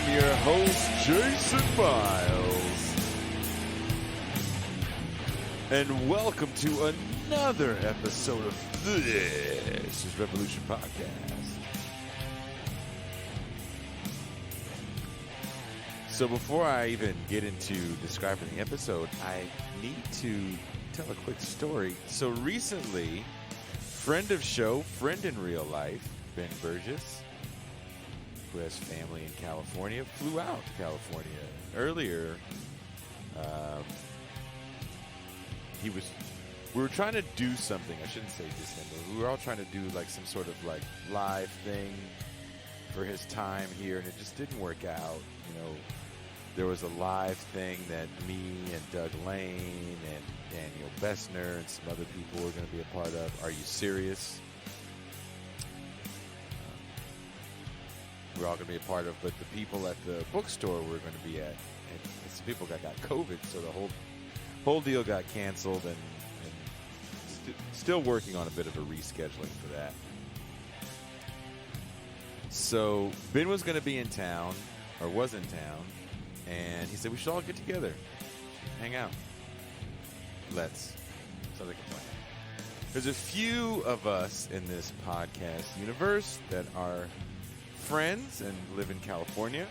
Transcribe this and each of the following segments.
am your host, Jason Miles. And welcome to another episode of This is Revolution Podcast. So before I even get into describing the episode, I need to tell a quick story. So recently, friend of show, friend in real life, Ben Burgess, who has family in California, flew out to California earlier. We were trying to do something. I shouldn't say just him, but we were all trying to do like some sort of like live thing for his time here, and it just didn't work out. You know, there was a live thing that me and Doug Lane and Daniel Bessner and some other people were going to be a part of. Are You Serious? We're all going to be a part of, but the people at the bookstore we're going to be at, and some people got COVID, so the whole deal got canceled, and still working on a bit of a rescheduling for that. So Ben was going to be in town, or was in town, and he said we should all get together, hang out. Sounds like a plan. There's a few of us in this podcast universe that are friends and live in California.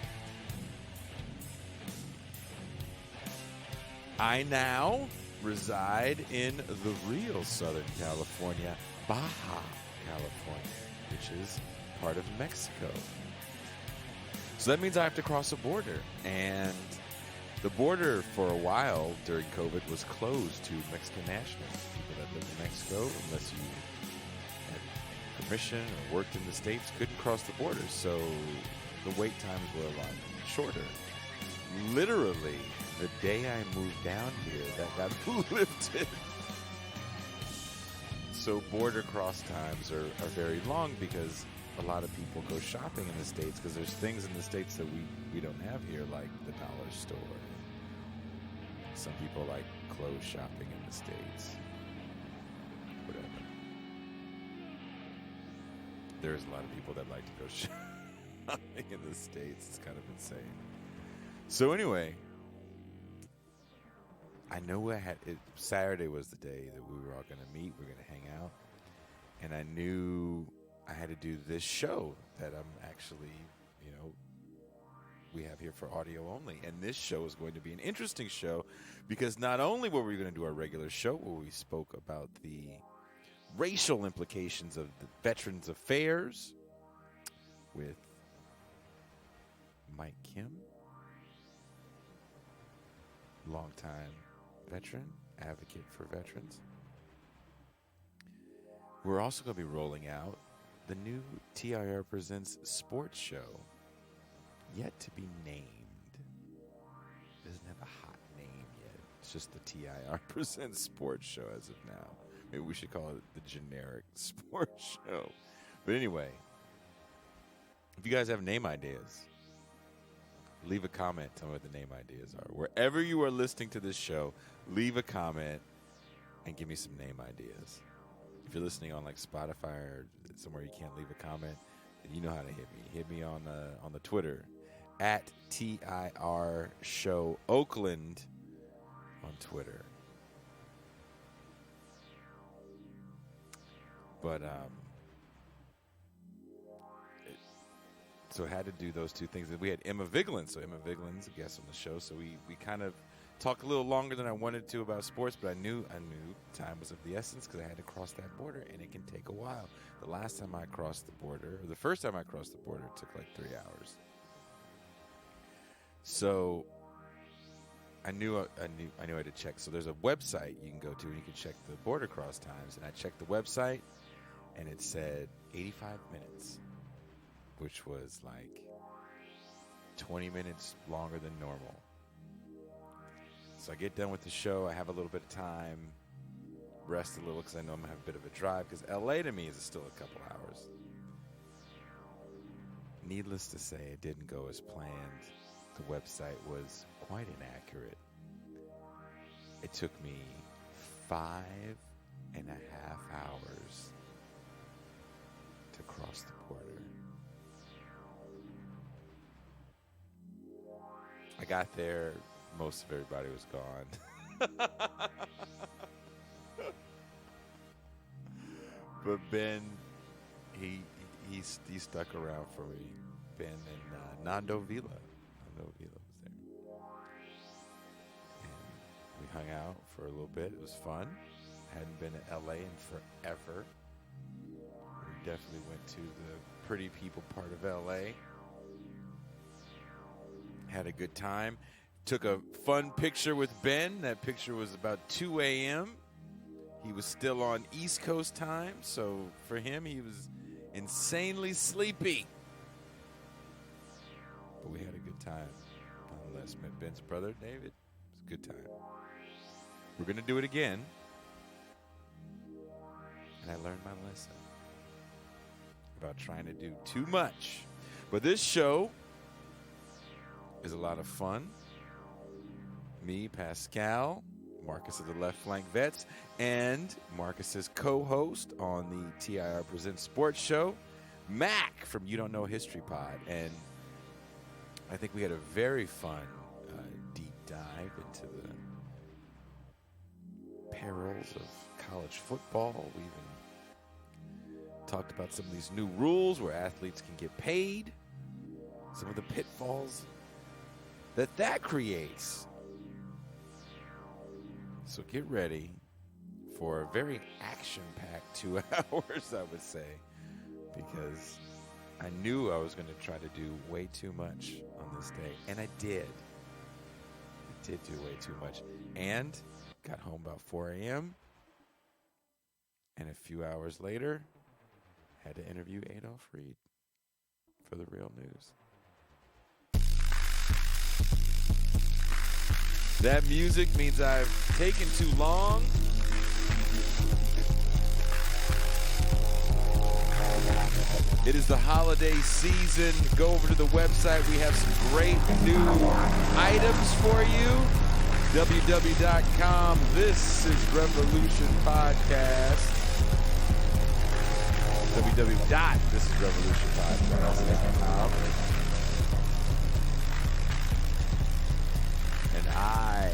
I now reside in the real Southern California, Baja California, which is part of Mexico. So that means I have to cross a border, and the border for a while during COVID was closed to Mexican nationals, people that live in Mexico, unless you had permission or worked in the States, couldn't cross the border. So the wait times were a lot shorter. Literally, the day I moved down here, that got lifted. So border cross times are very long because a lot of people go shopping in the States because there's things in the States that we don't have here, like the dollar store. Some people like clothes shopping in the States. Whatever. There's a lot of people that like to go shopping in the States. It's kind of insane. So anyway, I know Saturday was the day that we were all going to meet. We were going to hang out. And I knew I had to do this show that I'm actually, we have here for audio only. And this show is going to be an interesting show because not only were we going to do our regular show where we spoke about the racial implications of the Veterans Affairs with Mike Kim, longtime veteran, advocate for veterans. We're also going to be rolling out the new TIR Presents sports show, yet to be named. It doesn't have a hot name yet. It's just the TIR Presents sports show as of now. Maybe we should call it the generic sports show. But anyway, if you guys have name ideas, leave a comment. Tell me what the name ideas are. Wherever you are listening to this show, leave a comment and give me some name ideas. If you're listening on like Spotify or somewhere you can't leave a comment, then you know how to hit me. Hit me on the Twitter at TIR Show Oakland on Twitter. But so I had to do those two things. We had Emma Vigeland. So Emma Vigeland's a guest on the show. So we kind of talked a little longer than I wanted to about sports, but I knew time was of the essence because I had to cross that border, and it can take a while. The last time I crossed the border, or the first time I crossed the border, it took like 3 hours. So I knew I had to check. So there's a website you can go to and you can check the border cross times, and I checked the website, and it said 85 minutes, which was like 20 minutes longer than normal. So I get done with the show. I have a little bit of time, rest a little because I know I'm going to have a bit of a drive because LA to me is still a couple hours. Needless to say, it didn't go as planned. The website was quite inaccurate. It took me 5.5 hours to cross the border. got there, most of everybody was gone. But Ben, he stuck around for me. Ben and Nando Vila. Nando Vila was there. And we hung out for a little bit. It was fun. Hadn't been to LA in forever. We definitely went to the pretty people part of LA. Had a good time. Took a fun picture with Ben. That picture was about 2 a.m. He was still on East Coast time, so for him, he was insanely sleepy. But we had a good time. Nonetheless, met Ben's brother, David. It was a good time. We're going to do it again. And I learned my lesson about trying to do too much. But this show is a lot of fun. Me, Pascal, Marcus of the Left Flank Vets, and Marcus's co-host on the TIR Presents Sports Show, Mac from You Don't Know History Pod. And I think we had a very fun deep dive into the perils of college football. We even talked about some of these new rules where athletes can get paid, some of the pitfalls that creates. So get ready for a very action-packed 2 hours, I would say, because I knew I was going to try to do way too much on this day, and I did. I did do way too much, and got home about 4 a.m., and a few hours later, had to interview Adolph Reed for The Real News. That music means I've taken too long. It is the holiday season. Go over to the website. We have some great new items for you. www.com. This is Revolution Podcast. www.thisisrevolutionpodcast.com. And I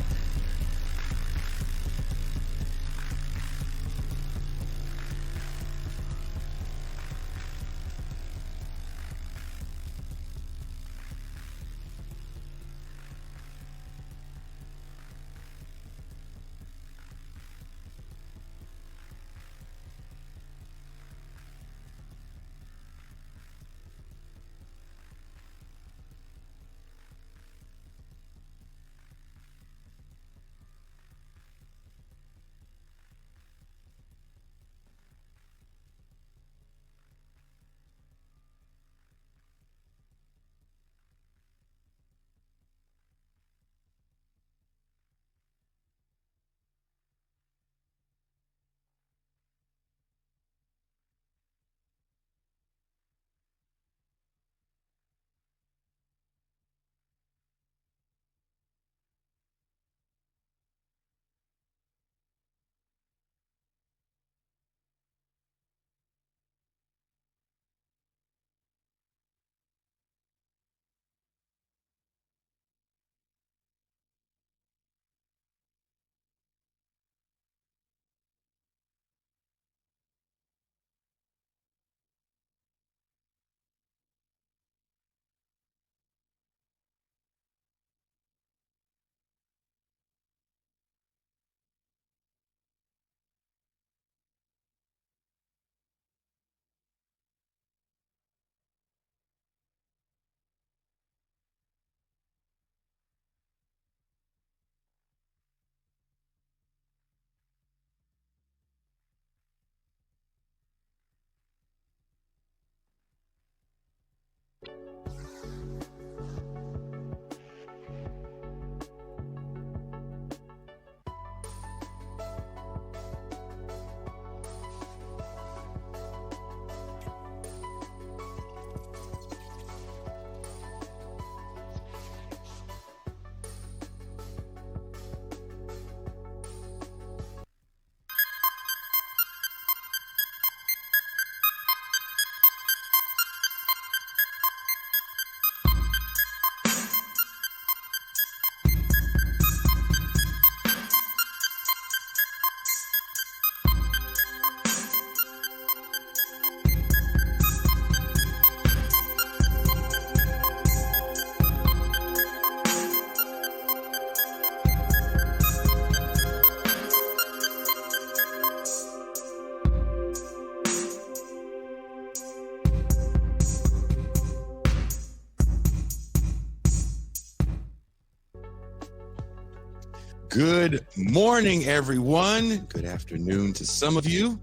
Good morning, everyone. Good afternoon to some of you.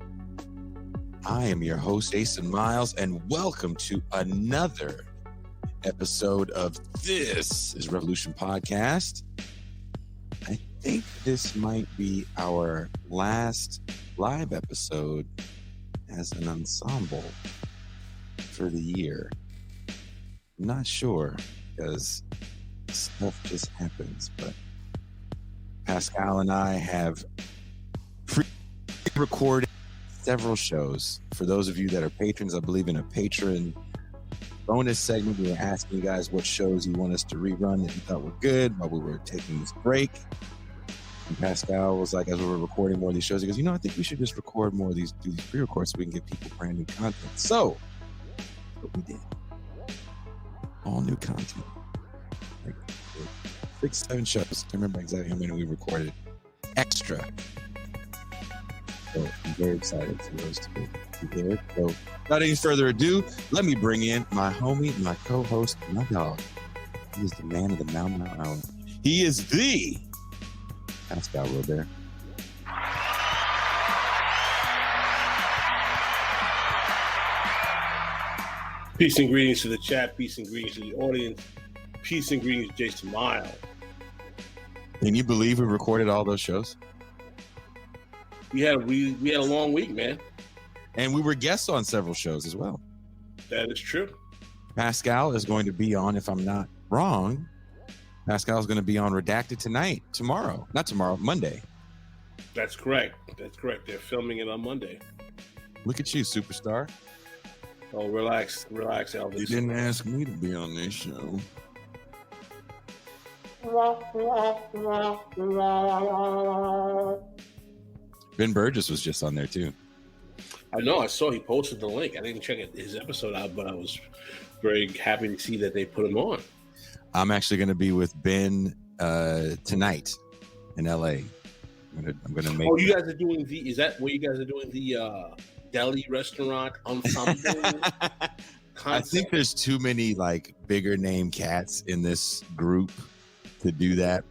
I am your host, Jason Miles, and welcome to another episode of This is Revolution Podcast. I think this might be our last live episode as an ensemble for the year. I'm not sure because stuff just happens, but Pascal and I have pre-recorded several shows. For those of you that are patrons, I believe in a patron bonus segment, we were asking you guys what shows you want us to rerun that you thought were good while we were taking this break. And Pascal was like, as we were recording more of these shows, he goes, I think we should just record more of these, do these pre-records so we can give people brand new content. So, what we did, all new content. Like 6-7 shows. I can't remember exactly how many we recorded extra. So I'm very excited for those to be there. So without any further ado, let me bring in my homie, my co-host, my dog. He is the man of the Mountain Island. He is the Pascal Robert. Peace and greetings to the chat. Peace and greetings to the audience. Peace and greetings to Jason Miles. Can you believe we recorded all those shows? We had a long week, man. And we were guests on several shows as well. That is true. Pascal is going to be on, if I'm not wrong, Pascal is going to be on Redacted Monday. That's correct. They're filming it on Monday. Look at you, superstar. Oh, relax, Elvis. You didn't ask me to be on this show. Ben Burgess was just on there too. I know. I saw he posted the link. I didn't check his episode out, but I was very happy to see that they put him on. I'm actually going to be with Ben tonight in LA. I'm going to make. Oh, you guys are doing the? Is that where you guys are doing the deli restaurant ensemble? I think there's too many like bigger name cats in this group to do that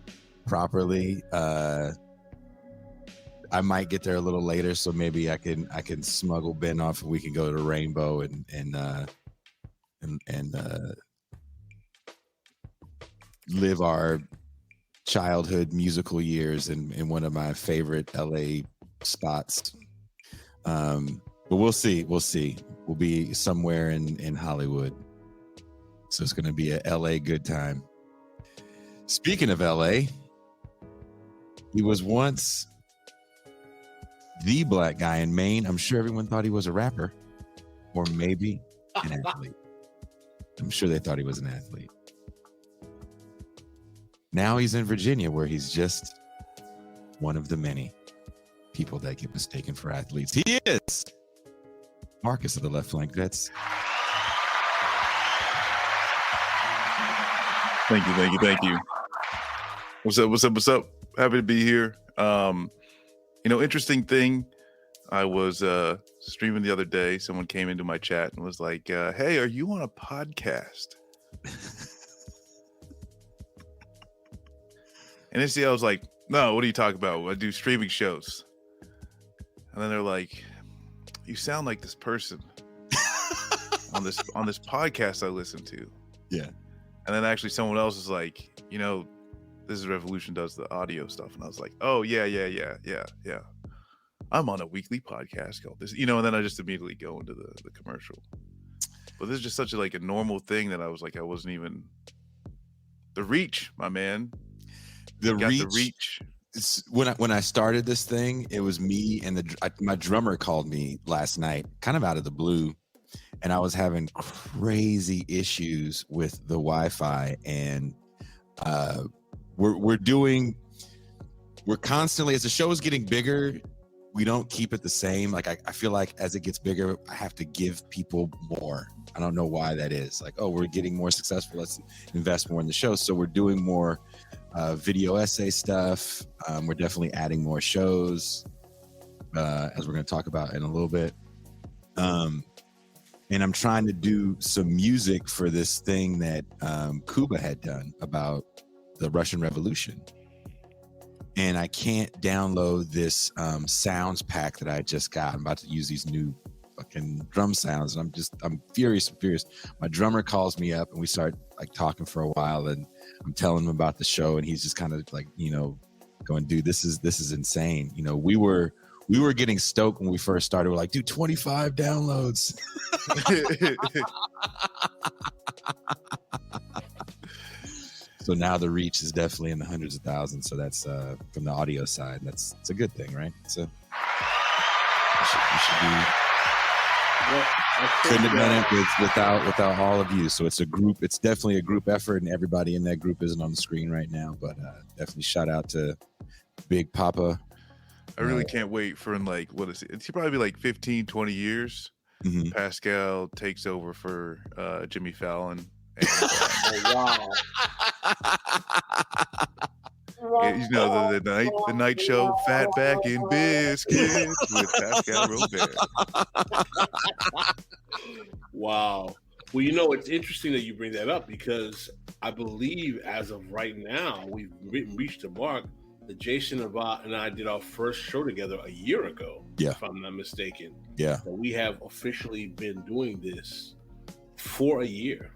properly. I might get there a little later, so maybe I can smuggle Ben off and we can go to Rainbow and live our childhood musical years in one of my favorite LA spots. But we'll see. We'll be somewhere in Hollywood. So it's going to be a LA good time. Speaking of LA, he was once the black guy in Maine. I'm sure everyone thought he was a rapper or maybe an athlete. I'm sure they thought he was an athlete. Now he's in Virginia where he's just one of the many people that get mistaken for athletes. He is Marcus of the Left Flank Vets. Thank you. What's up? Happy to be here. Interesting thing. I was streaming the other day. Someone came into my chat and was like, hey, are you on a podcast? And initially I was like, no, what are you talking about? I do streaming shows. And then they're like, you sound like this person on this podcast I listen to. Yeah. And then actually someone else is like, This is Revolution does the audio stuff. And I was like, oh, yeah. I'm on a weekly podcast called this, and then I just immediately go into the commercial. But this is just such a normal thing that I was like, I wasn't even the reach, my man. The reach. When I started this thing, it was me and my drummer called me last night, kind of out of the blue, and I was having crazy issues with the Wi-Fi, and we're constantly, as the show is getting bigger, we don't keep it the same. Like I feel like as it gets bigger, I have to give people more. I don't know why that is. Like, oh, we're getting more successful, let's invest more in the show. So we're doing more video essay stuff. We're definitely adding more shows, as we're going to talk about in a little bit. And I'm trying to do some music for this thing that Kuba had done about the Russian Revolution. and I can't download this sounds pack that I just got. I'm about to use these new fucking drum sounds, and I'm furious. My drummer calls me up, and we start like talking for a while, and I'm telling him about the show, and he's just kind of like, going, dude, this is insane. We were getting stoked when we first started. We're like, dude, 25 downloads. So now the reach is definitely in the hundreds of thousands. So that's from the audio side. It's a good thing, right? So we should be. Well, couldn't have done it without all of you. So it's a group. It's definitely a group effort, and everybody in that group isn't on the screen right now. But definitely shout out to Big Papa. I really can't wait for what is it? It's probably like 15, 20 years. Mm-hmm. Pascal takes over for Jimmy Fallon. And, wow. The night show, Fatback and Biscuits with Pascal Robert. Wow. Well, it's interesting that you bring that up, because I believe as of right now, we've reached a mark that Jason and I did our first show together a year ago, if I'm not mistaken. Yeah. So we have officially been doing this for a year.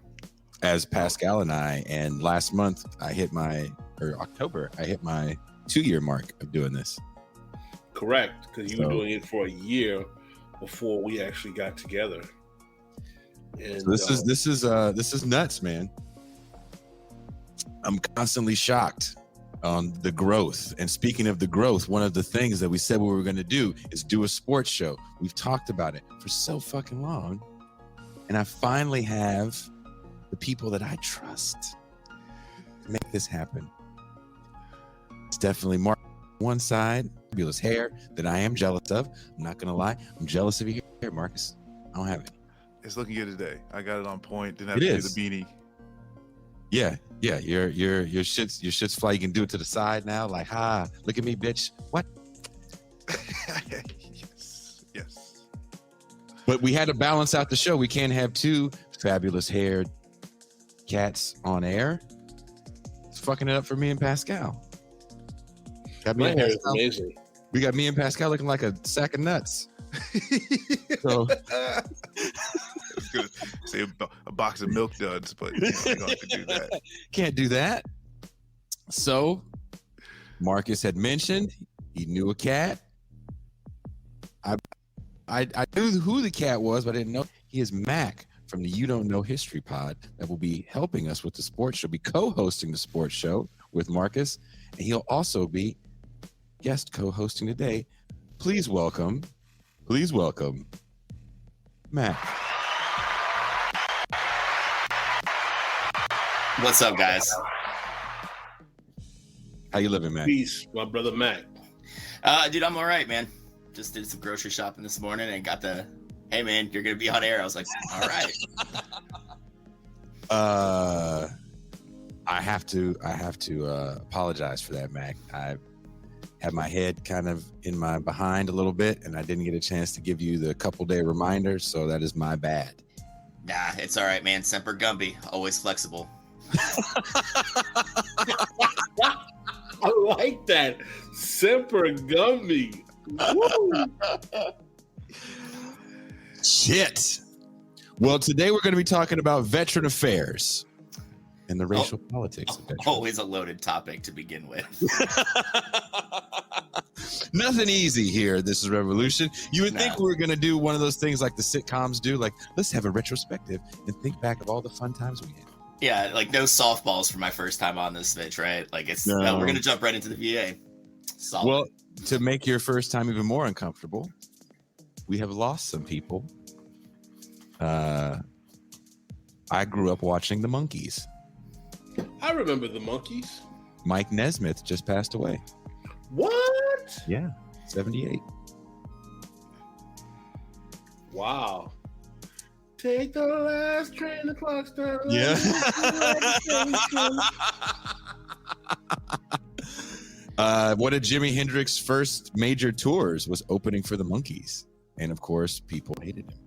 As Pascal and I, and last month October, I hit my 2-year mark of doing this. Correct, because you were doing it for a year before we actually got together. And so this is nuts, man. I'm constantly shocked on the growth. And speaking of the growth, one of the things that we said we were going to do is do a sports show. We've talked about it for so fucking long, and I finally have the people that I trust to make this happen. It's definitely Mark one side, fabulous hair that I am jealous of. I'm not gonna lie, I'm jealous of your hair, Marcus. I don't have it. It's looking good today. I got it on point. Didn't have to do the beanie. Yeah. Your shit's fly. You can do it to the side now. Like, look at me, bitch. What? Yes. But we had to balance out the show. We can't have two fabulous haired cats on air. It's fucking it up for me and Pascal. My hair is amazing. We got me and Pascal looking like a sack of nuts. So I was gonna say a box of milk duds, but you don't have to do that. Can't do that. So Marcus had mentioned he knew a cat. I knew who the cat was, but I didn't know. He is Mac from the You Don't Know History Pod that will be helping us with the sports show, be co-hosting the sports show with Marcus, and he'll also be guest co-hosting today. Please welcome Mac. What's up, guys? How you living, Mac? Peace, my brother Mac. Dude, I'm all right, man. Just did some grocery shopping this morning and got the, hey man, you're gonna be on air. I was like, all right. I have to apologize for that, Mac. I had my head kind of in my behind a little bit, and I didn't get a chance to give you the couple-day reminder, so that is my bad. Nah, it's all right, man. Semper Gumby, always flexible. I like that. Semper Gumby. Woo. Shit. Well, today we're going to be talking about veteran affairs and the racial politics of veterans. Always a loaded topic to begin with. Nothing easy here. This is Revolution. You would think we were going to do one of those things like the sitcoms do, like let's have a retrospective and think back of all the fun times we had. Yeah, like no softballs for my first time on this bitch, right? Like we're going to jump right into the VA. Solid. Well, to make your first time even more uncomfortable, we have lost some people. I grew up watching the Monkees. I remember the Monkees. Mike Nesmith just passed away. What? Yeah, 78. Wow. Take the last train, the clock starts. Yeah. One of Jimi Hendrix's first major tours was opening for the Monkees. And of course, people hated him.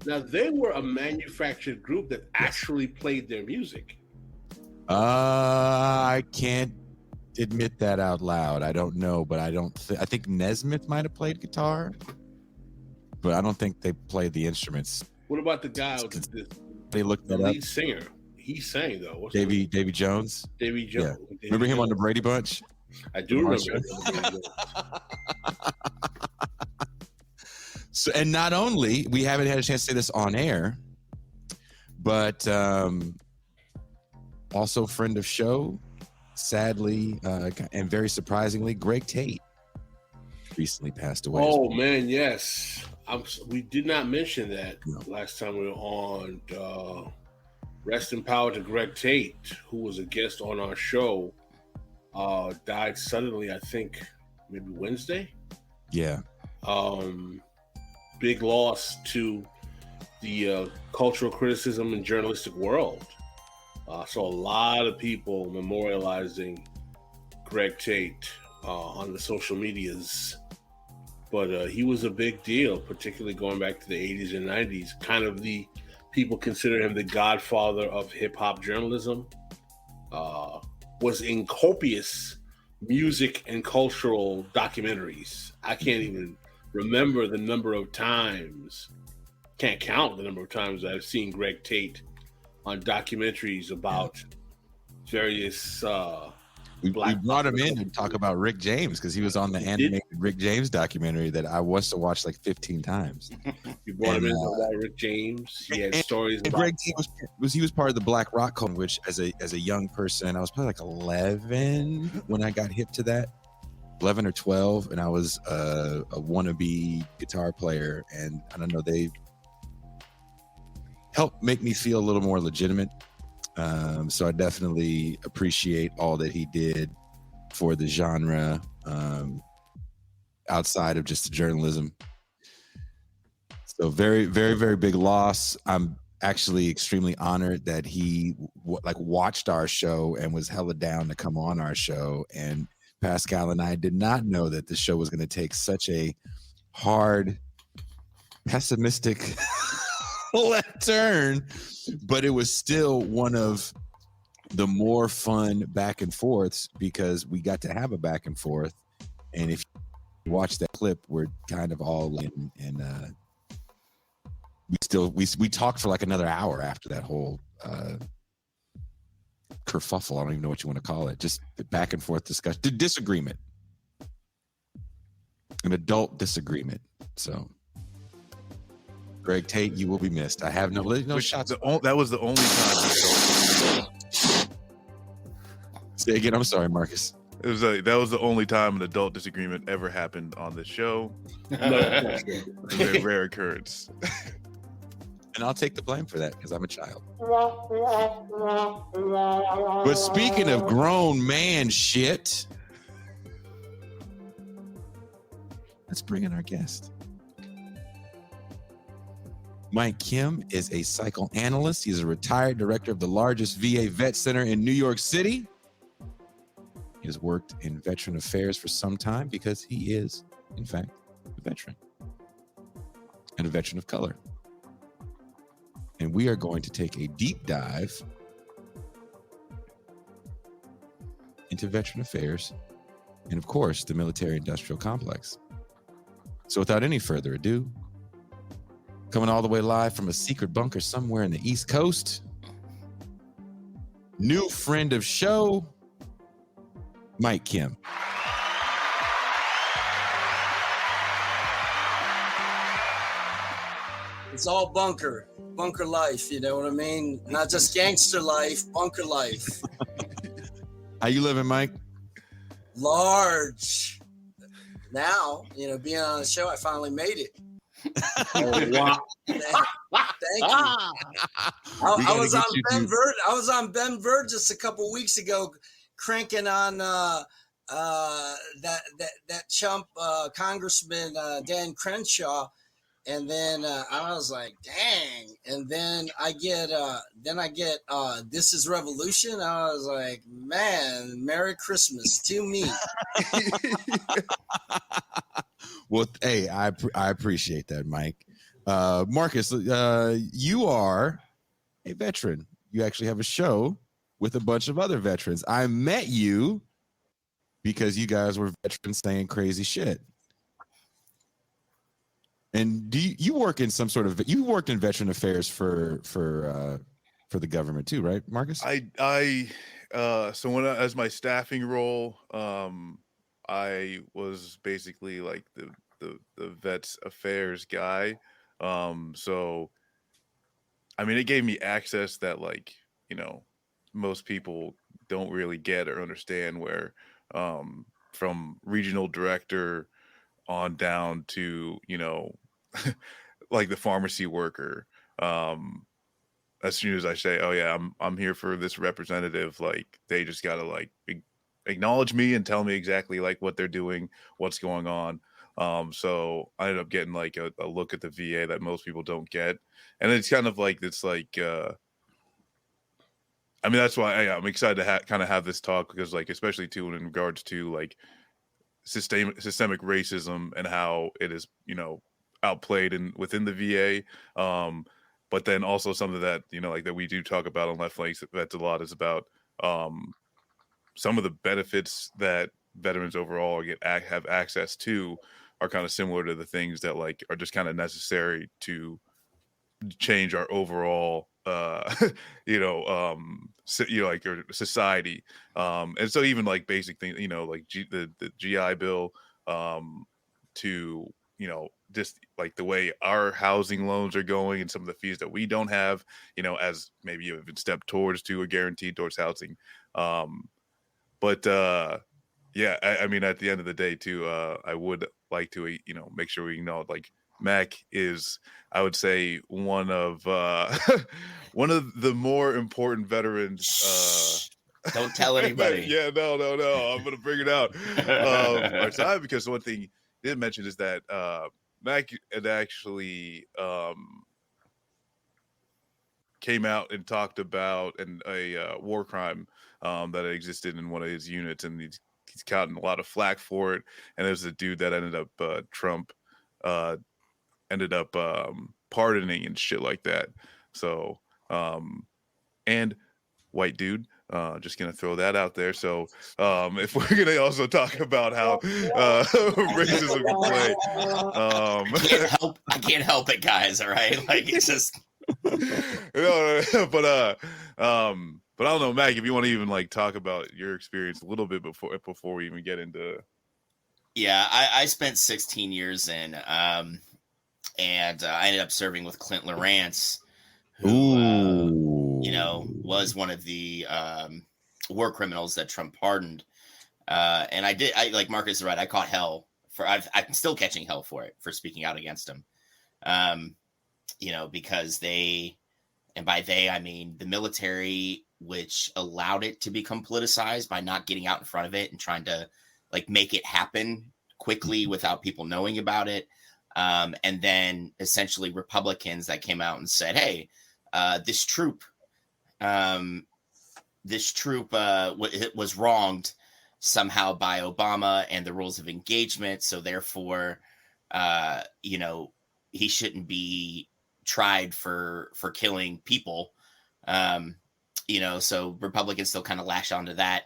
Now, they were a manufactured group that actually played their music. I can't admit that out loud. I don't know, but I think Nesmith might have played guitar, but I don't think they played the instruments. What about the guy with They looked the that up. lead singer? He sang though. What's Davy Jones. Davy Jones. Yeah. Remember him on the Brady Bunch? I do remember him. So, and not only we haven't had a chance to say this on air, but also friend of show, sadly, and very surprisingly, Greg Tate recently passed away. Oh man, yes. We did not mention that No. last time we were on. Rest in power to Greg Tate, who was a guest on our show. Died suddenly, I think, maybe Wednesday. Yeah. Big loss to the cultural criticism and journalistic world. So a lot of people memorializing Greg Tate on the social medias. But he was a big deal, particularly going back to the 80s and 90s. Kind of people consider him the godfather of hip-hop journalism. Was in copious music and cultural documentaries. I can't even remember the number of times, can't count the number of times I've seen Greg Tate on documentaries about various we brought him in to talk about Rick James because he was on the animated Rick James documentary that I must have watched like 15 times. You brought him in about Rick James. He had stories about Greg he was part of the Black Rock Cone, which as a young person, I was probably like 11 when I got hip to that. 11 or 12, and I was a wannabe guitar player, and I don't know, they helped make me feel a little more legitimate. So I definitely appreciate all that he did for the genre, outside of just the journalism. So very, very, very big loss. I'm actually extremely honored that he watched our show and was hella down to come on our show. And Pascal and I did not know that the show was going to take such a hard, pessimistic left turn, but it was still one of the more fun back and forths because we got to have a back and forth. And if you watch that clip, we're kind of all in, and we talked for like another hour after that whole kerfuffle. I don't even know what you want to call it. Just the back and forth discussion, the disagreement, an adult disagreement. So Greg Tate, you will be missed. I have no shots. That was the only time. Say again. I'm sorry, Marcus. That was the only time an adult disagreement ever happened on this show. It's a rare occurrence. And I'll take the blame for that because I'm a child. But speaking of grown man shit, let's bring in our guest. Mike Kim is a psychoanalyst. He's a retired director of the largest VA vet center in New York City. He has worked in veteran affairs for some time because he is, in fact, a veteran and a veteran of color. And we are going to take a deep dive into veteran affairs and, of course, the military-industrial complex. So without any further ado, coming all the way live from a secret bunker somewhere in the East Coast, new friend of show, Mike Kim. It's all bunker life, you know what I mean? Not just gangster life, bunker life. How you living, Mike? Large. Now, being on the show, I finally made it. Oh, wow. Thank you. I was on Ben Burgess a couple weeks ago, cranking on that chump Congressman Dan Crenshaw. And then I was like, dang. And then I get This Is Revolution. I was like, man, Merry Christmas to me. Well, hey, I appreciate that, Mike. Marcus, you are a veteran. You actually have a show with a bunch of other veterans. I met you because you guys were veterans saying crazy shit. And you work in some sort of, you worked in veteran affairs for the government too, right, Marcus? So when as my staffing role, I was basically like the vets affairs guy. So I mean, it gave me access that, like, most people don't really get or understand, where from regional director on down to, like the pharmacy worker. As soon as I say, "Oh yeah, I'm here for this representative," like, they just gotta like acknowledge me and tell me exactly like what they're doing, what's going on. So I ended up getting like a look at the VA that most people don't get, and it's kind of like it's like. I mean, that's why I'm excited to kind of have this talk, because, like, especially too in regards to like systemic racism and how it is, outplayed within the VA. But then also something that, like, that we do talk about on Left Flanks that's a lot is about some of the benefits that veterans overall have access to are kind of similar to the things that, like, are just kind of necessary to change our overall like your society. And so even like basic things, like the GI Bill, to just like the way our housing loans are going and some of the fees that we don't have, as maybe you have been stepped towards to a guaranteed towards housing. But yeah, I mean, at the end of the day too, I would like to make sure we know, like, Mac is, I would say, one of one of the more important veterans. Don't tell anybody. Yeah, no. I'm gonna bring it out our side, because one thing he did mention is that Mac had actually came out and talked about a war crime that existed in one of his units, and he's gotten a lot of flack for it. And there's a dude that ended up Trump ended up pardoning and shit like that. So and white dude, just gonna throw that out there. So if we're gonna also talk about how racism can play, I can't help it, guys. All right, like, it's just but I don't know, Mac, if you want to even like talk about your experience a little bit before we even get into. Yeah, I spent 16 years in, and I ended up serving with Clint Lawrence, who was one of the war criminals that Trump pardoned. And I like Marcus is right. I caught hell I'm still catching hell for it, for speaking out against him. Because and by they, I mean the military, which allowed it to become politicized by not getting out in front of it and trying to like make it happen quickly without people knowing about it. And then essentially Republicans that came out and said, hey, this troop was wronged somehow by Obama and the rules of engagement. So therefore, he shouldn't be tried for killing people. So Republicans still kind of lash onto that.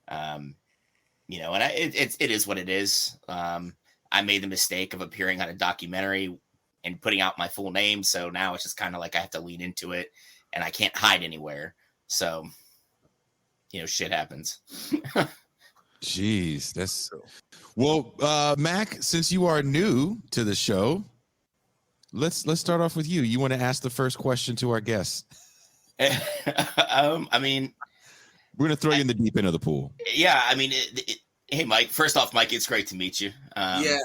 And it is what it is. I made the mistake of appearing on a documentary and putting out my full name. So now it's just kind of like I have to lean into it and I can't hide anywhere. So, shit happens. Jeez, that's well, Mac, since you are new to the show, let's start off with you. You want to ask the first question to our guests? I mean, we're going to throw you in the deep end of the pool. Yeah. I mean, hey, Mike, first off, Mike, it's great to meet you. Yeah.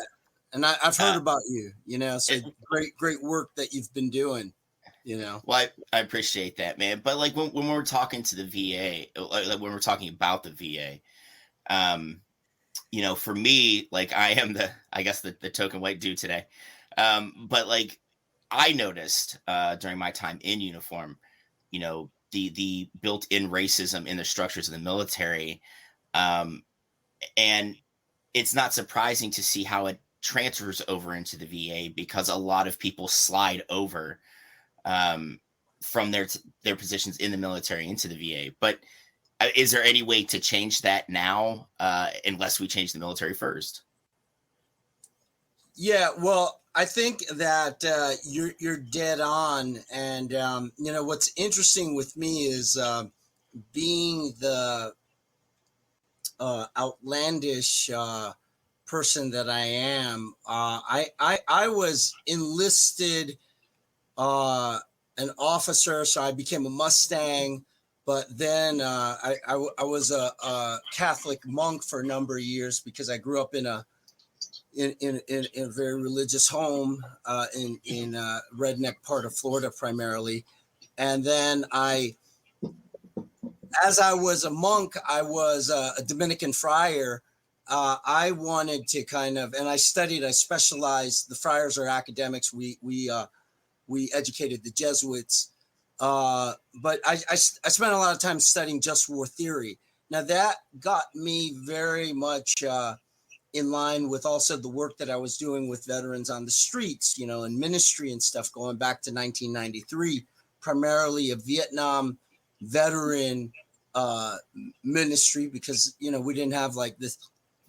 And I've heard about you, so great work that you've been doing, Well, I appreciate that, man. But like when we're talking to the VA, like when we're talking about the VA, for me, like I am the token white dude today. But like I noticed during my time in uniform, the built-in racism in the structures of the military. And it's not surprising to see how it transfers over into the VA, because a lot of people slide over from their positions in the military into the VA. But Is there any way to change that now, unless we change the military first? Yeah, well, I think that you're dead on, and what's interesting with me is being the outlandish person that I am. I was enlisted an officer, so I became a Mustang. But then I was a Catholic monk for a number of years because I grew up in a very religious home in redneck part of Florida primarily. And then as I was a monk, I was a Dominican friar. I wanted to and I specialized. The friars are academics. We educated the Jesuits. But I spent a lot of time studying just war theory. Now that got me very much in line with also the work that I was doing with veterans on the streets, in ministry and stuff going back to 1993, primarily a Vietnam veteran ministry, because, we didn't have like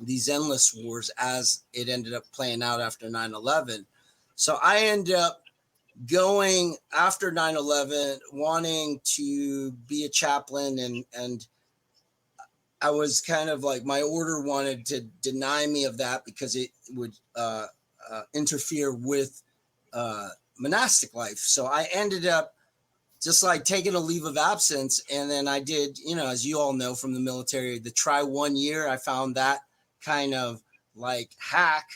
these endless wars as it ended up playing out after 9/11. So I ended up going after 9/11, wanting to be a chaplain, and I was kind of like, my order wanted to deny me of that because it would interfere with monastic life. So I ended up just like taking a leave of absence. And then I did, as you all know from the military, the try 1 year. I found that kind of like hack.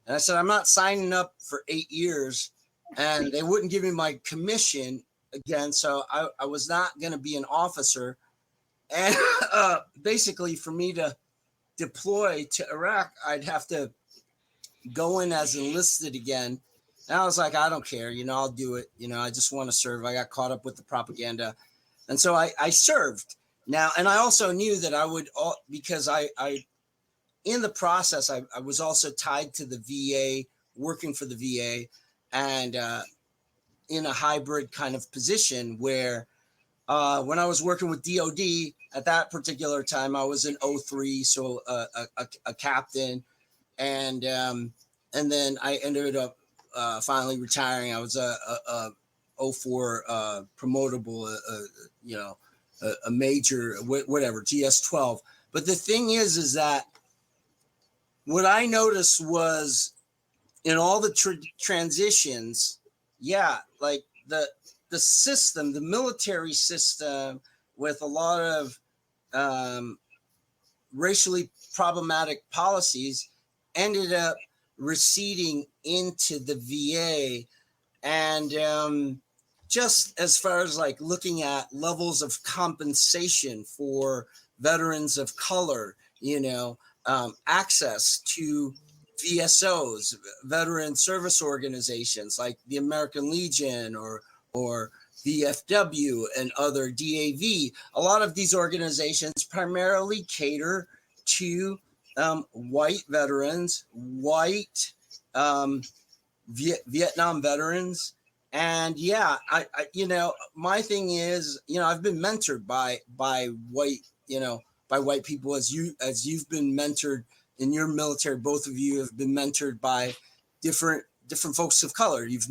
And I said, I'm not signing up for 8 years. And they wouldn't give me my commission again. So I was not going to be an officer. And basically, for me to deploy to Iraq, I'd have to go in as enlisted again. And I was like, I don't care, I'll do it. I just want to serve. I got caught up with the propaganda. And so I served now. And I also knew that I would, because I in the process, I was also tied to the VA, working for the VA, and in a hybrid kind of position where when I was working with DOD at that particular time, I was an 03, so a captain, and then I ended up finally retiring. I was a 04 promotable, a major, whatever, GS-12. But the thing is that what I noticed was in all the transitions, like the system, the military system, with a lot of racially problematic policies, ended up receding into the VA. And just as far as like looking at levels of compensation for veterans of color, access to VSOs, veteran service organizations like the American Legion or VFW and other DAV. A lot of these organizations primarily cater to white veterans, white Vietnam veterans. And I my thing is, I've been mentored by white, by white people, as you've been mentored in your military. Both of you have been mentored by different folks of color. You've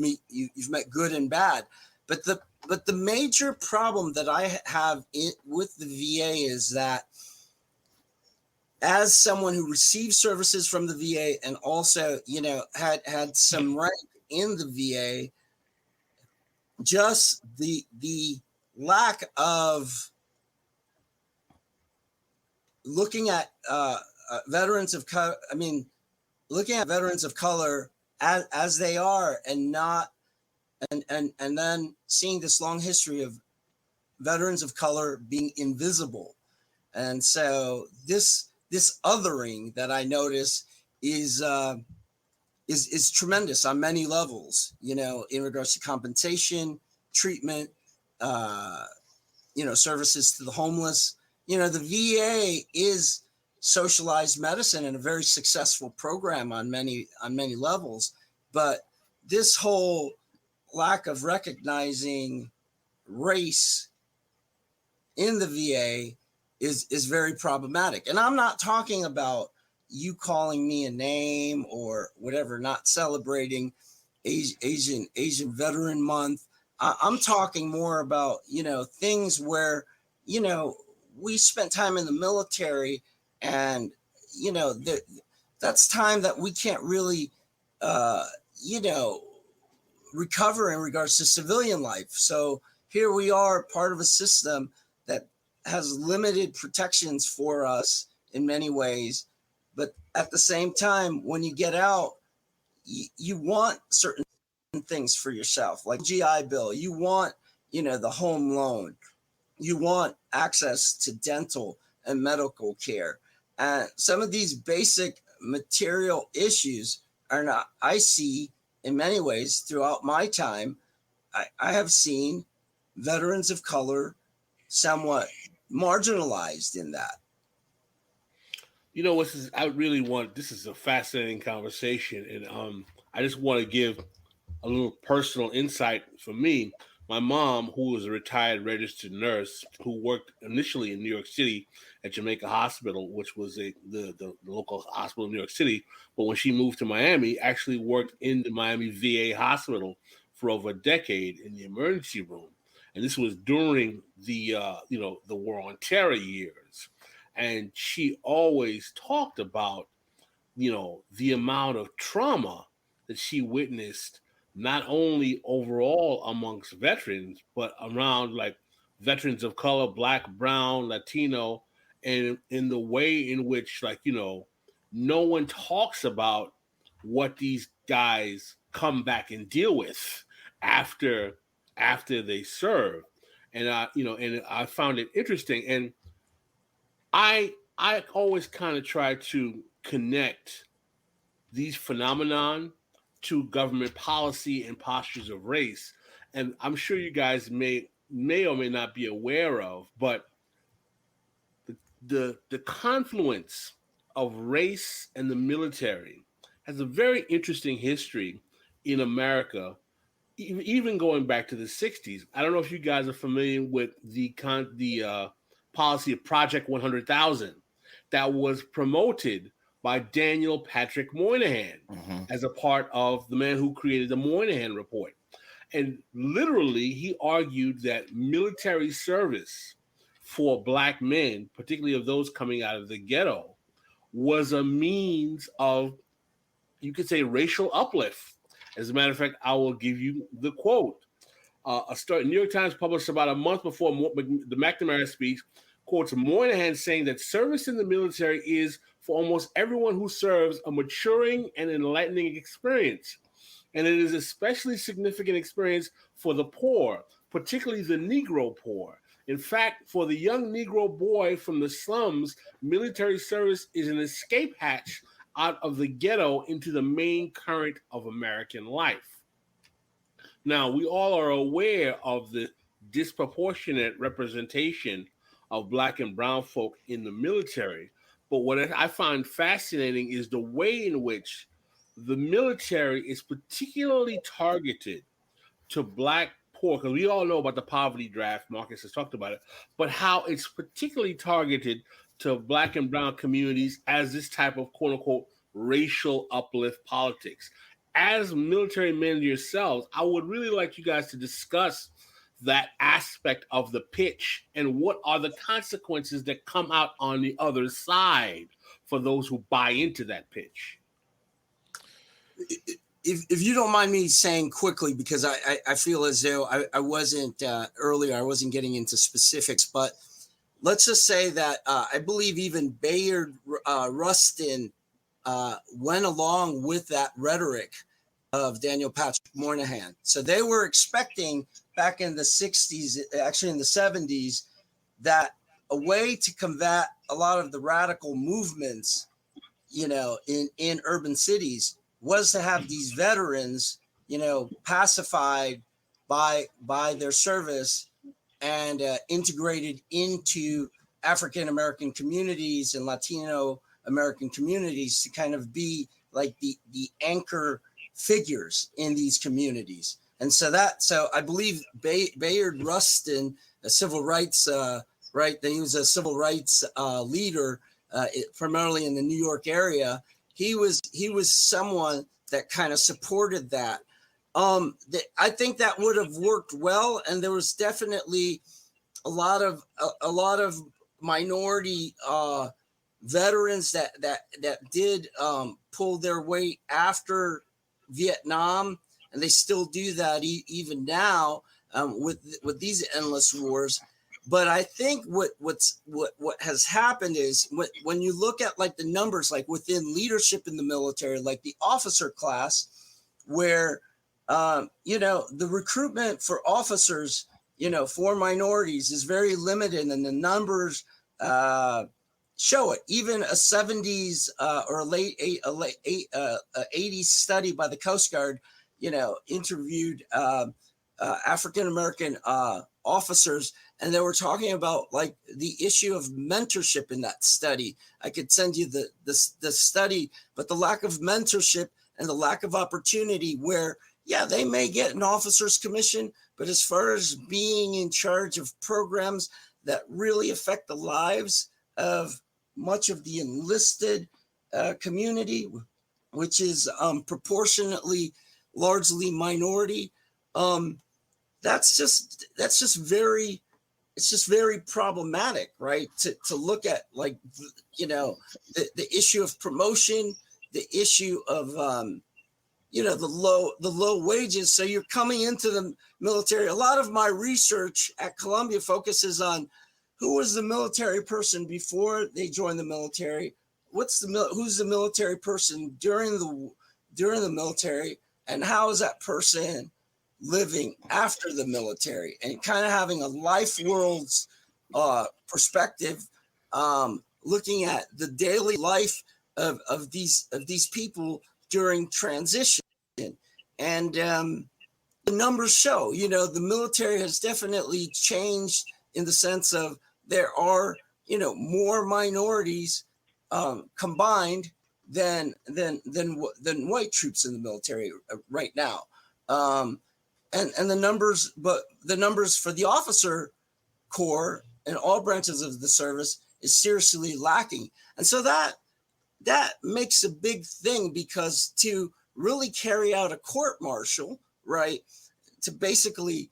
met good and bad. But the major problem that I have with the VA is that, as someone who received services from the VA and also, had some rank in the VA, just the lack of looking at veterans of color. I mean, looking at veterans of color as they are, and not. And then seeing this long history of veterans of color being invisible. And so this othering that I notice is tremendous on many levels, in regards to compensation, treatment, services to the homeless. The VA is socialized medicine and a very successful program on many levels. But this whole lack of recognizing race in the VA is very problematic. And I'm not talking about you calling me a name or whatever, not celebrating Asian Veteran Month. I'm talking more about, things where, we spent time in the military, and, that's time that we can't really, recover in regards to civilian life. So here we are, part of a system that has limited protections for us in many ways. But at the same time, when you get out, you want certain things for yourself, like GI Bill. You want, the home loan. You want access to dental and medical care. And some of these basic material issues are not, I see in many ways throughout my time, I have seen veterans of color somewhat marginalized in that. This is a fascinating conversation. And I just want to give a little personal insight for me. My mom, who was a retired registered nurse, who worked initially in New York City at Jamaica Hospital, which was the local hospital in New York City, but when she moved to Miami, actually worked in the Miami VA hospital for over a decade in the emergency room. And this was during the War on Terror years. And she always talked about, the amount of trauma that she witnessed, not only overall amongst veterans, but around like veterans of color, Black, Brown, Latino, and in the way in which, no one talks about what these guys come back and deal with after they serve. And I found it interesting. And I always kind of try to connect these phenomenon to government policy and postures of race. And I'm sure you guys may or may not be aware of, but the confluence of race and the military has a very interesting history in America, even going back to the 60s. I don't know if you guys are familiar with the policy of Project 100,000 that was promoted by Daniel Patrick Moynihan as a part of the man who created the Moynihan Report. And literally, he argued that military service for Black men, particularly of those coming out of the ghetto, was a means of, you could say, racial uplift. As a matter of fact, I will give you the quote. New York Times published about a month before the McNamara speech, quotes Moynihan saying that service in the military is, for almost everyone who serves, a maturing and enlightening experience. And it is especially significant experience for the poor, particularly the Negro poor. In fact, for the young Negro boy from the slums, military service is an escape hatch out of the ghetto into the main current of American life. Now, we all are aware of the disproportionate representation of Black and brown folk in the military. But what I find fascinating is the way in which the military is particularly targeted to Black poor, because we all know about the poverty draft, Marcus has talked about it, but how it's particularly targeted to Black and brown communities as this type of quote unquote racial uplift politics. As military men yourselves, I would really like you guys to discuss that aspect of the pitch and what are the consequences that come out on the other side for those who buy into that pitch. If you don't mind me saying quickly, because I feel as though I wasn't earlier, I wasn't getting into specifics, but let's just say that I believe even Bayard Rustin went along with that rhetoric of Daniel Patrick Moynihan. So they were expecting back in the 60s, actually in the 70s, that a way to combat a lot of the radical movements, in urban cities was to have these veterans, pacified by their service and integrated into African American communities and Latino American communities to kind of be like the anchor figures in these communities. And so I believe Bayard Rustin, a civil rights right? That he was a civil rights leader, primarily in the New York area. He was someone that kind of supported that. I think that would have worked well, and there was definitely a lot of minority veterans that did pull their weight after Vietnam, and they still do that even now with these endless wars. But I think what has happened is when you look at like the numbers, like within leadership in the military, like the officer class, where the recruitment for officers, for minorities is very limited, and the numbers show it. Even a 70s or a late 80s study by the Coast Guard, interviewed African American officers, and they were talking about like the issue of mentorship in that study. I could send you the study, but the lack of mentorship and the lack of opportunity where, yeah, they may get an officer's commission, but as far as being in charge of programs that really affect the lives of much of the enlisted community, which is proportionately largely minority, that's just very problematic, right? To look at, like, the issue of promotion, the issue of the low wages. So you're coming into the military. A lot of my research at Columbia focuses on who was the military person before they joined the military. Who's the military person during the military, and how is that person living after the military, and kind of having a life world's perspective, looking at the daily life of these people during transition. And the numbers show, the military has definitely changed in the sense of there are, more minorities combined than white troops in the military right now. And the numbers for the officer corps and all branches of the service is seriously lacking. And so that makes a big thing, because to really carry out a court martial, right, to basically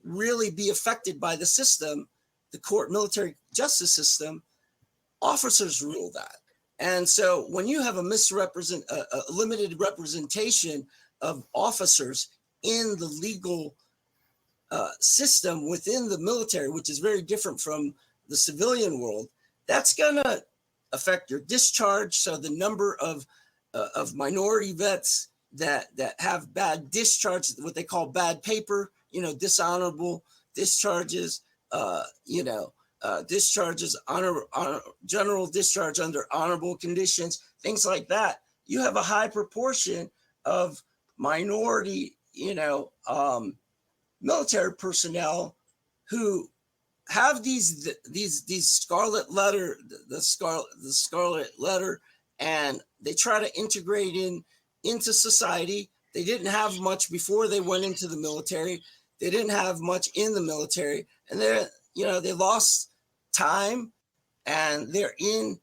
really be affected by the system, the court military justice system, officers rule that. And so when you have a limited representation of officers in the legal system within the military, which is very different from the civilian world, that's going to affect your discharge. So the number of minority vets that have bad discharge, what they call bad paper, dishonorable discharges, discharges, general discharge under honorable conditions, things like that. You have a high proportion of minority, military personnel who have these scarlet letter, the scarlet letter, and they try to integrate into society. They didn't have much before they went into the military. They didn't have much in the military, and they lost time, and they're in,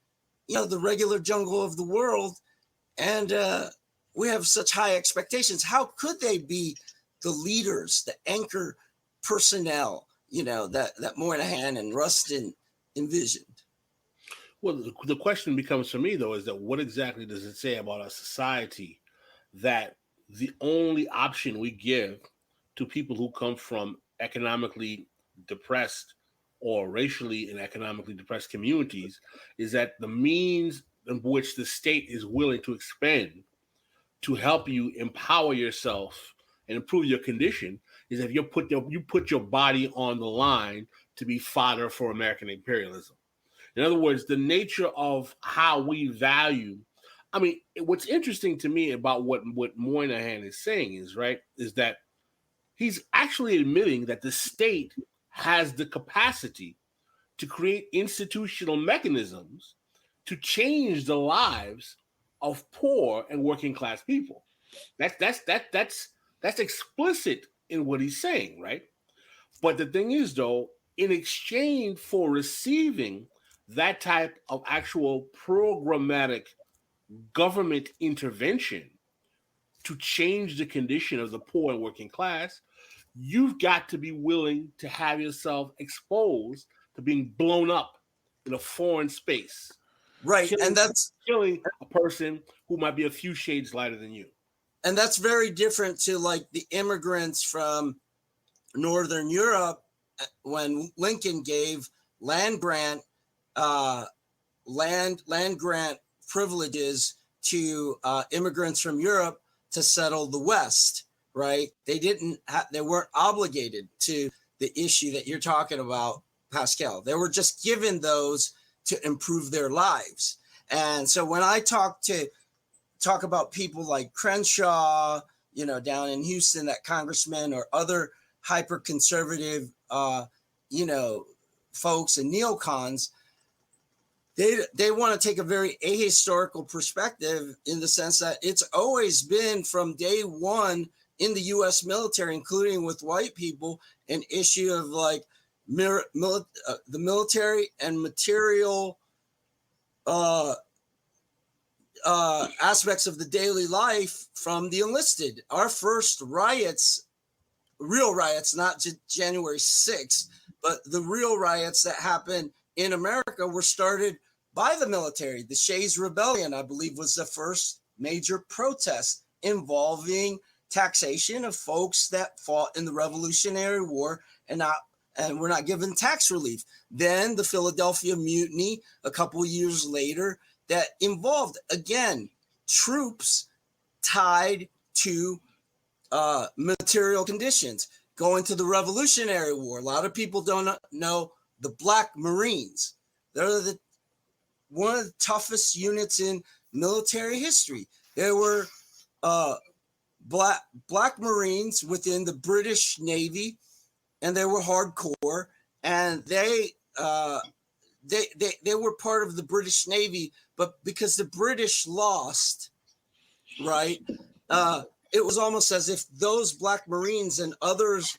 the regular jungle of the world, and we have such high expectations. How could they be the leaders, the anchor personnel, that Moynihan and Rustin envisioned? Well, the question becomes for me, though, is that what exactly does it say about our society that the only option we give to people who come from economically depressed or racially and economically depressed communities is that the means in which the state is willing to expend to help you empower yourself and improve your condition is that you put your body on the line to be fodder for American imperialism. In other words, the nature of how we value. I mean, what's interesting to me about what Moynihan is saying is that he's actually admitting that the state has the capacity to create institutional mechanisms to change the lives of poor and working class people. That's explicit in what he's saying, right? But the thing is, though, in exchange for receiving that type of actual programmatic government intervention to change the condition of the poor and working class, you've got to be willing to have yourself exposed to being blown up in a foreign space. Right. And that's killing a person who might be a few shades lighter than you. And that's very different to like the immigrants from Northern Europe when Lincoln gave land grant privileges to immigrants from Europe to settle the West, right? They weren't obligated to the issue that you're talking about, Pascal. They were just given those to improve their lives. And so when I talk about people like Crenshaw, down in Houston, that congressman, or other hyper conservative, folks and neocons, they want to take a very ahistorical perspective in the sense that it's always been from day one in the U.S. military, including with white people, an issue of like the military and material aspects of the daily life from the enlisted. Our first riots, real riots, not January 6th, but the real riots that happened in America were started by the military. The Shays Rebellion, I believe, was the first major protest involving taxation of folks that fought in the Revolutionary War and were not given tax relief. Then the Philadelphia Mutiny a couple of years later that involved, again, troops tied to material conditions. Going to the Revolutionary War, a lot of people don't know the Black Marines. They're one of the toughest units in military history. There were Black Marines within the British Navy, and they were hardcore, and they were part of the British Navy, but because the British lost, right, it was almost as if those Black Marines and others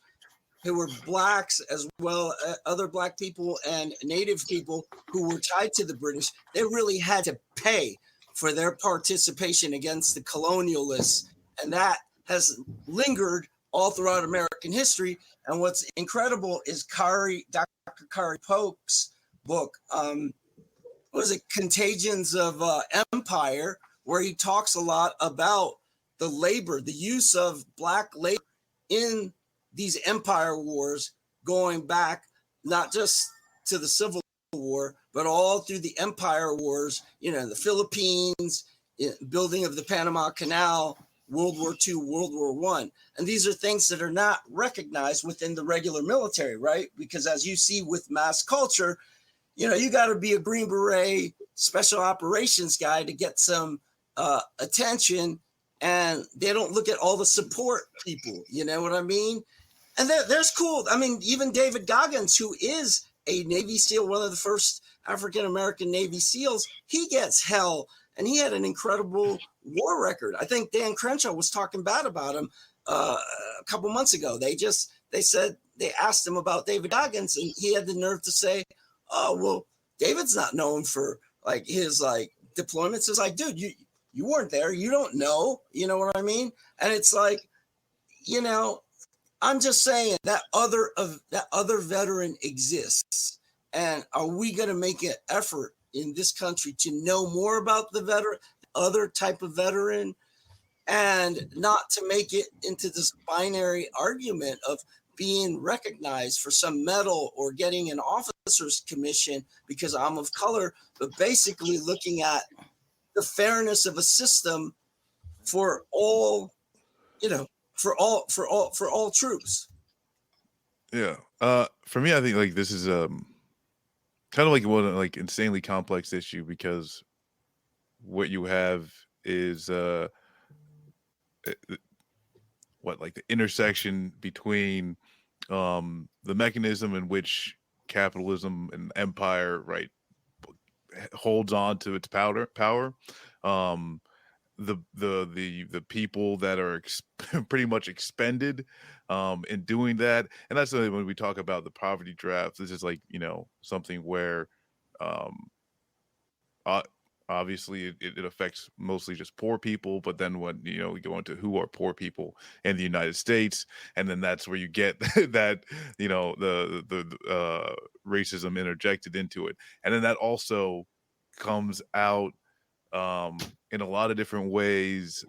who were blacks, as well as other Black people and Native people who were tied to the British, they really had to pay for their participation against the colonialists. And that has lingered all throughout American history. And what's incredible is Dr. Kari Polk's book, was it Contagions of Empire, where he talks a lot about the labor, the use of Black labor in these empire wars, going back not just to the Civil War, but all through the empire wars, the Philippines, building of the Panama Canal, World War II, World War I. And these are things that are not recognized within the regular military, right? Because as you see with mass culture, you got to be a Green Beret special operations guy to get some attention, and they don't look at all the support people. You know what I mean? And there's cool. I mean, even David Goggins, who is a Navy SEAL, one of the first African-American Navy SEALs, he gets hell, and he had an incredible war record. I think Dan Crenshaw was talking bad about him a couple months ago. They asked him about David Goggins, and he had the nerve to say, "Oh, well, David's not known for like his like deployments." It's like, dude, you weren't there. You don't know. You know what I mean? And it's like, I'm just saying that other veteran exists. And are we going to make an effort in this country to know more about the veteran, other type of veteran, and not to make it into this binary argument of being recognized for some medal or getting an officer's commission because I'm of color, but basically looking at the fairness of a system for all, for all troops. Yeah. For me, I think like this is kind of like one like insanely complex issue, because what you have is what like the intersection between the mechanism in which capitalism and empire, right, holds on to its power, the people that are pretty much expended in doing that. And that's when we talk about the poverty draft, this is like, something where uh, obviously it affects mostly just poor people, but then when we go into who are poor people in the United States, and then that's where you get that the racism interjected into it, and then that also comes out in a lot of different ways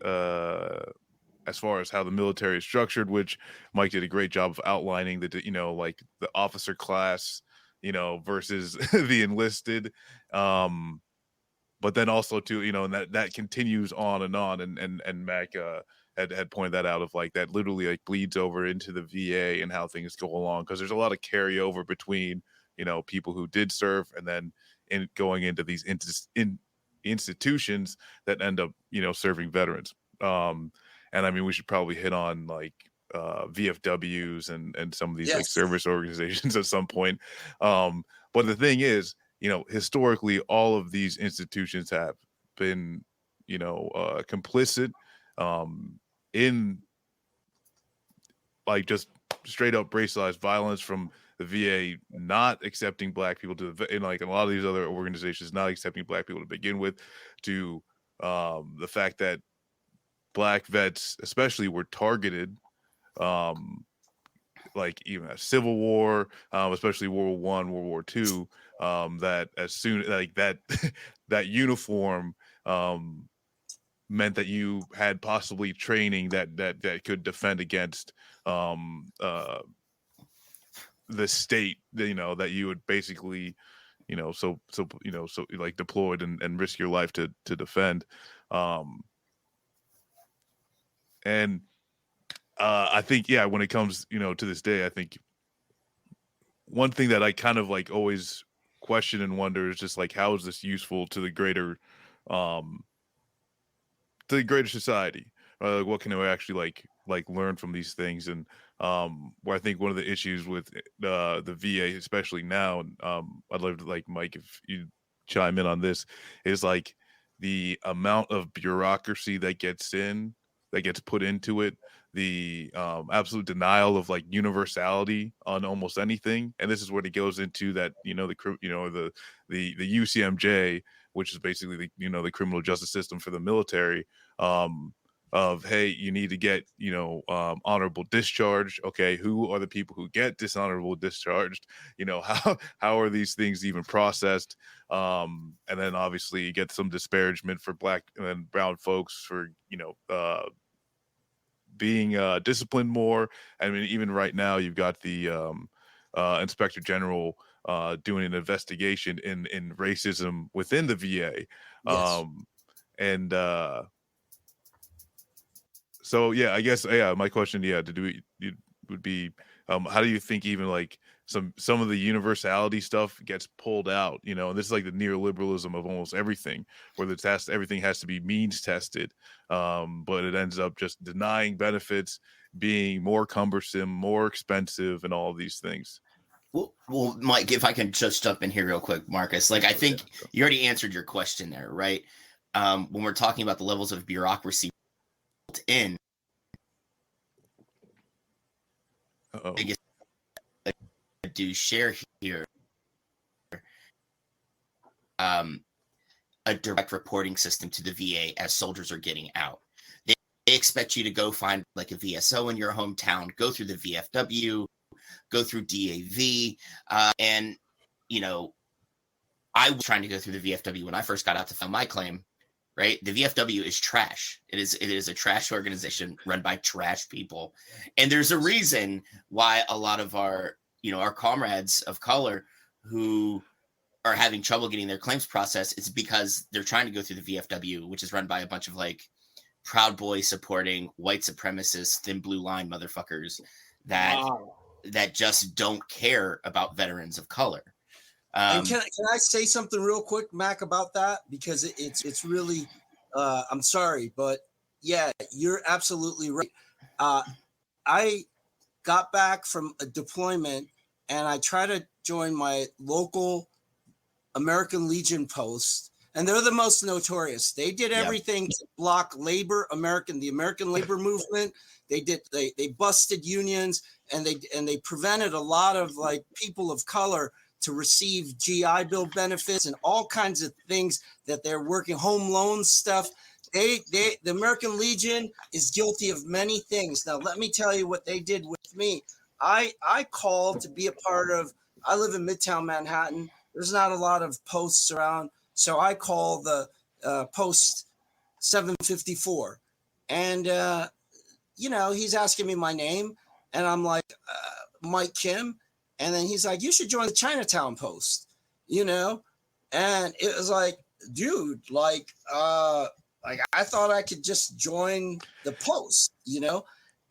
as far as how the military is structured, which Mike did a great job of outlining, that like the officer class versus the enlisted, but then also too, and that continues on, and Mac had pointed that out, of like that literally like bleeds over into the VA and how things go along, because there's a lot of carryover between people who did serve, and then going into these institutions that end up serving veterans. And I mean, we should probably hit on like VFWs and some of these like service organizations at some point. But the thing is, historically, all of these institutions have been, complicit in like just straight up racialized violence, from the VA not accepting Black people and like a lot of these other organizations not accepting Black people to begin with, to the fact that Black vets especially were targeted, like even a Civil War, especially World War I, World War II, that as soon like that that uniform meant that you had possibly training that could defend against the state, that you would basically so like deployed and risk your life to defend. And I think, when it comes, to this day, I think one thing that I kind of like always question and wonder is just like, how is this useful to the greater society? What can we actually like learn from these things? And where I think one of the issues with the VA, especially now, and I'd love to, like, Mike, if you chime in on this, is like the amount of bureaucracy that gets put into it, the absolute denial of like universality on almost anything. And this is where it goes into that, the UCMJ, which is basically the criminal justice system for the military, of, hey, you need to get honorable discharge. Okay, who are the people who get dishonorable discharged? How are these things even processed? And then obviously you get some disparagement for Black and brown folks for being disciplined more. I mean, even right now you've got the Inspector General doing an investigation in racism within the VA. And so I guess my question would be, how do you think even like some of the universality stuff gets pulled out, and this is like the neoliberalism of almost everything, where everything has to be means tested, but it ends up just denying benefits, being more cumbersome, more expensive, and all of these things. Well, Mike, if I can just jump in here real quick, Marcus, like I think you already answered your question there, right? When we're talking about the levels of bureaucracy built in, biggest I do share here, a direct reporting system to the VA as soldiers are getting out. They expect you to go find like a VSO in your hometown, go through the VFW, go through DAV, and I was trying to go through the VFW when I first got out to file my claim. Right, the VFW is trash. It is a trash organization run by trash people, and there's a reason why a lot of our our comrades of color who are having trouble getting their claims processed. It's because they're trying to go through the VFW, which is run by a bunch of like Proud Boy supporting white supremacist thin blue line motherfuckers that just don't care about veterans of color. And can I say something real quick, Mac, about that? Because it's really, I'm sorry, but yeah, you're absolutely right. I got back from a deployment and I tried to join my local American Legion post, and they're the most notorious. They did everything to block labor, the American labor movement. They busted unions, and they prevented a lot of like people of color to receive GI Bill benefits and all kinds of things that they're working, home loan stuff. The American Legion is guilty of many things. Now, let me tell you what they did with me. I called to be a part of, I live in Midtown Manhattan. There's not a lot of posts around. So I call the post 754. And, he's asking me my name. And I'm like, Mike Kim. And then he's like, you should join the Chinatown Post, And it was like, dude, I thought I could just join the Post,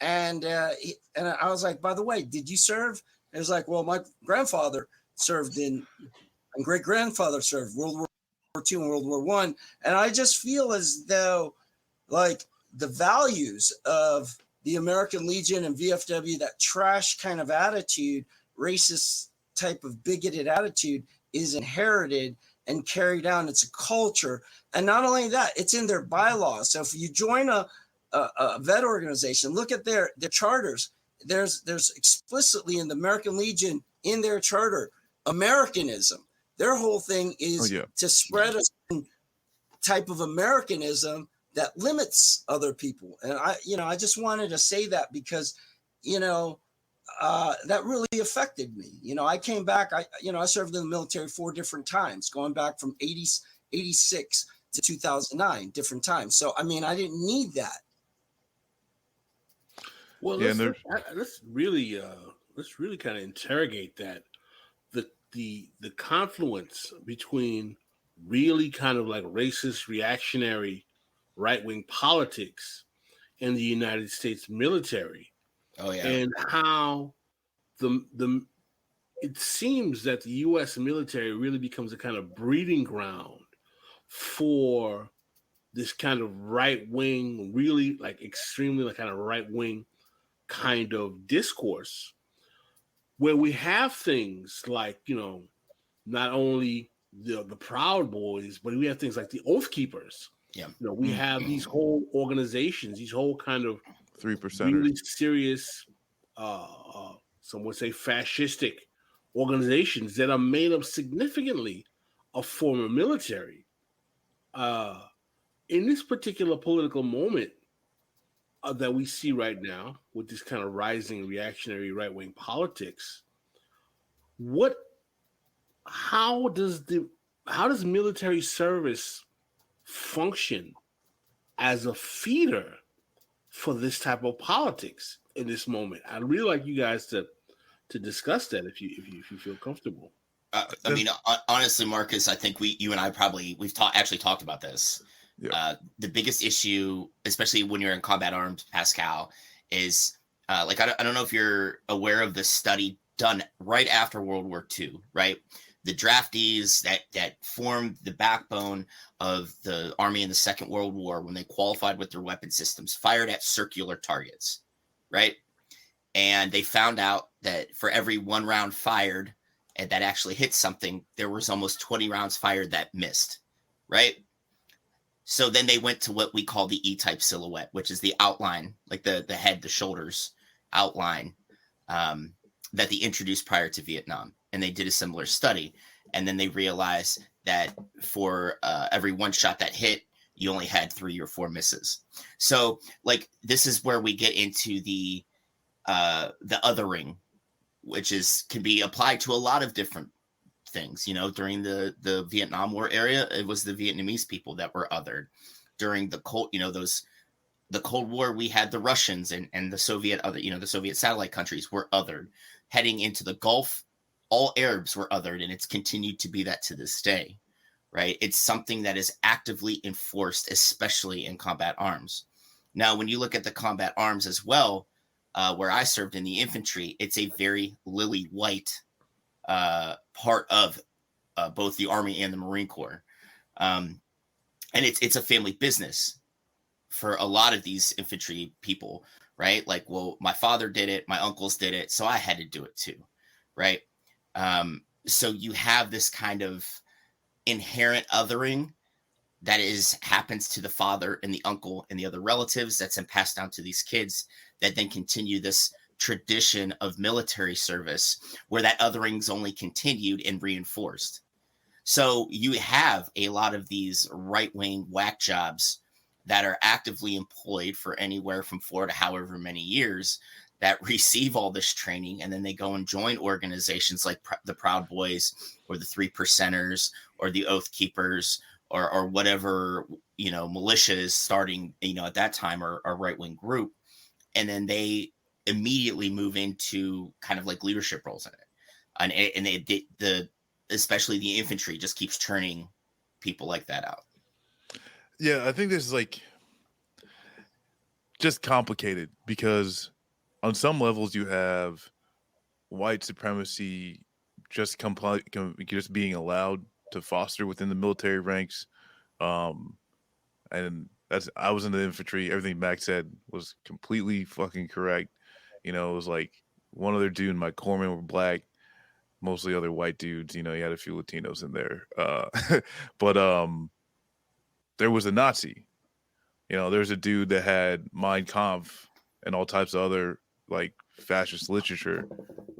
And I was like, by the way, did you serve? It was like, well, my grandfather served and great grandfather served World War II and World War I. And I just feel as though like the values of the American Legion and VFW, that trash kind of attitude, racist type of bigoted attitude, is inherited and carried down. It's a culture. And not only that, it's in their bylaws. So if you join a vet organization, look at their charters. There's explicitly in the American Legion, in their charter, Americanism. Their whole thing is to spread a certain type of Americanism that limits other people. And I just wanted to say that because, that really affected me. I came back, I served in the military 4 different times, going back from 86 to 2009, different times. So, I didn't need that. Well, let's really kind of interrogate that. The confluence between really kind of like racist, reactionary, right-wing politics and the United States military. Oh yeah. And how it seems that the U.S. military really becomes a kind of breeding ground for this kind of right-wing, really like extremely like kind of right-wing kind of discourse, where we have things like, not only the Proud Boys, but we have things like the Oath Keepers. Yeah. We have these whole organizations, these whole kind of 3%. really serious, some would say fascistic organizations that are made up significantly of former military. In this particular political moment that we see right now with this kind of rising reactionary right-wing politics, how does military service function as a feeder for this type of politics in this moment? I'd really like you guys to discuss that if you feel comfortable. Honestly, Marcus, I think you and I we've talked about this. Yeah. The biggest issue, especially when you're in combat arms, Pascal, is I don't know if you're aware of the study done right after World War II, right? The draftees that formed the backbone of the Army in the Second World War, when they qualified with their weapon systems, fired at circular targets, right? And they found out that for every 1 round fired and that actually hit something, there was almost 20 rounds fired that missed, right? So then they went to what we call the E-type silhouette, which is the outline, like the head, the shoulders outline that they introduced prior to Vietnam. And they did a similar study. And then they realized that for every 1 shot that hit, you only had 3 or 4 misses. So this is where we get into the othering, which can be applied to a lot of different things. During the Vietnam War area, it was the Vietnamese people that were othered. During the Cold War, we had the Russians and the Soviet the Soviet satellite countries were othered. Heading into the Gulf, all Arabs were othered, and it's continued to be that to this day, right? It's something that is actively enforced, especially in combat arms. Now, when you look at the combat arms as well, where I served in the infantry, it's a very lily white part of both the Army and the Marine Corps. And it's a family business for a lot of these infantry people, right? My father did it, my uncles did it, so I had to do it too, right? So you have this kind of inherent othering that is happens to the father and the uncle and the other relatives, that's then passed down to these kids that then continue this tradition of military service where that othering's only continued and reinforced. So you have a lot of these right-wing whack jobs that are actively employed for anywhere from 4 to however many years that receive all this training, and then they go and join organizations like the Proud Boys or the 3 Percenters or the Oath Keepers or whatever, you know, militia is starting, you know, at that time, or a right-wing group. And then they immediately move into kind of like leadership roles in it. And the especially the infantry just keeps churning people like that out. Yeah, I think this is like just complicated because on some levels you have white supremacy just just being allowed to foster within the military ranks. And I was in the infantry. Everything Max said was completely fucking correct. You know, it was like one other dude and my corpsmen were black, mostly other white dudes. You know, you had a few Latinos in there. But there was a Nazi. You know, there's a dude that had Mein Kampf and all types of other like fascist literature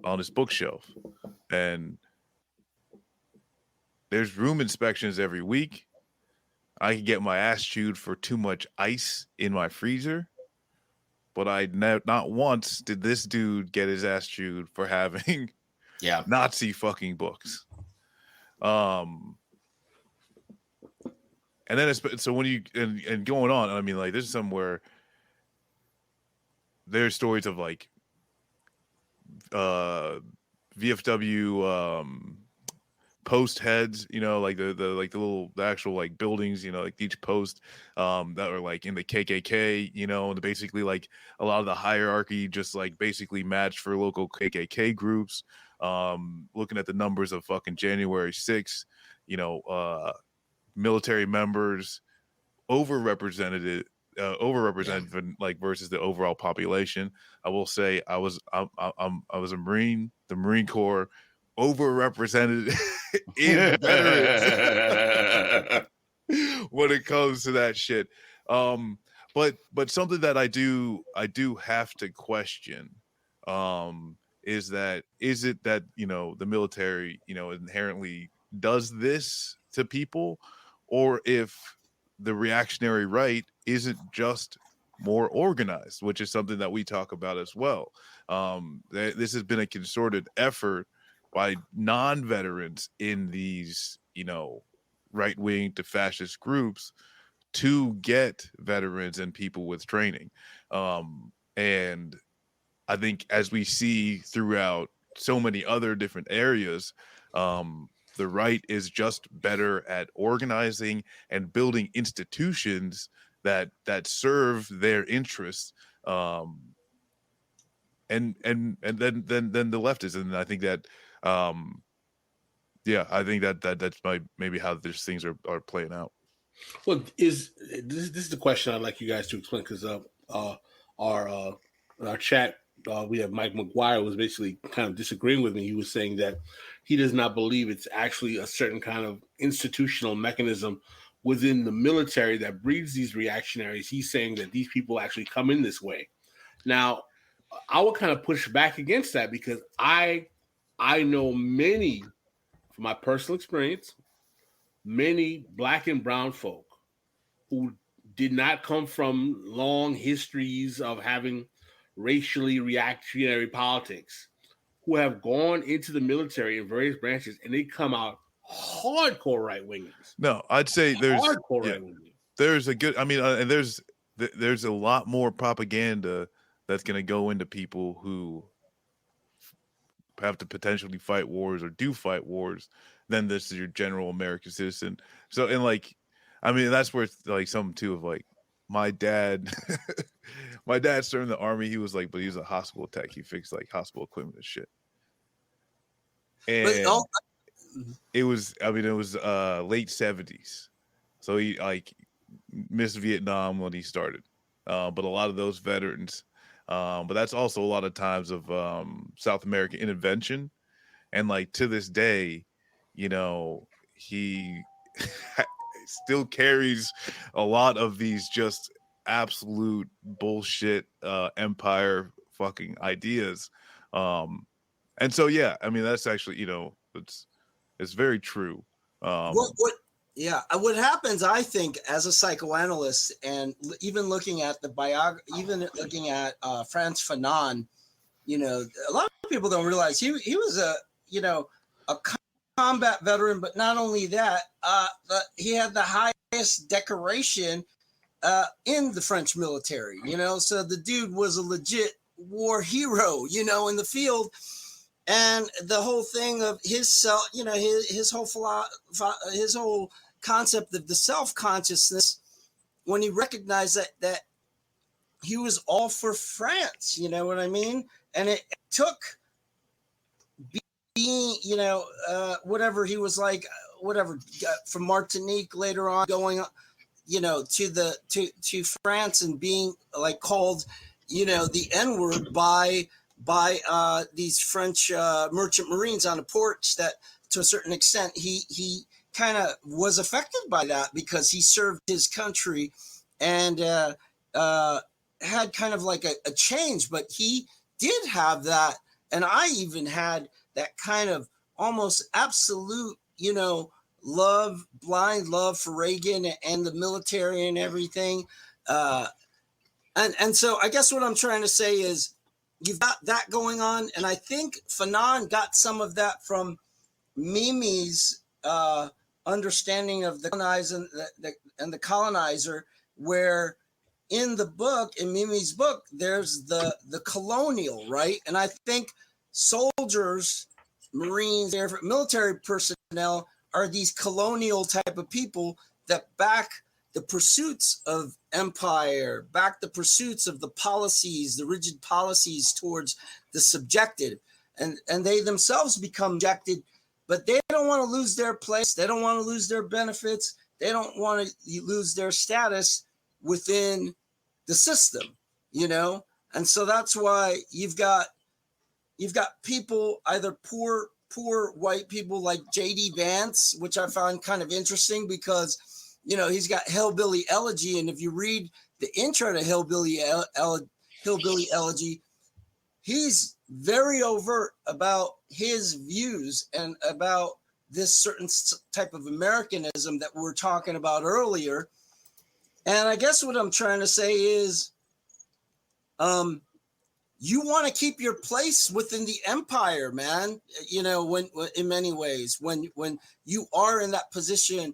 on his bookshelf. And there's room inspections every week. I could get my ass chewed for too much ice in my freezer, but not once did this dude get his ass chewed for having Nazi fucking books. And then so when you and going on, I mean, like this is somewhere there's stories of like VFW post heads, you know, like the actual like buildings, you know, like each post that are like in the KKK, you know, and basically like a lot of the hierarchy just like basically matched for local KKK groups. Looking at the numbers of fucking January 6th, you know, military members overrepresented like versus the overall population. I will say I was a Marine. The Marine Corps overrepresented in veterans when it comes to that shit. But something that I do have to question is it that, you know, the military, you know, inherently does this to people, or if the reactionary right isn't just more organized, which is something that we talk about as well. This has been a concerted effort by non-veterans in these, you know, right-wing to fascist groups to get veterans and people with training. And I think as we see throughout so many other different areas, the right is just better at organizing and building institutions that serve their interests, and then the leftists. And I think that I think that's maybe how these things are playing out. Well, this is the question I'd like you guys to explain, because our chat, we have Mike McGuire was basically kind of disagreeing with me. He was saying that he does not believe it's actually a certain kind of institutional mechanism within the military that breeds these reactionaries. He's saying that these people actually come in this way. Now, I would kind of push back against that, because I know many, from my personal experience, many black and brown folk who did not come from long histories of having racially reactionary politics, who have gone into the military in various branches, and they come out hardcore right wingers. No, I'd say there's hardcore right wingers. There's a good, I mean, and there's a lot more propaganda that's going to go into people who have to potentially fight wars or do fight wars than this is your general American citizen. So, and like, I mean, that's where it's like something too of like my dad, my dad served in the Army. He was like, but he was a hospital tech. He fixed like hospital equipment and shit. And it was late 70s. So he like missed Vietnam when he started. But a lot of those veterans, but that's also a lot of times of South American intervention. And like to this day, you know, he still carries a lot of these just absolute bullshit empire fucking ideas. And so yeah, I mean that's actually, you know, it's very true. What yeah, what happens, I think, as a psychoanalyst, and even looking at even looking at Frantz Fanon, you know, a lot of people don't realize he was a, you know, a combat veteran, but not only that, he had the highest decoration in the French military, you know, so the dude was a legit war hero, you know, in the field. And the whole thing of his self, you know, his whole concept of the self-consciousness, when he recognized that he was all for France, you know what I mean? And it took being, you know, whatever he was like, whatever, from Martinique later on, going, you know, to France, and being like called, you know, the N-word by these French merchant marines on the ports, that to a certain extent he kind of was affected by that, because he served his country and had kind of like a change, but he did have that. And I even had that kind of almost absolute, you know, blind love for Reagan and the military and everything. And so I guess what I'm trying to say is, you've got that going on. And I think Fanon got some of that from Mimi's understanding of the colonizer and the colonizer, where in the book, in Mimi's book, there's the colonial, right? And I think soldiers, Marines, military personnel are these colonial type of people that back the pursuits of empire, back the pursuits of the policies, the rigid policies towards the subjected, and they themselves become subjected, but they don't want to lose their place. They don't want to lose their benefits. They don't want to lose their status within the system, you know? And so that's why you've got people, either poor white people like J.D. Vance, which I found kind of interesting, because, you know, he's got Hillbilly Elegy. And if you read the intro to Hillbilly Elegy, he's very overt about his views and about this certain type of Americanism that we were talking about earlier. And I guess what I'm trying to say is, you want to keep your place within the empire, man. You know, when in many ways, when you are in that position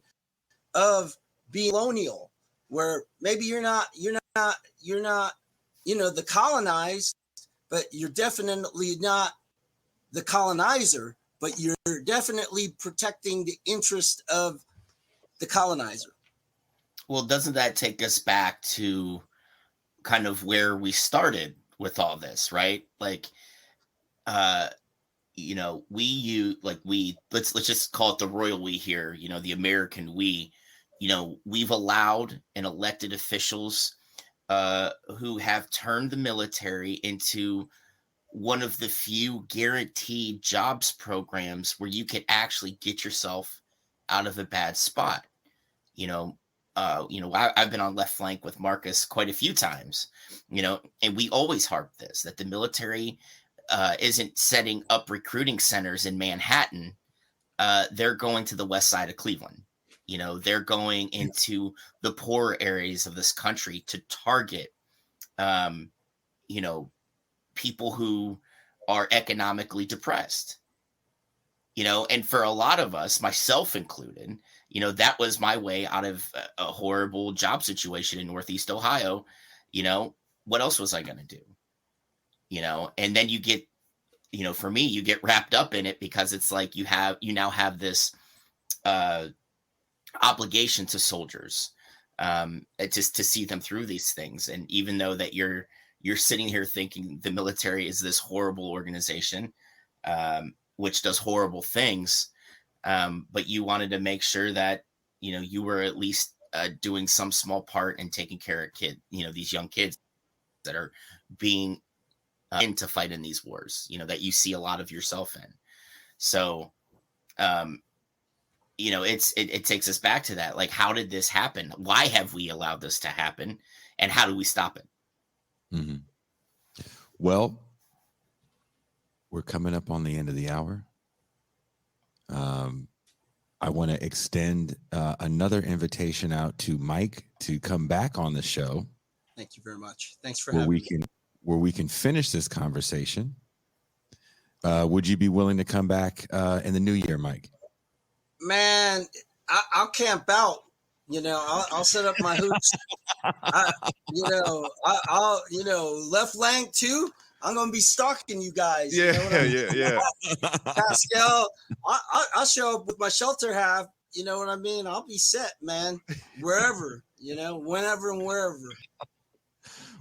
of being colonial, where maybe you're not, you know, the colonized, but you're definitely not the colonizer, but you're definitely protecting the interest of the colonizer. Well, doesn't that take us back to kind of where we started with all this, right? Like, you know, let's just call it the royal we here, you know, the American we, you know, we've allowed and elected officials who have turned the military into one of the few guaranteed jobs programs where you can actually get yourself out of a bad spot. You know, I've been on left flank with Marcus quite a few times, you know, and we always harp this, that the military isn't setting up recruiting centers in Manhattan. They're going to the west side of Cleveland. You know, they're going into the poorer areas of this country to target, you know, people who are economically depressed. You know, and for a lot of us, myself included, you know, that was my way out of a horrible job situation in Northeast Ohio. You know, what else was I going to do? You know, and then you get, you know, for me, you get wrapped up in it, because it's like you now have this obligation to soldiers, just to see them through these things. And even though that you're sitting here thinking the military is this horrible organization, which does horrible things, but you wanted to make sure that, you know, you were at least doing some small part in taking care of these young kids that are being into fight in these wars, you know, that you see a lot of yourself in. So it takes us back to that. Like, how did this happen? Why have we allowed this to happen? And how do we stop it? Mm-hmm. Well, we're coming up on the end of the hour. I want to extend another invitation out to Mike to come back on the show. Thank you very much. Thanks for having me. Where we can finish this conversation. Would you be willing to come back in the new year, Mike? Man, I'll camp out. I'll set up my hoops. I'll left flank too. I'm gonna be stalking you guys. Yeah. Pascal, I'll show up with my shelter half. You know what I mean? I'll be set, man. Wherever, whenever and wherever.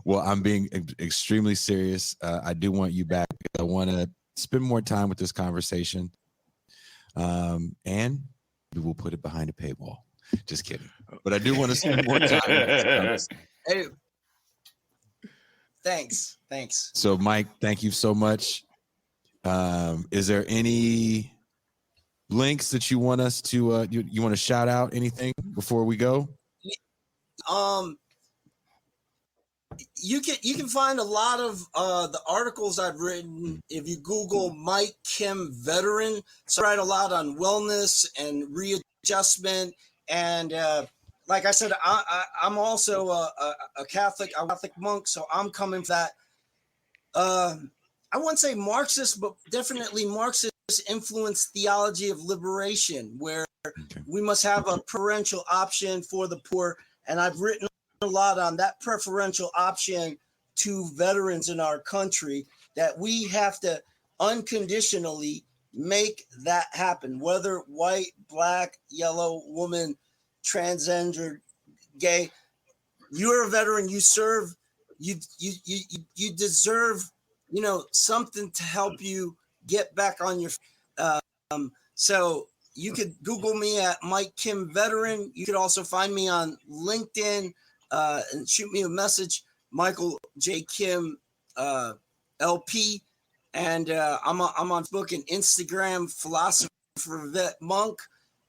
Well, I'm being extremely serious. I do want you back. I want to spend more time with this conversation. And we will put it behind a paywall. Just kidding. But I do want to spend more time with this conversation. Hey, thanks. So, Mike, thank you so much. Is there any links that you want us to you want to shout out anything before we go? You can find a lot of the articles I've written if you Google Mike Kim veteran. So I write a lot on wellness and readjustment, and like I said, I'm also a Catholic monk, so I'm coming for that. I wouldn't say Marxist, but definitely Marxist influenced theology of liberation, where we must have a preferential option for the poor, and I've written a lot on that preferential option to veterans in our country, that we have to unconditionally make that happen, whether white, black, yellow, woman, transgender, gay. You're a veteran, you serve, you deserve something to help you get back on your so you could Google me at Mike Kim veteran. You could also find me on LinkedIn and shoot me a message, Michael J. Kim LP, and I'm on Facebook and Instagram, Philosopher Vet Monk,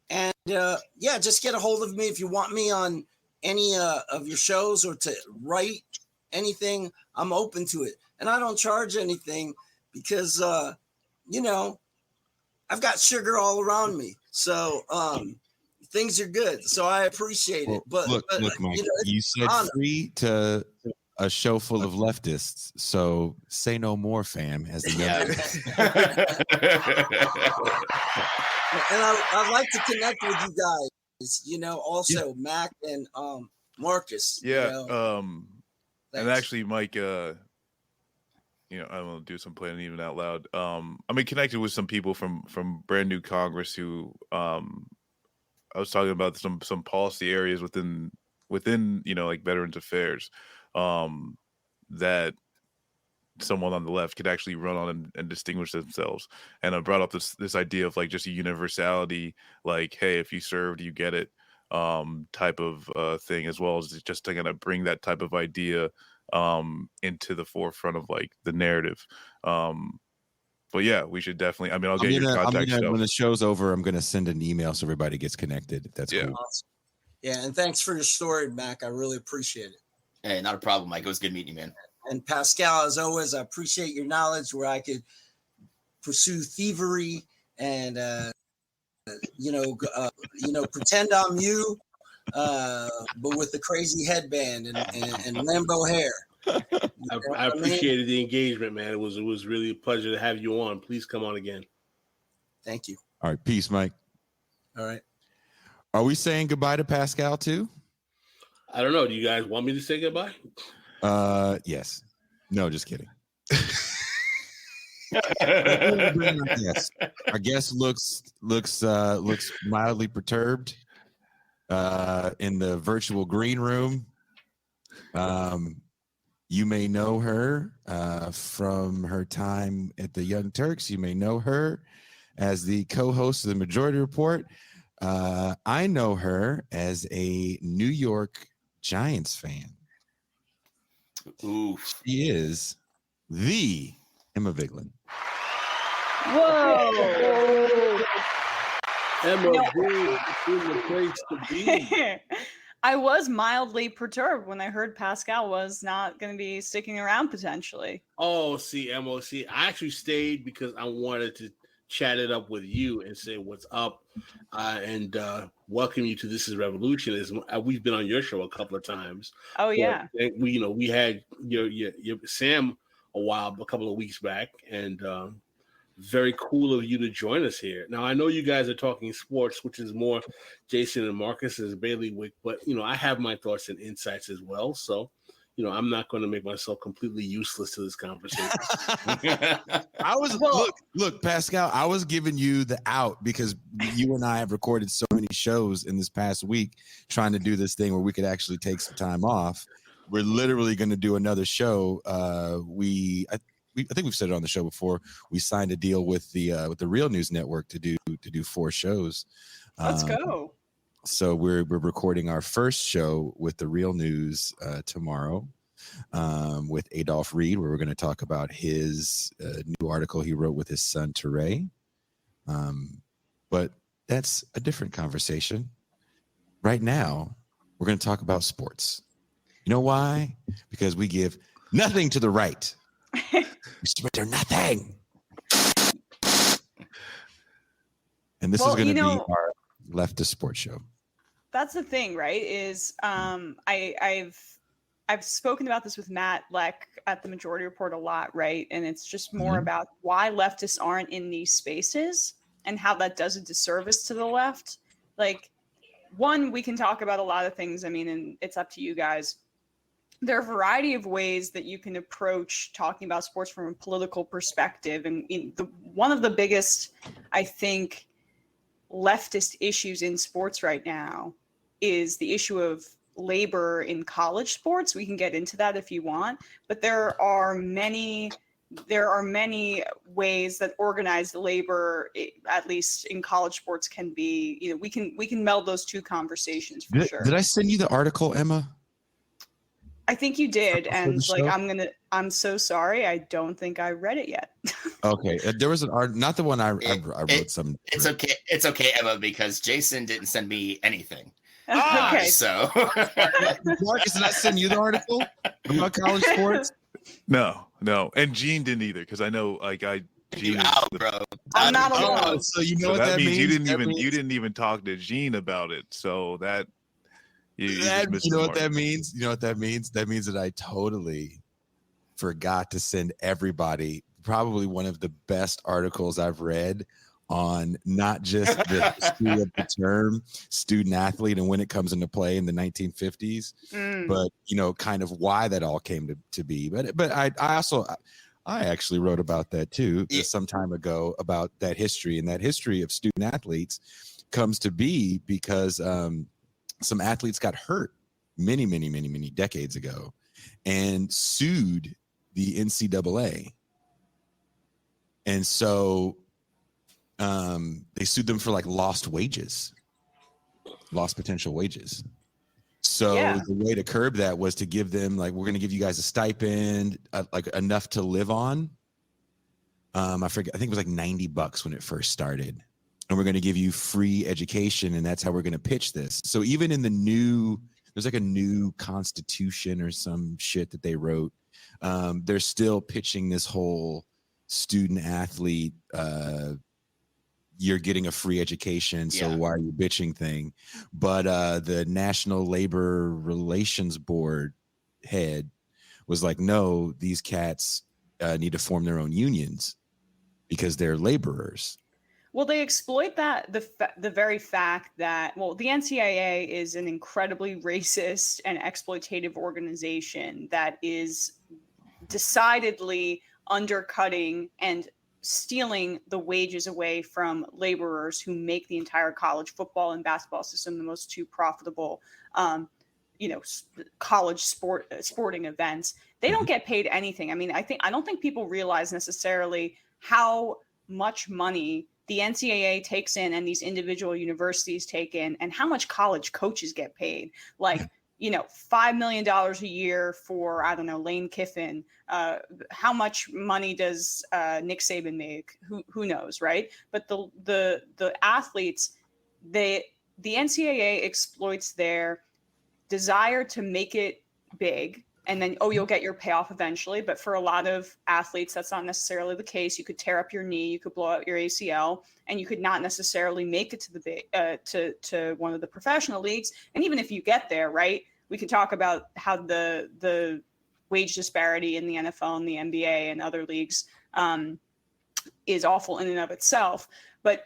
and just get a hold of me if you want me on any of your shows or to write anything. I'm open to it, and I don't charge anything because I've got sugar all around me, so things are good, so I appreciate it. But look, Mike, you said free to a show full of leftists, so say no more, fam. As the and I'd like to connect with you guys. Also Mac and Marcus. And actually, Mike, I'm gonna do some planning even out loud. Connected with some people from Brand New Congress who I was talking about some policy areas within like Veterans Affairs that someone on the left could actually run on and distinguish themselves. And I brought up this idea of like just a universality, like, hey, if you served, you get it, type of thing, as well as just to kind of bring that type of idea into the forefront of like the narrative. But yeah, we should definitely. I'll get your contact stuff. When the show's over, I'm gonna send an email so everybody gets connected. That's cool. Awesome. Yeah, and thanks for your story, Mac. I really appreciate it. Hey, not a problem, Mike. It was good meeting you, man. And Pascal, as always, I appreciate your knowledge where I could pursue thievery and pretend I'm you, but with the crazy headband and Lambo hair. I appreciated the engagement, man. It was really a pleasure to have you on. Please come on again. Thank you. All right, peace, Mike. All right. Are we saying goodbye to Pascal too? I don't know. Do you guys want me to say goodbye? Yes. No, just kidding. Our guest looks mildly perturbed in the virtual green room. You may know her from her time at the Young Turks. You may know her as the co-host of the Majority Report. I know her as a New York Giants fan. Ooh. She is the Emma Vigeland. Whoa! MLB in the place to be. I was mildly perturbed when I heard Pascal was not going to be sticking around potentially. Oh, see, MOC. I actually stayed because I wanted to chat it up with you and say what's up, and welcome you to This Is Revolution. We've been on your show a couple of times. Oh yeah, we had your Sam a couple of weeks back, and very cool of you to join us here. Now I know you guys are talking sports, which is more Jason and Marcus's bailiwick, but I have my thoughts and insights as well. So I'm not going to make myself completely useless to this conversation. I was look, Pascal. I was giving you the out because you and I have recorded so many shows in this past week, trying to do this thing where we could actually take some time off. We're literally going to do another show. I think we've said it on the show before. We signed a deal with the Real News Network to do 4 shows. Let's go. So we're recording our first show with the Real News tomorrow with Adolph Reed, where we're going to talk about his new article he wrote with his son Teray. But that's a different conversation. Right now, we're going to talk about sports. You know why? Because we give nothing to the right. We surrender nothing. And this is going to be our leftist sports show. That's the thing, right? Is I've spoken about this with Matt Leck at the Majority Report a lot, right? And it's just more about why leftists aren't in these spaces and how that does a disservice to the left. Like, one, we can talk about a lot of things. I mean, and it's up to you guys. There are a variety of ways that you can approach talking about sports from a political perspective. And one of the biggest, I think, leftist issues in sports right now is the issue of labor in college sports. We can get into that if you want, but there are many ways that organized labor, at least in college sports, can be. We can meld those two conversations for sure. Did I send you the article, Emma? I think you did, and I'm so sorry. I don't think I read it yet. Okay, there was an art, not the one I wrote. Some. It's okay. It's okay, Emma, because Jason didn't send me anything. Okay. So, Marcus, did I send you the article about college sports? No, and Djene didn't either, because I know Djene. Bro. I'm not alone. So you know So what that means? You didn't even talk to Djene about it. So that. You know what that means? You know what that means? That means that I totally forgot to send everybody probably one of the best articles I've read on not just the history of the term student athlete and when it comes into play in the 1950s, but kind of why that all came to be. But I actually wrote about that too some time ago, about that history, and that history of student athletes comes to be because some athletes got hurt many decades ago and sued the NCAA. And so they sued them for lost potential wages. So the way to curb that was to give them we're going to give you guys a stipend, enough to live on. I forget, I think it was $90 when it first started. And we're going to give you free education, and that's how we're going to pitch this. So even in there's a new constitution or some shit that they wrote. They're still pitching this whole student athlete, you're getting a free education, so why are you bitching thing? But the National Labor Relations Board head was like, no, these cats need to form their own unions because they're laborers. Well, they exploit the very fact that, the NCAA is an incredibly racist and exploitative organization that is decidedly undercutting and stealing the wages away from laborers who make the entire college football and basketball system the most two profitable, college sporting events. They don't get paid anything. I mean, I don't think people realize necessarily how much money the NCAA takes in and these individual universities take in, and how much college coaches get paid. $5 million a year for, I don't know, Lane Kiffin. How much money does Nick Saban make? Who knows, right? But the athletes, the NCAA exploits their desire to make it big, and then, oh, you'll get your payoff eventually. But for a lot of athletes, that's not necessarily the case. You could tear up your knee, you could blow out your ACL, and you could not necessarily make it to the big, to one of the professional leagues. And even if you get there, right, we can talk about how the wage disparity in the NFL and the NBA and other leagues is awful in and of itself. But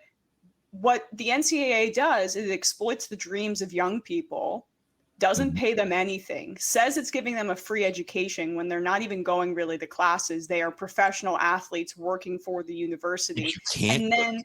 what the NCAA does is it exploits the dreams of young people, doesn't pay them anything, says it's giving them a free education when they're not even going really to classes. They are professional athletes working for the university. You can't and then,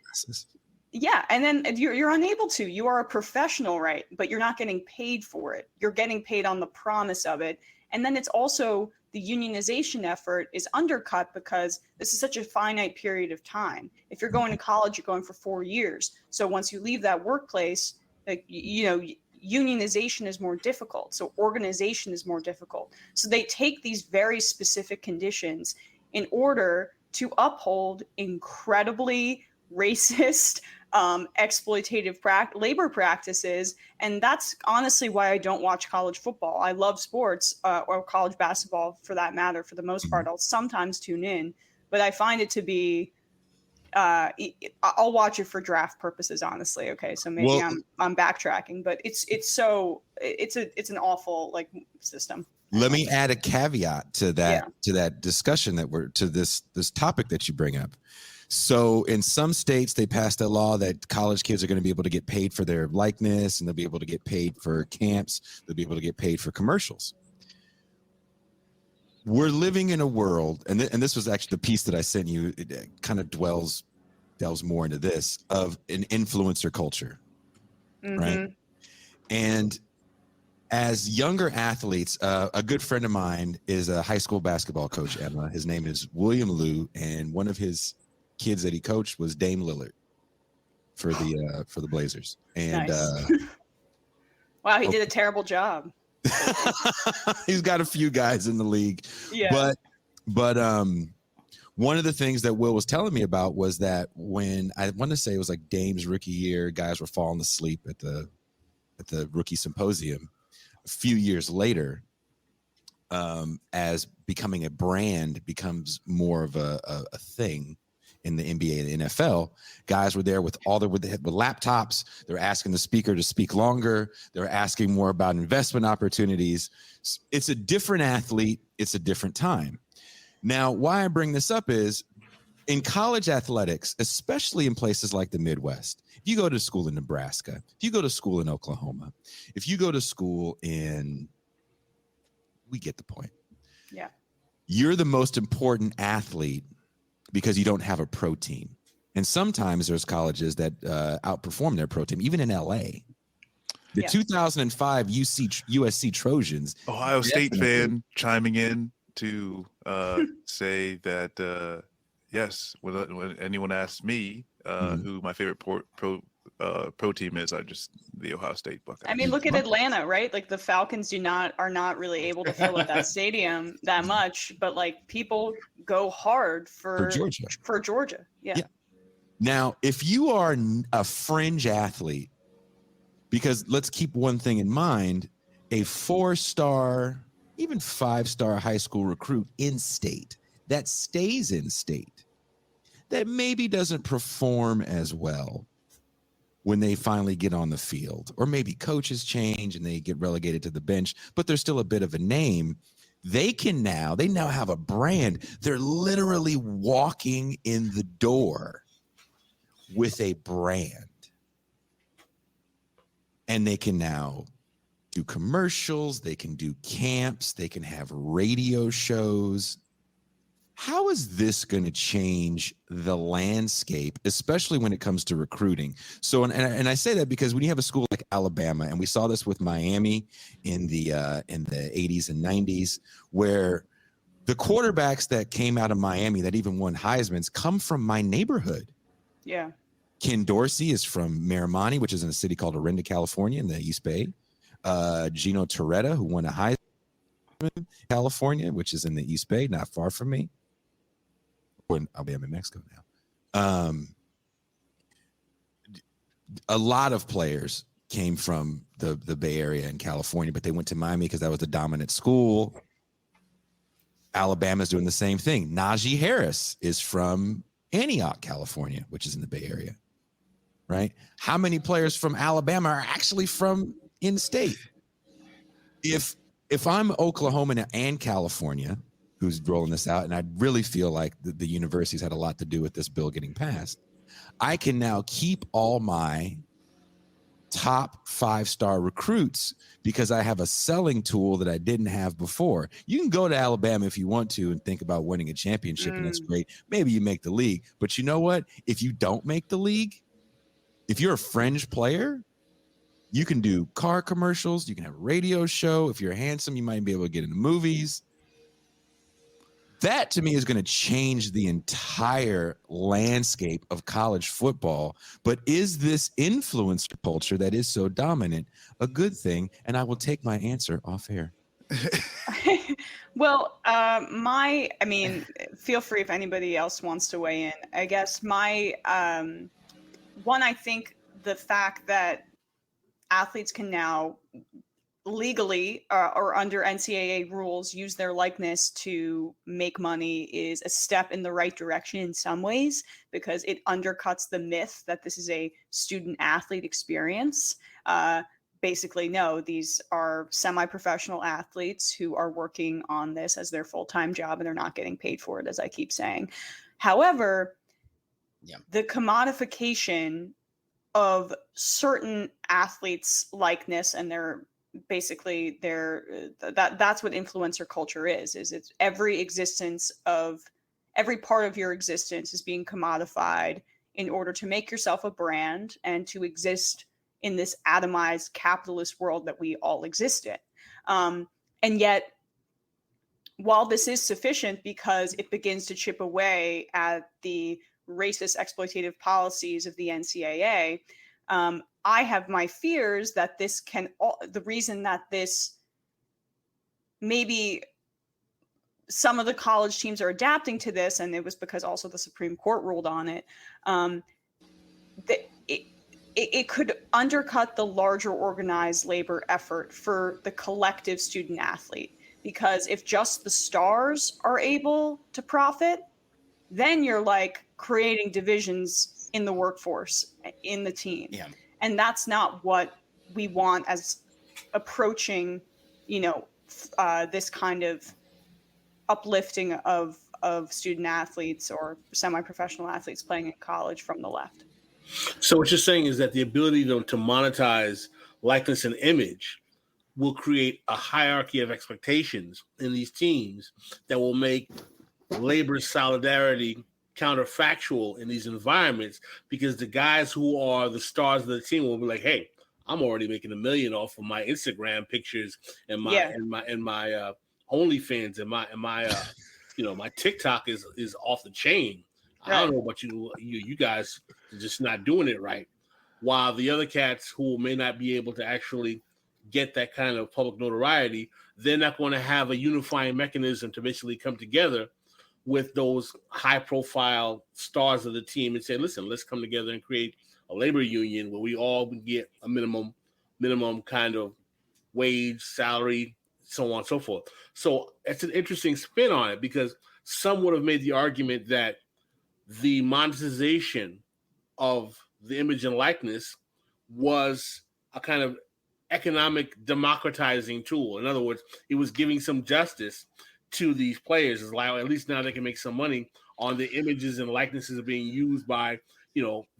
yeah, and then you're unable to. You are a professional, right? But you're not getting paid for it. You're getting paid on the promise of it. And then it's also the unionization effort is undercut because this is such a finite period of time. If you're going to college, you're going for 4 years. So once you leave that workplace, like, you know, unionization is more difficult. So organization is more difficult. So they take these very specific conditions in order to uphold incredibly racist, exploitative labor practices. And that's honestly why I don't watch college football. I love sports, or college basketball for that matter. For the most part, I'll sometimes tune in, but I find it to be, I'll watch it for draft purposes, honestly. Okay. So maybe I'm backtracking, but it's an awful like system. Let me add a caveat to that, to that discussion to this topic that you bring up. So in some states, they passed a law that college kids are going to be able to get paid for their likeness, and they'll be able to get paid for camps. They'll be able to get paid for commercials. We're living in a world, and this was actually the piece that I sent you. It kind of delves more into this, of an influencer culture, right? And as younger athletes, a good friend of mine is a high school basketball coach, Emma. His name is William Liu, and one of his kids that he coached was Dame Lillard for the Blazers. And nice. Wow, he did a terrible job. He's got a few guys in the league. Yeah. But one of the things that Will was telling me about was that when, I want to say it was like Dame's rookie year, guys were falling asleep at the rookie symposium. A few years later, as becoming a brand becomes more of a thing in the NBA and the NFL, guys were there with laptops. They're asking the speaker to speak longer. They're asking more about investment opportunities. It's a different athlete. It's a different time. Now, why I bring this up is in college athletics, especially in places like the Midwest, if you go to school in Nebraska, if you go to school in Oklahoma, if you go to school we get the point. Yeah. You're the most important athlete because you don't have a pro team. And sometimes there's colleges that outperform their pro team, even in LA. The 2005 USC Trojans. Ohio State fan chiming in to say that, yes, when anyone asks me who my favorite pro team is, the Ohio State Buckeyes. I mean, look at Atlanta, right? Like the Falcons are not really able to fill up that stadium that much, but like people go hard for Georgia. Yeah. Now, if you are a fringe athlete, because let's keep one thing in mind, a 4-star, even 5-star high school recruit in state that stays in state, that maybe doesn't perform as well when they finally get on the field, or maybe coaches change and they get relegated to the bench, but they're still a bit of a name. They now have a brand. They're literally walking in the door with a brand. And they can now do commercials, they can do camps, they can have radio shows. How is this going to change the landscape, especially when it comes to recruiting? So, and I say that because when you have a school like Alabama, and we saw this with Miami in the 80s and 90s, where the quarterbacks that came out of Miami that even won Heisman's come from my neighborhood. Yeah. Ken Dorsey is from Miramani, which is in a city called Orinda, California, in the East Bay. Gino Torretta, who won a Heisman, California, which is in the East Bay, not far from me. I'll be in Mexico now. a lot of players came from the Bay Area in California, but they went to Miami because that was the dominant school. Alabama's doing the same thing. Najee Harris is from Antioch, California, which is in the Bay Area, right? How many players from Alabama are actually from in-state? If I'm Oklahoma and California, who's rolling this out, and I really feel like the universities had a lot to do with this bill getting passed, I can now keep all my top 5-star recruits because I have a selling tool that I didn't have before. You can go to Alabama if you want to and think about winning a championship, and that's great. Maybe you make the league, but you know what? If you don't make the league, if you're a fringe player, you can do car commercials, you can have a radio show. If you're handsome, you might be able to get into movies. That to me is going to change the entire landscape of college football. But is this influencer culture that is so dominant a good thing? And I will take my answer off air. Well, feel free if anybody else wants to weigh in. I guess my one, I think the fact that athletes can now legally or under NCAA rules use their likeness to make money is a step in the right direction in some ways, because it undercuts the myth that this is a student athlete experience. Basically, no, these are semi-professional athletes who are working on this as their full-time job, and they're not getting paid for it, as I keep saying. However, the commodification of certain athletes' likeness and their basically that's what influencer culture is it's every part of your existence is being commodified in order to make yourself a brand and to exist in this atomized capitalist world that we all exist in. And yet, while this is sufficient because it begins to chip away at the racist exploitative policies of the NCAA, I have my fears that the reason that this maybe some of the college teams are adapting to this, and it was because also the Supreme Court ruled on it, that it could undercut the larger organized labor effort for the collective student athlete. Because if just the stars are able to profit, then you're like creating divisions in the workforce, in the team. Yeah. And that's not what we want as approaching, this kind of uplifting of student athletes or semi-professional athletes playing in college from the left. So what you're saying is that the ability to monetize likeness and image will create a hierarchy of expectations in these teams that will make labor solidarity counterfactual in these environments, because the guys who are the stars of the team will be like, hey, I'm already making $1 million off of my Instagram pictures and my OnlyFans and my my TikTok is off the chain. Right. I don't know about you guys are just not doing it right. While the other cats who may not be able to actually get that kind of public notoriety, they're not going to have a unifying mechanism to basically come together with those high-profile stars of the team and say, listen, let's come together and create a labor union where we all get a minimum kind of wage, salary, so on and so forth. So it's an interesting spin on it, because some would have made the argument that the monetization of the image and likeness was a kind of economic democratizing tool. In other words, it was giving some justice to these players. Is like, at least now they can make some money on the images and likenesses being used by,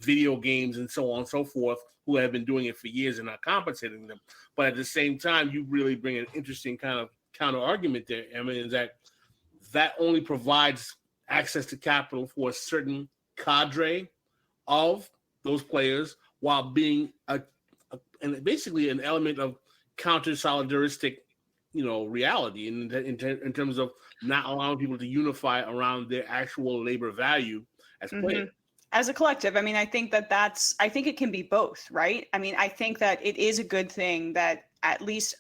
video games and so on and so forth, who have been doing it for years and not compensating them. But at the same time, you really bring an interesting kind of counter argument there. I mean, is that only provides access to capital for a certain cadre of those players, while being and basically an element of counter solidaristic reality in terms of not allowing people to unify around their actual labor value as players. As a collective. I mean, I think I think it can be both, right? I mean, I think that it is a good thing that at least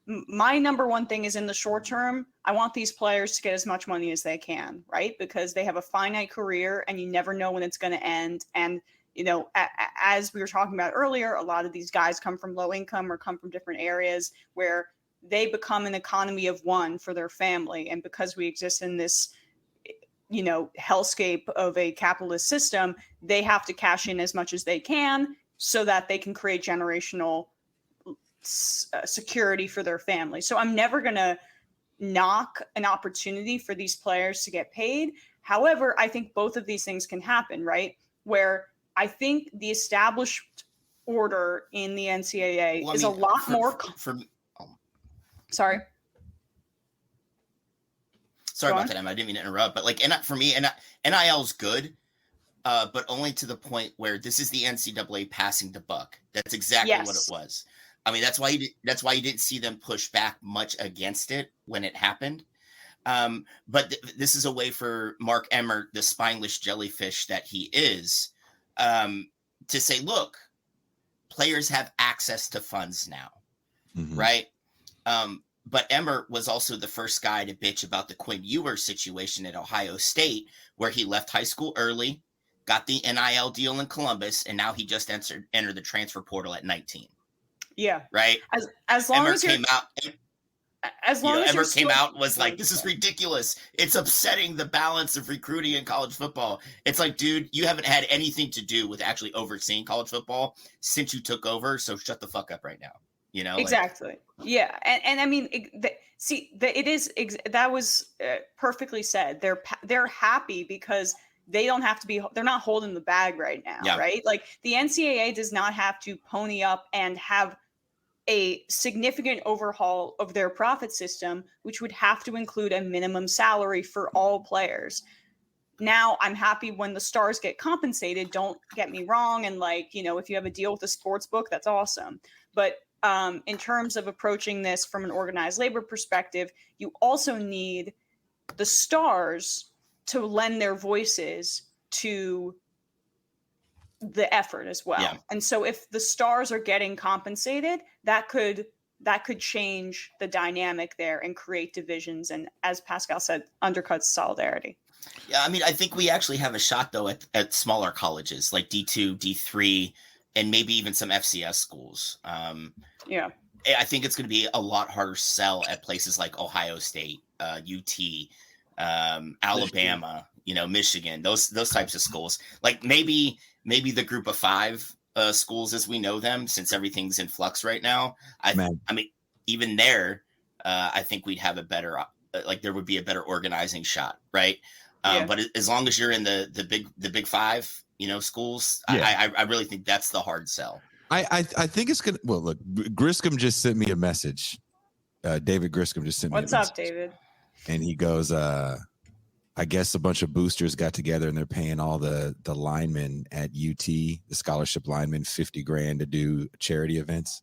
my number one thing is in the short term, I want these players to get as much money as they can, right? Because they have a finite career and you never know when it's going to end. And as we were talking about earlier, a lot of these guys come from low income or come from different areas where they become an economy of one for their family. And because we exist in this, hellscape of a capitalist system, they have to cash in as much as they can so that they can create generational security for their family. So I'm never going to knock an opportunity for these players to get paid. However, I think both of these things can happen, right? Where I think the established order in the NCAA is a lot more. Sorry. Sorry about that, Emma. I didn't mean to interrupt, but for me, NIL is good, but only to the point where this is the NCAA passing the buck. That's exactly what it was. I mean, that's why you didn't see them push back much against it when it happened. But this is a way for Mark Emmert, the spineless jellyfish that he is, to say, look, players have access to funds now, right? But Emmert was also the first guy to bitch about the Quinn Ewers situation at Ohio State, where he left high school early, got the NIL deal in Columbus, and now he just entered the transfer portal at 19. Yeah. Right. As long Emmert as you're, came out. as long as Emmert came out was like, this is ridiculous. It's upsetting the balance of recruiting in college football. It's like, dude, you haven't had anything to do with actually overseeing college football since you took over. So shut the fuck up right now. Exactly. Yeah. And I mean, that was perfectly said. They're happy because they don't have to be, they're not holding the bag right now. Right. Like the NCAA does not have to pony up and have a significant overhaul of their profit system, which would have to include a minimum salary for all players. Now, I'm happy when the stars get compensated. Don't get me wrong. And if you have a deal with a sports book, that's awesome. But in terms of approaching this from an organized labor perspective, you also need the stars to lend their voices to the effort as well. Yeah. And so if the stars are getting compensated, that could change the dynamic there and create divisions. And as Pascal said, undercuts solidarity. Yeah. I mean, I think we actually have a shot though at smaller colleges like D2, D3, and maybe even some FCS schools. Yeah. I think it's going to be a lot harder sell at places like Ohio State, UT, Alabama, Michigan, those types of schools. Like maybe the group of five schools as we know them, since everything's in flux right now. I mean, even there, I think we'd have a better, there would be a better organizing shot, right? But as long as you're in the big five, schools, I really think that's the hard sell. I think it's gonna. Well, look, Griscom just sent me a message. David Griscom just sent me. What's up, David? And he goes, I guess a bunch of boosters got together and they're paying all the linemen at UT, the scholarship linemen, $50,000 to do charity events.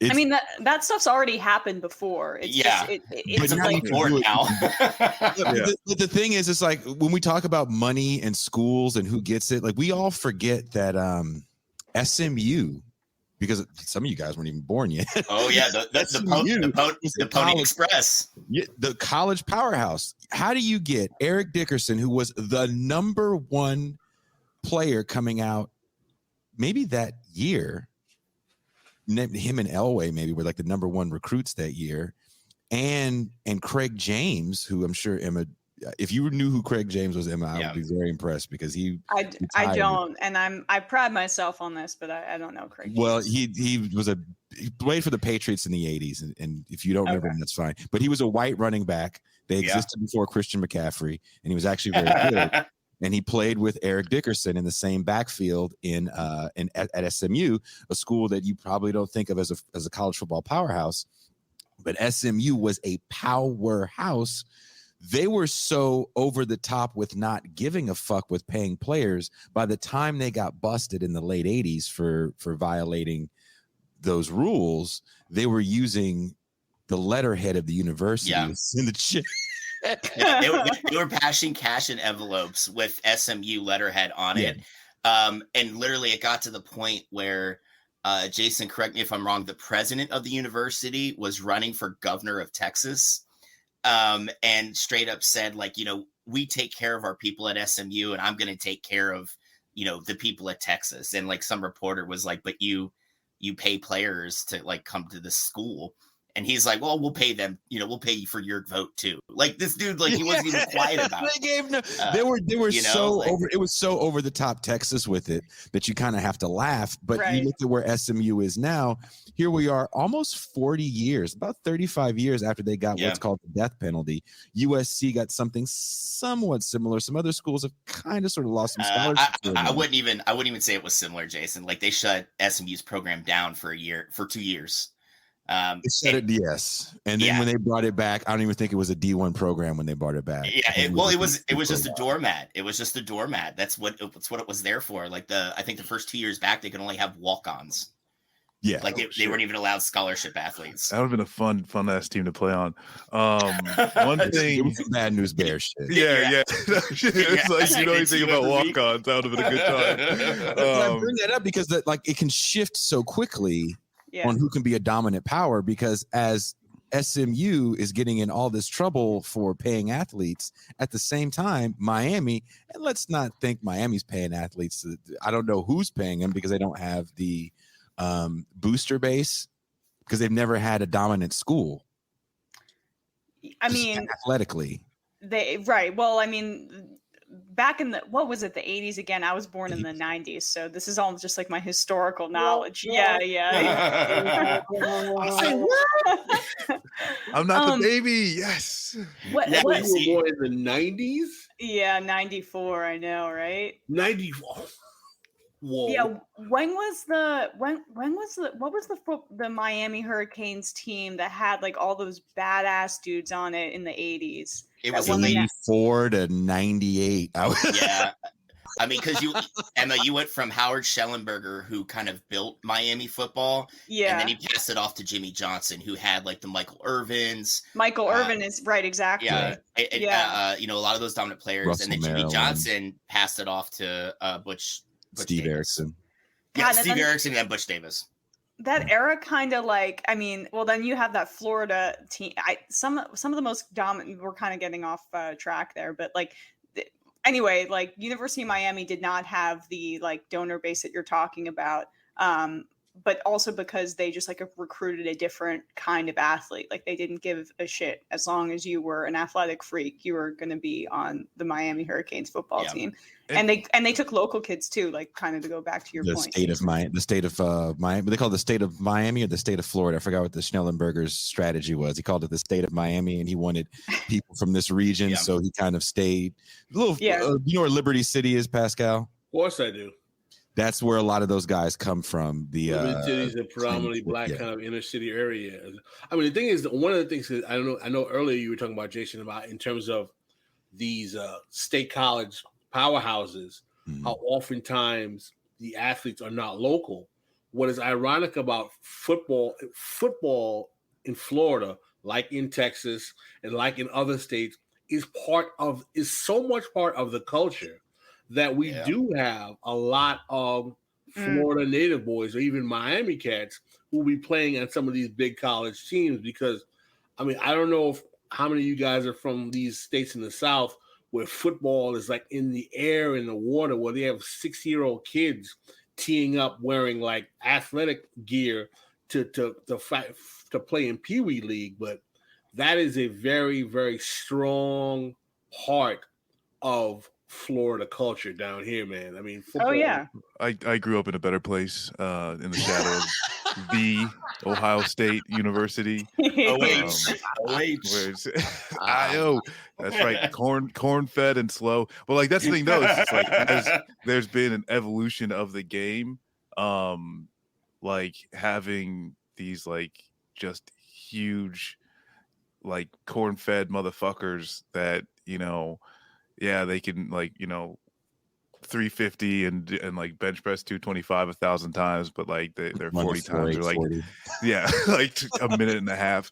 I mean, that stuff's already happened before. It's it's a point forward now. But the thing is, it's like when we talk about money and schools and who gets it, like we all forget that SMU, because some of you guys weren't even born yet. Oh yeah, the Pony Express, the college powerhouse. How do you get Eric Dickerson, who was the number one player coming out, maybe that year? Him and Elway maybe were like the number one recruits that year, and Craig James, who I'm sure Emma, if you knew who Craig James was, Emma, I would be very impressed because I don't, and I pride myself on this, but I don't know Craig James. Well, he played for the Patriots in the 80s, and if you don't remember him, that's fine. But he was a white running back. They existed before Christian McCaffrey, and he was actually very good. And he played with Eric Dickerson in the same backfield at SMU, a school that you probably don't think of as a college football powerhouse. But SMU was a powerhouse. They were so over the top with not giving a fuck with paying players. By the time they got busted in the late 80s for violating those rules, they were using the letterhead of the university in the chip. They were passing cash in envelopes with SMU letterhead on it. And literally it got to the point where Jason, correct me if I'm wrong, the president of the university was running for governor of Texas, and straight up said, we take care of our people at SMU, and I'm going to take care of, the people at Texas. And like some reporter was like, but you pay players to like come to the school. And he's like, well, we'll pay them, we'll pay you for your vote too. Like this dude, like he wasn't even quiet about it. They were so like, over. It was so over the top Texas with it that you kind of have to laugh. But Right. you look at where SMU is now. Here we are, almost 40 years, about 35 years after they got what's called the death penalty. USC got something somewhat similar. Some other schools have kind of sort of lost some scholarships. I wouldn't even say it was similar, Jason. Like they shut SMU's program down for 2 years. They said it, yes, and then when they brought it back, I don't even think it was a D1 program when they brought it back. Yeah, it was just a doormat. It was just a doormat. That's what it was there for. Like I think the first 2 years back, they could only have walk-ons. Yeah, like they weren't even allowed scholarship athletes. That would have been a fun ass team to play on. One thing, it was some bad news bears shit. Yeah. It's like you know anything about walk-ons, that would have been a good time. I bring that up because it can shift so quickly. Yeah. On who can be a dominant power, because as SMU is getting in all this trouble for paying athletes, at the same time, Miami, and let's not think Miami's paying athletes. I don't know who's paying them because they don't have the booster base, because they've never had a dominant school. I mean, athletically. Well, I mean, back in the 80s again. I was born in the 90s, so this is all just like my historical knowledge. Yeah. I'm not the baby. Yes. What you were born in the 90s? Yeah, 94. I know, right? 94. Whoa. Yeah. What was the Miami Hurricanes team that had like all those badass dudes on it in the 80s? It was 84 to 98. Yeah. I mean, because Emma, you went from Howard Schellenberger, who kind of built Miami football. Yeah. And then he passed it off to Jimmy Johnson, who had like the Michael Irvins. Michael Irvin is right. Exactly. Yeah. A lot of those dominant players. Russell and then Jimmy Maryland. Johnson passed it off to Butch Steve Davis. Erickson. Yeah, Steve Erickson and Butch Davis. That era kind of like, I mean, well, then you have that Florida team. Some of the most dominant, we're kind of getting off track there, but like, anyway, like University of Miami did not have the like donor base that you're talking about. But also because they just like recruited a different kind of athlete. Like they didn't give a shit. As long as you were an athletic freak, you were going to be on the Miami Hurricanes football team. And they took local kids too, like kind of to go back to your point. The state of Miami. They call it the state of Miami or the state of Florida. I forgot what the Schnellenberger's strategy was. He called it the state of Miami, and he wanted people from this region, so he kind of stayed a little. You know where Liberty City is, Pascal? Of course I do. That's where a lot of those guys come from. The Liberty City is a predominantly black kind of inner city area. I mean, the thing is, one of the things that I know earlier you were talking about, Jason, about in terms of these state college powerhouses, how oftentimes the athletes are not local. What is ironic about football in Florida, like in Texas and like in other states, is so much part of the culture that we do have a lot of Florida native boys or even Miami cats who will be playing on some of these big college teams. Because, I mean, I don't know how many of you guys are from these states in the South where football is like in the air, in the water, where they have 6-year-old kids teeing up wearing like athletic gear to play in Pee Wee League. But that is a very, very strong part of Florida culture down here, man. I mean, football. Oh yeah. I grew up in a better place in the shadow of the Ohio State University. IO. That's right. Corn fed and slow. But like that's the thing though. It's just like there's been an evolution of the game. Like having these like just huge like corn fed motherfuckers that, they can like, 350 and like bench press 225 1,000 times, but like they're 40 times or like 40. Like a minute and a half.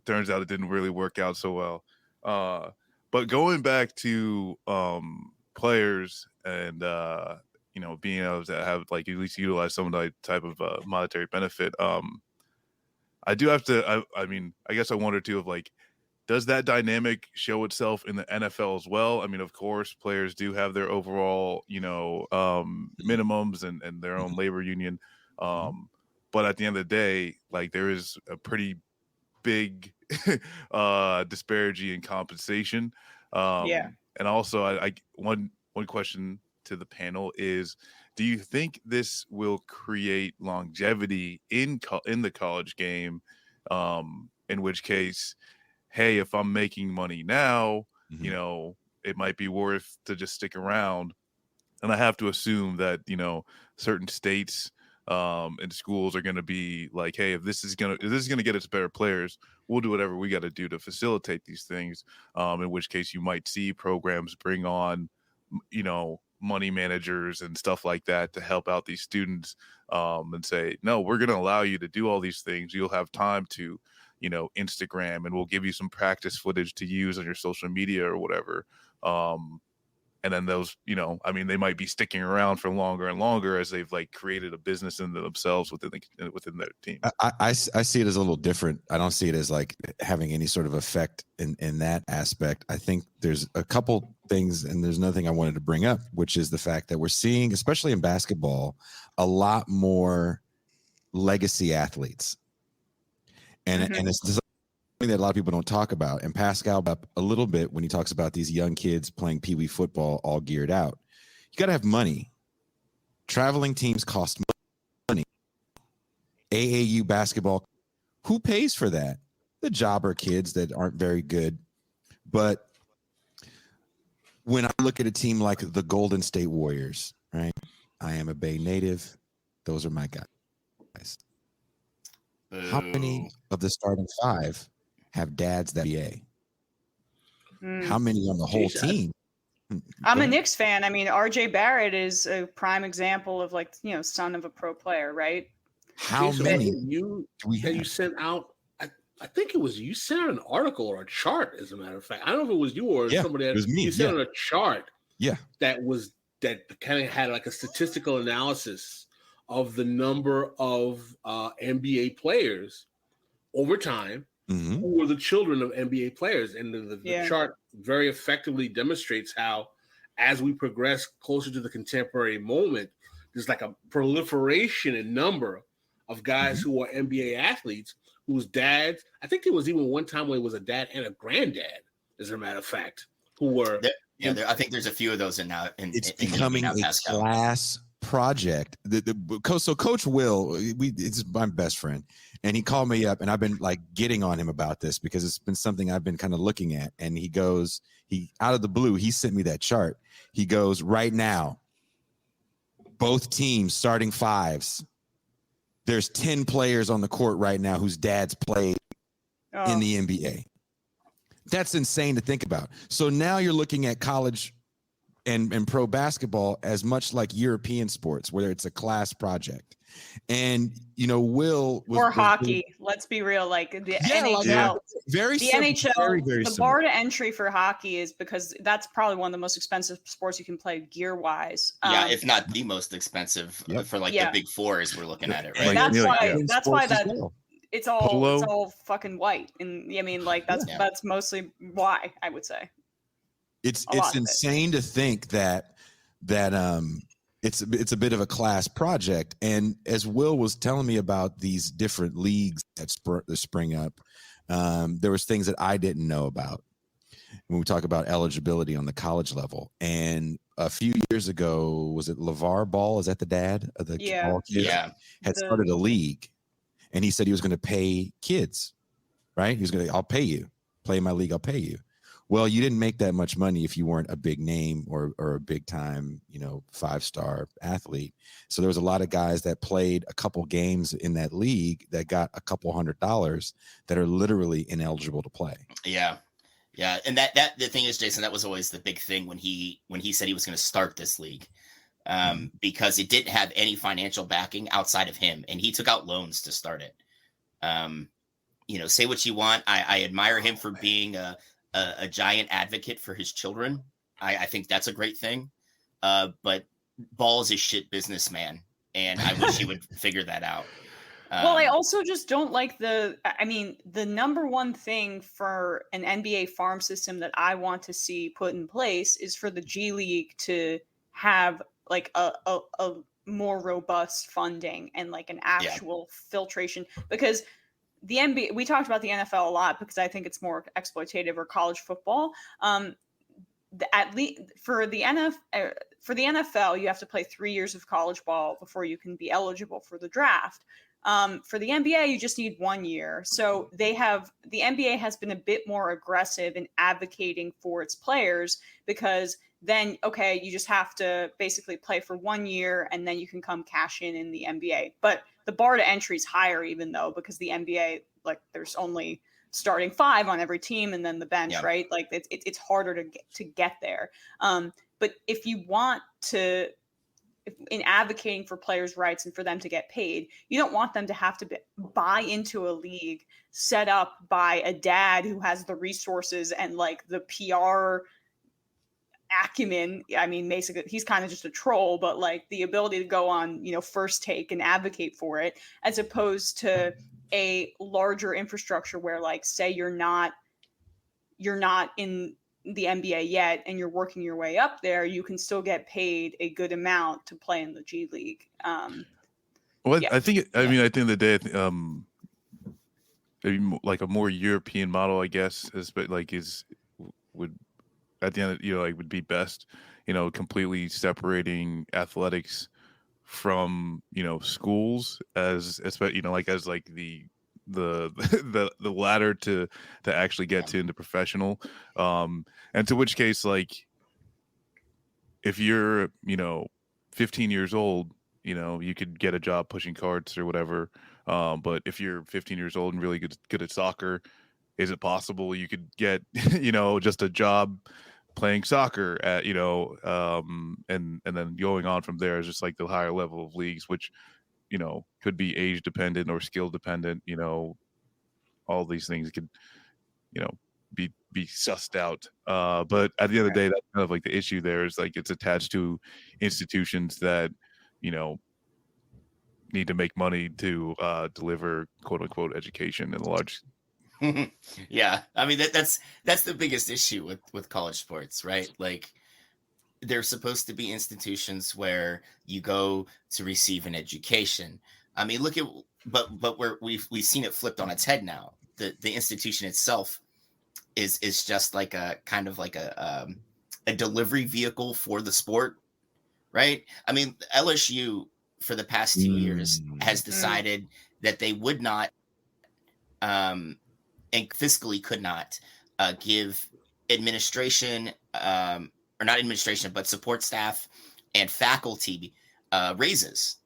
Turns out it didn't really work out so well. But going back to players and being able to have like at least utilize some type of monetary benefit. I do have to. I mean, I guess I wonder too of like, does that dynamic show itself in the NFL as well? I mean, of course, players do have their overall, minimums and their own labor union. But at the end of the day, like, there is a pretty big disparity in compensation. And also, one question to the panel is, do you think this will create longevity in the college game? In which case, hey, if I'm making money now, it might be worth to just stick around. And I have to assume that, certain states and schools are going to be like, hey, if this is going to get us better players, we'll do whatever we got to do to facilitate these things. In which case you might see programs bring on, money managers and stuff like that to help out these students, and say, no, we're going to allow you to do all these things. You'll have time to, Instagram, and we'll give you some practice footage to use on your social media or whatever. And then those, they might be sticking around for longer and longer as they've like created a business in themselves within their team. I see it as a little different. I don't see it as like having any sort of effect in that aspect. I think there's a couple things, and there's another thing I wanted to bring up, which is the fact that we're seeing, especially in basketball, a lot more legacy athletes. And it's something that a lot of people don't talk about. And Pascal up a little bit when he talks about these young kids playing Pee Wee football all geared out. You got to have money. Traveling teams cost money. AAU basketball, who pays for that? The jobber kids that aren't very good. But when I look at a team like the Golden State Warriors, right? I am a Bay native. Those are my guys. How many of the starting five have dads that NBA? How many on the whole team? I'm a Knicks fan. I mean, RJ Barrett is a prime example of, like, son of a pro player, right? How many you sent out? I think it was you sent out an article or a chart, as a matter of fact. I don't know if it was you or somebody else. It was me. You sent out a chart. Yeah. That kind of had like a statistical analysis of the number of NBA players over time who were the children of NBA players. And the chart very effectively demonstrates how, as we progress closer to the contemporary moment, there's like a proliferation in number of guys who are NBA athletes whose dads, I think there was even one time where it was a dad and a granddad, as a matter of fact, who were. I think there's a few of those it's becoming a class project. So Coach Will, it's my best friend, and he called me up, and I've been like getting on him about this because it's been something I've been kind of looking at. And he out of the blue, he sent me that chart. He goes, right now, both teams starting fives, there's 10 players on the court right now whose dads played in the NBA. That's insane to think about. So now you're looking at college and pro basketball as much like European sports, where it's a class project. And Will was hockey. Let's be real, like the NHL. Very the simple, NHL. very, very the bar to entry for hockey is because that's probably one of the most expensive sports you can play gear wise. If not the most expensive for the big four, as we're looking at it, right? That's why it's all fucking white, and I mean, like that's mostly why I would say. It's insane to think that it's a bit of a class project. And as Will was telling me about these different leagues that spring up, there was things that I didn't know about when we talk about eligibility on the college level. And a few years ago, was it LeVar Ball? Is that the dad of the ball kids? Yeah. Had started a league, and he said he was going to pay kids, right? He was going to, I'll pay you. Play in my league, I'll pay you. Well, you didn't make that much money if you weren't a big name or a big time, 5-star athlete. So there was a lot of guys that played a couple games in that league that got a couple $100 that are literally ineligible to play. Yeah. Yeah. And that the thing is, Jason, that was always the big thing when he said he was going to start this league, because it didn't have any financial backing outside of him. And he took out loans to start it. Say what you want. I admire him for being a giant advocate for his children. I think that's a great thing. But Ball is a shit businessman, and I wish he would figure that out. Well, I also just don't like the number one thing for an NBA farm system that I want to see put in place is for the G League to have like a more robust funding and like an actual filtration, because the NBA, we talked about the NFL a lot because I think it's more exploitative, or college football. At least for the NFL, you have to play 3 years of college ball before you can be eligible for the draft. For the NBA, you just need 1 year. So the NBA has been a bit more aggressive in advocating for its players, because then, okay, you just have to basically play for 1 year and then you can come cash in the NBA. But the bar to entry is higher, even though, because the NBA, like, there's only starting 5 on every team and then the bench, right? Like it's harder to get there. But if you want to, in advocating for players' rights and for them to get paid, you don't want them to have to buy into a league set up by a dad who has the resources and like the PR acumen. I mean, basically he's kind of just a troll, but like the ability to go on, First Take and advocate for it, as opposed to a larger infrastructure where, like, say you're not in the NBA yet and you're working your way up there, you can still get paid a good amount to play in the G League. Well, I think, I mean, at the end of the day, maybe like a more European model, I guess, would at the end, would be best, completely separating athletics from, schools as the the ladder to actually get to into professional, and to which case, like, if you're 15 years old, you could get a job pushing carts or whatever, but if you're 15 years old and really good at soccer, is it possible you could get just a job playing soccer at and then going on from there is just like the higher level of leagues, which could be age dependent or skill dependent. All these things could be sussed out, but at the end of the day, that's kind of like the issue there, is like it's attached to institutions that need to make money to deliver quote unquote education in the large. Yeah, I mean that's the biggest issue with college sports, right? Like, they're supposed to be institutions where you go to receive an education. I mean, but we've seen it flipped on its head now. The institution itself is just like a kind of like a delivery vehicle for the sport, right? I mean, LSU for the past 2 years has decided that they would not and fiscally could not give administration, or not administration, but support staff and faculty raises.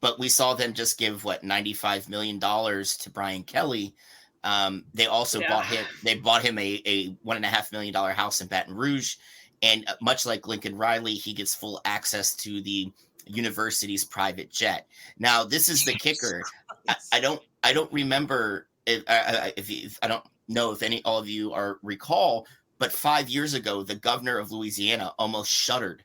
But we saw them just give $95 million to Brian Kelly. They also bought him a $1.5 million house in Baton Rouge, and much like Lincoln Riley, he gets full access to the university's private jet. Now, this is the kicker. I don't remember if I don't know if all of you recall, but 5 years ago, the governor of Louisiana almost shuttered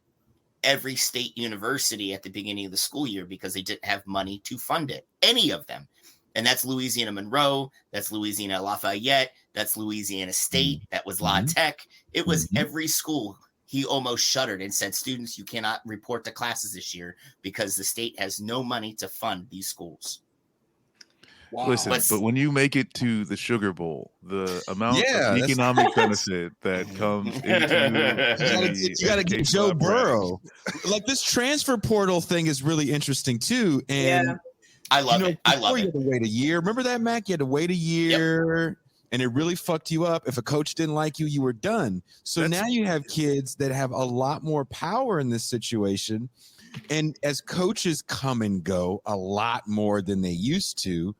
every state university at the beginning of the school year because they didn't have money to fund it, any of them. And that's Louisiana Monroe, that's Louisiana Lafayette, that's Louisiana State, that was La Tech. It was every school he almost shuttered and said, students, you cannot report to classes this year because the state has no money to fund these schools. Wow. Listen, but when you make it to the Sugar Bowl, the amount of economic benefit that comes into you got to get Joe Burrow. Like, this transfer portal thing is really interesting too, and I love it. I love it. You had to wait a year. Remember that, Mac? You had to wait a year, and it really fucked you up. If a coach didn't like you, you were done. So now you have kids that have a lot more power in this situation, and as coaches come and go a lot more than they used to.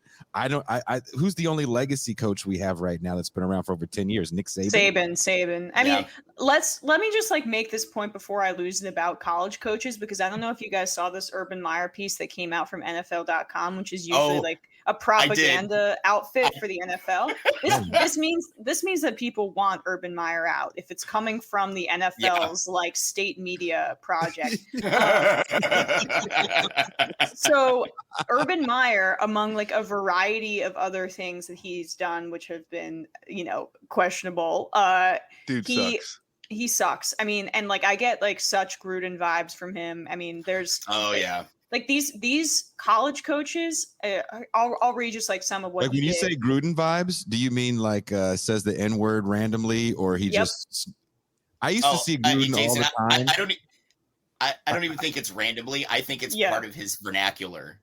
Who's the only legacy coach we have right now that's been around for over 10 years? Nick Saban. Saban. I mean, let me just like make this point before I lose it about college coaches, because I don't know if you guys saw this Urban Meyer piece that came out from NFL.com, which is usually like a propaganda outfit for the NFL. This means that people want Urban Meyer out if it's coming from the NFL's like state media project. So Urban Meyer, among like a variety of other things that he's done, which have been, questionable, Dude he sucks. he sucks. I mean, and like I get like such Gruden vibes from him. I mean, there's like these college coaches. I'll read just like some of what Like when he you did. say Gruden vibes, do you mean like says the N word randomly, or he just? I used to see Gruden all the time. I don't even think it's randomly. I think it's part of his vernacular.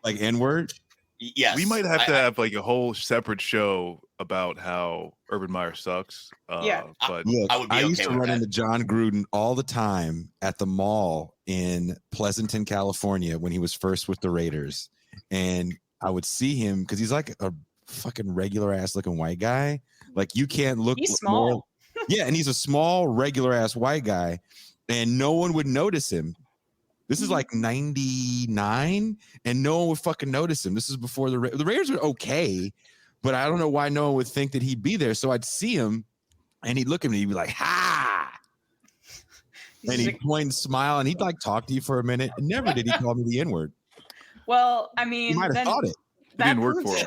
Like N word. Yes, We might have to have like a whole separate show about how Urban Meyer sucks. But look, I used to run that. into John Gruden all the time at the mall in Pleasanton, California, when he was first with the Raiders, and I would see him because he's like a fucking regular ass looking white guy. Like you can't look. He's small. More, yeah, and he's a small regular ass white guy, and no one would notice him. This is like 99, and no one would fucking notice him. This is before the Raiders were okay, but I don't know why no one would think that he'd be there. So I'd see him, and he'd look at me, he'd be like, "Ha!" And he'd point and smile, and he'd like talk to you for a minute. And never did he call me the N-word. Well, I mean, he might have thought it. It didn't work for him.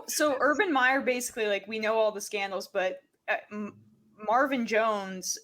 So Urban Meyer, basically, like we know all the scandals, but Marvin Jones,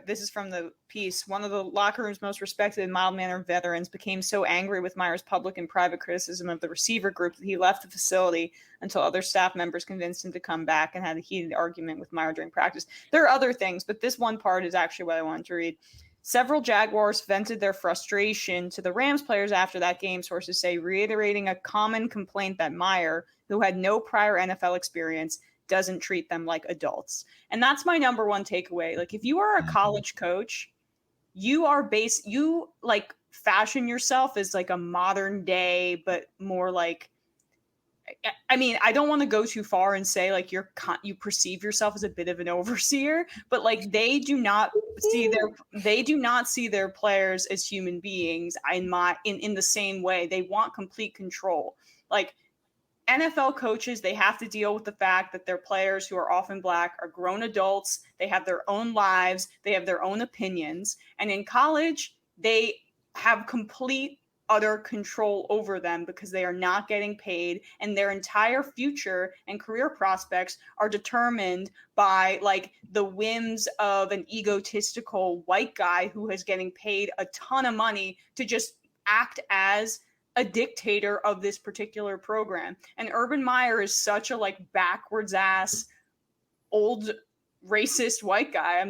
this is from the piece, one of the locker room's most respected and mild-mannered veterans, became so angry with Meyer's public and private criticism of the receiver group that he left the facility until other staff members convinced him to come back, and had a heated argument with Meyer during practice. There are other things, but this one part is actually what I wanted to read. Several Jaguars vented their frustration to the Rams players after that game, sources say, reiterating a common complaint that Meyer, who had no prior NFL experience, doesn't treat them like adults. And that's my number one takeaway. Like if you are a college coach, you like fashion yourself as like a modern day, but more like, I mean, I don't want to go too far and say like you perceive yourself as a bit of an overseer, but like they do not see their players as human beings in the same way. They want complete control. Like NFL coaches, they have to deal with the fact that their players, who are often Black, are grown adults. They have their own lives. They have their own opinions. And in college, they have complete, utter control over them because they are not getting paid, and their entire future and career prospects are determined by like the whims of an egotistical white guy who is getting paid a ton of money to just act as a dictator of this particular program. And Urban Meyer is such a like backwards ass old racist white guy.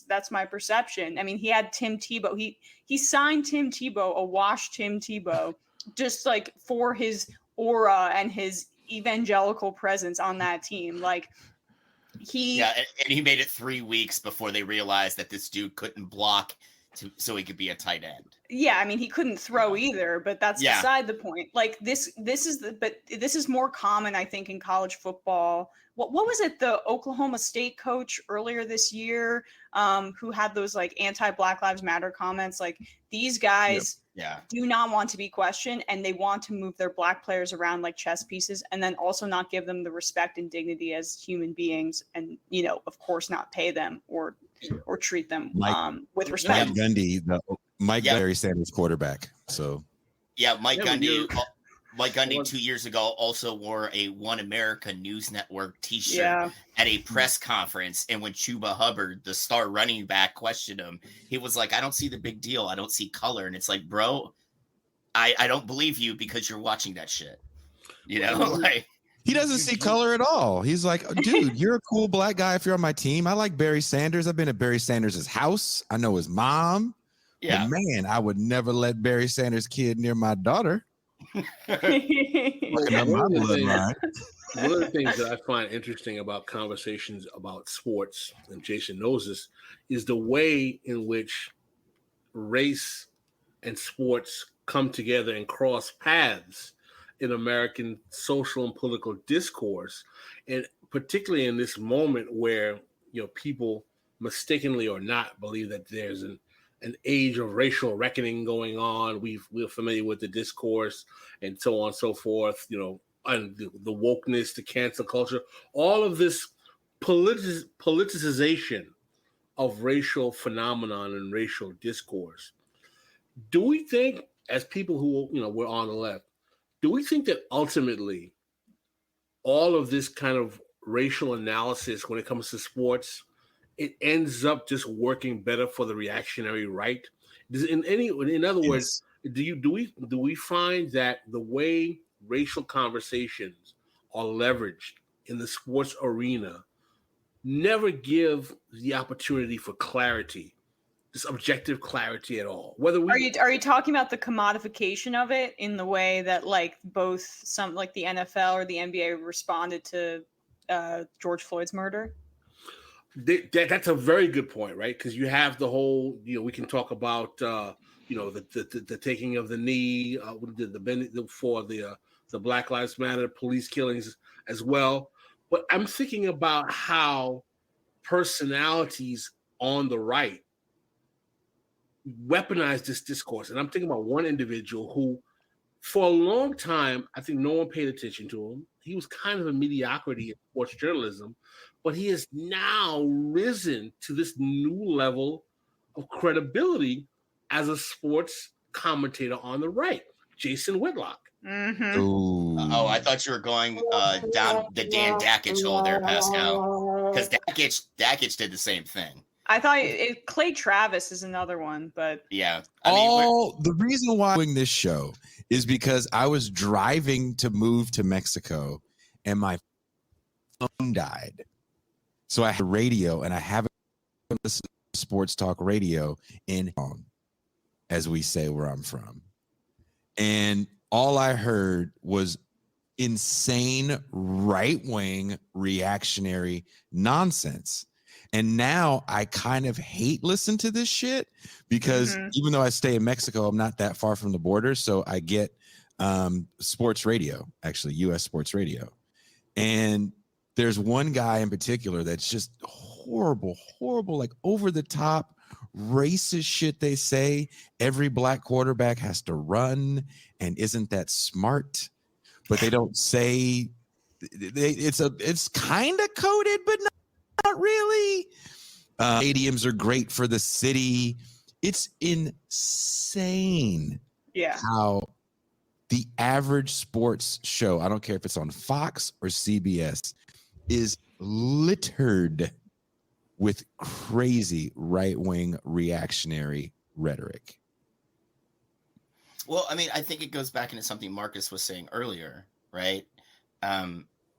That's my perception. I mean, he had Tim Tebow. He signed Tim Tebow, a washed Tim Tebow, just like for his aura and his evangelical presence on that team. Like and he made it 3 weeks before they realized that this dude couldn't block so he could be a tight end. Yeah, I mean, he couldn't throw either, but that's beside the point. Like this is more common, I think, in college football. What was it? The Oklahoma State coach earlier this year, who had those like anti-Black Lives Matter comments. Like these guys do not want to be questioned, and they want to move their Black players around like chess pieces, and then also not give them the respect and dignity as human beings, and of course, not pay them or treat them with respect. Mike Gundy, Mike Barry Sanders quarterback. So Mike Gundy 2 years ago also wore a One America News Network t-shirt at a press conference, and when Chuba Hubbard, the star running back, questioned him, he was like, I don't see the big deal, I don't see color. And it's like, bro, I don't believe you because you're watching that shit, like he doesn't see color at all. He's like, dude, you're a cool Black guy if you're on my team. I like Barry Sanders. I've been at Barry Sanders' house. I know his mom. Yeah. But man, I would never let Barry Sanders' kid near my daughter. One of the things that I find interesting about conversations about sports, and Jason knows this, is the way in which race and sports come together and cross paths in American social and political discourse, and particularly in this moment where people mistakenly or not believe that there's an age of racial reckoning going on. We're familiar with the discourse and so on and so forth, and the wokeness, the cancel culture, all of this politicization of racial phenomenon and racial discourse. Do we think as people who were on the left, do we think that ultimately all of this kind of racial analysis when it comes to sports, it ends up just working better for the reactionary right? In other words, do we find that the way racial conversations are leveraged in the sports arena never give the opportunity for clarity, this objective clarity at all? Whether we are you talking about the commodification of it in the way that like both some like the NFL or the NBA responded to George Floyd's murder? That's a very good point, right? Because you have the whole, we can talk about, the taking of the knee, for the Black Lives Matter police killings as well. But I'm thinking about how personalities on the right weaponize this discourse, and I'm thinking about one individual who, for a long time, I think no one paid attention to him. He was kind of a mediocrity in sports journalism, but he has now risen to this new level of credibility as a sports commentator on the right, Jason Whitlock. Mm-hmm. Oh, I thought you were going down the Dan Dakich hole there, Pascal, because Dakich did the same thing. I thought Clay Travis is another one, but yeah. The reason why I'm doing this show is because I was driving to move to Mexico and my phone died. So I had radio and I haven't listened to sports talk radio in as we say where I'm from. And all I heard was insane right-wing reactionary nonsense. And now I kind of hate listen to this shit because even though I stay in Mexico, I'm not that far from the border. So I get sports radio, actually US sports radio. And there's one guy in particular that's just horrible, like over the top racist shit they say. Every black quarterback has to run and isn't that smart, but they don't say it's kind of coded, but not really. Stadiums are great for the city. It's insane how the average sports show, I don't care if it's on Fox or CBS, is littered with crazy right-wing reactionary rhetoric. Well, I mean, I think it goes back into something Marcus was saying earlier, right?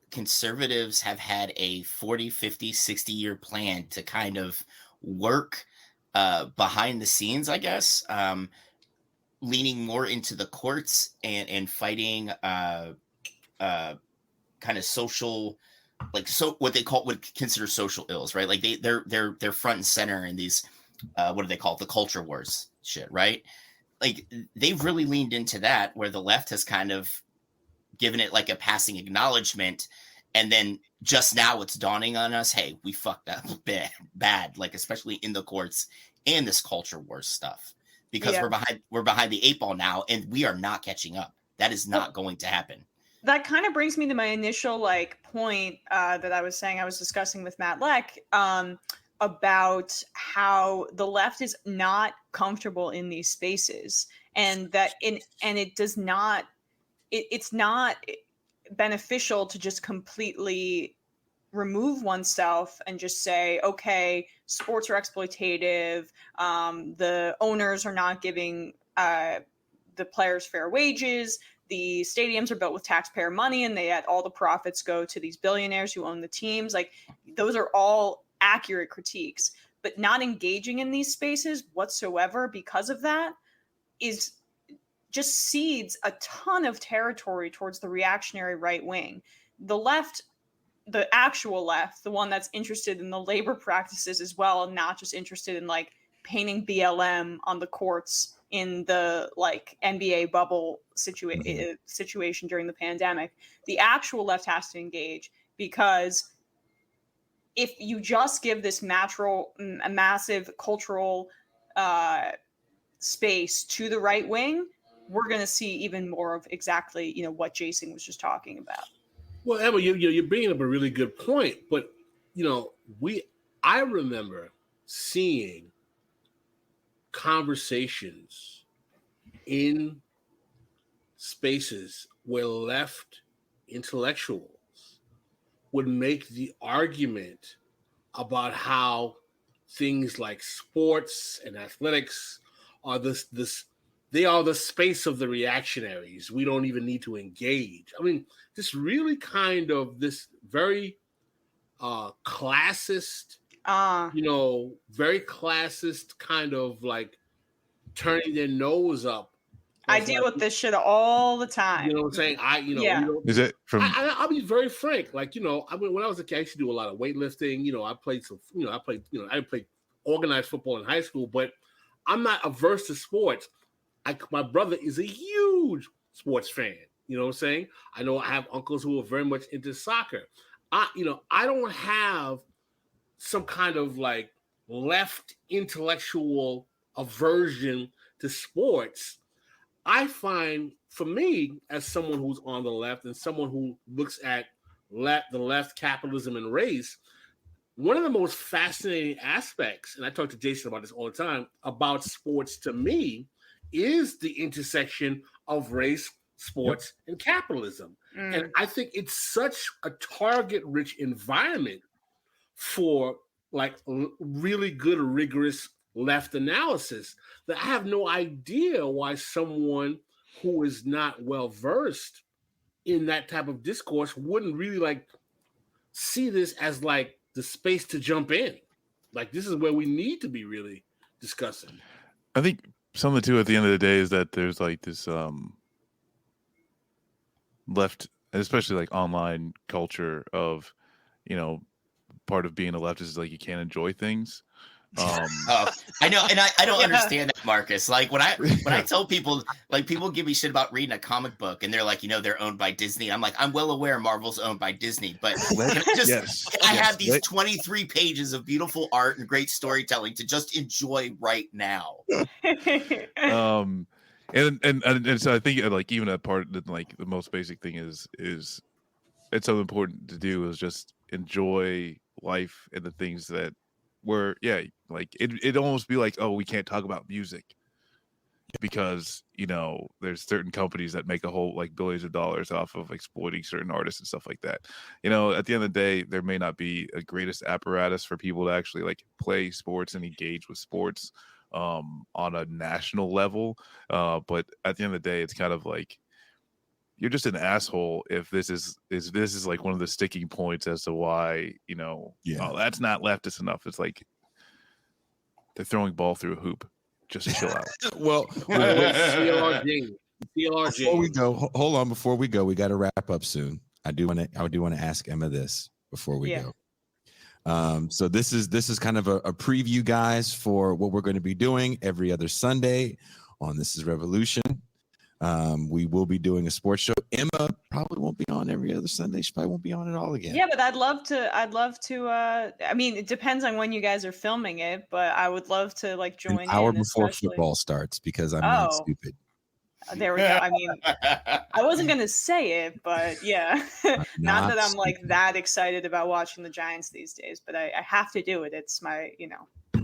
Conservatives have had a 40, 50, 60-year plan to kind of work behind the scenes, I guess, leaning more into the courts and fighting kind of social, like what they would consider social ills, right? Like they're front and center in these what do they call it? The culture wars shit, right? Like they've really leaned into that, where the left has kind of given it like a passing acknowledgement, and then just now it's dawning on us, hey, we fucked up bad, like especially in the courts and this culture wars stuff, because we're behind the 8 ball now, and we are not catching up. That is not going to happen. That kind of brings me to my initial point that I was saying I was discussing with Matt Leck about how the left is not comfortable in these spaces, and that it does not. It's not beneficial to just completely remove oneself and just say, okay, sports are exploitative. The owners are not giving the players fair wages. The stadiums are built with taxpayer money, and all the profits go to these billionaires who own the teams. Like, those are all accurate critiques, but not engaging in these spaces whatsoever because of that is just cedes a ton of territory towards the reactionary right wing. The left, the actual left, the one that's interested in the labor practices as well, and not just interested in painting BLM on the courts in the NBA bubble situation during the pandemic. The actual left has to engage, because if you just give this massive cultural space to the right wing, we're going to see even more of exactly, what Jason was just talking about. Well, Emma, you're bringing up a really good point, but I remember seeing conversations in spaces where left intellectuals would make the argument about how things like sports and athletics are they are the space of the reactionaries. We don't even need to engage. I mean, this really kind of this very classist, very classist kind of like turning their nose up. I deal with this shit all the time. You know what I'm saying? Is it from? I'll be very frank. Like, when I was a kid, I used to do a lot of weightlifting. I played I played organized football in high school, but I'm not averse to sports. My brother is a huge sports fan. You know what I'm saying? I know I have uncles who are very much into soccer. I don't have some kind of like left intellectual aversion to sports. I find, for me, as someone who's on the left and someone who looks at the left, capitalism, and race, one of the most fascinating aspects, and I talk to Jason about this all the time, about sports to me is the intersection of race, sports, and capitalism. And I think it's such a target-rich environment for like really good, rigorous left analysis that I have no idea why someone who is not well versed in that type of discourse wouldn't really like see this as like the space to jump in. Like, this is where we need to be really discussing. I think something too at the end of the day is that there's like this left, especially like online culture of, part of being a leftist is like you can't enjoy things. I know, and I don't understand that, Marcus. Like when I tell people, like people give me shit about reading a comic book, and they're like, they're owned by Disney. I'm like, I'm well aware Marvel's owned by Disney, but I have these 23 pages of beautiful art and great storytelling to just enjoy right now. And so I think like even a part that like the most basic thing is it's so important to do is just enjoy life and the things that were like it'd almost be like, oh, we can't talk about music because there's certain companies that make a whole like billions of dollars off of exploiting certain artists and stuff like that. At the end of the day, there may not be a greatest apparatus for people to actually like play sports and engage with sports on a national level, but at the end of the day, it's kind of like you're just an asshole if this is like one of the sticking points as to why oh, that's not leftist enough. It's like they're throwing ball through a hoop. Just chill out. Well, CLRG. Before we go, hold on. Before we go, we got to wrap up soon. I do want to ask Emma this before we go. So this is kind of a preview, guys, for what we're going to be doing every other Sunday on This Is Revolution. We will be doing a sports show. Emma probably won't be on every other Sunday. She probably won't be on at all again. Yeah, but I'd love to. I mean, it depends on when you guys are filming it, but I would love to like join an hour in, before especially. Football starts because I'm not stupid. There we go. I mean, I wasn't gonna say it, but yeah, not that I'm like that excited about watching the Giants these days, but I have to do it. It's my,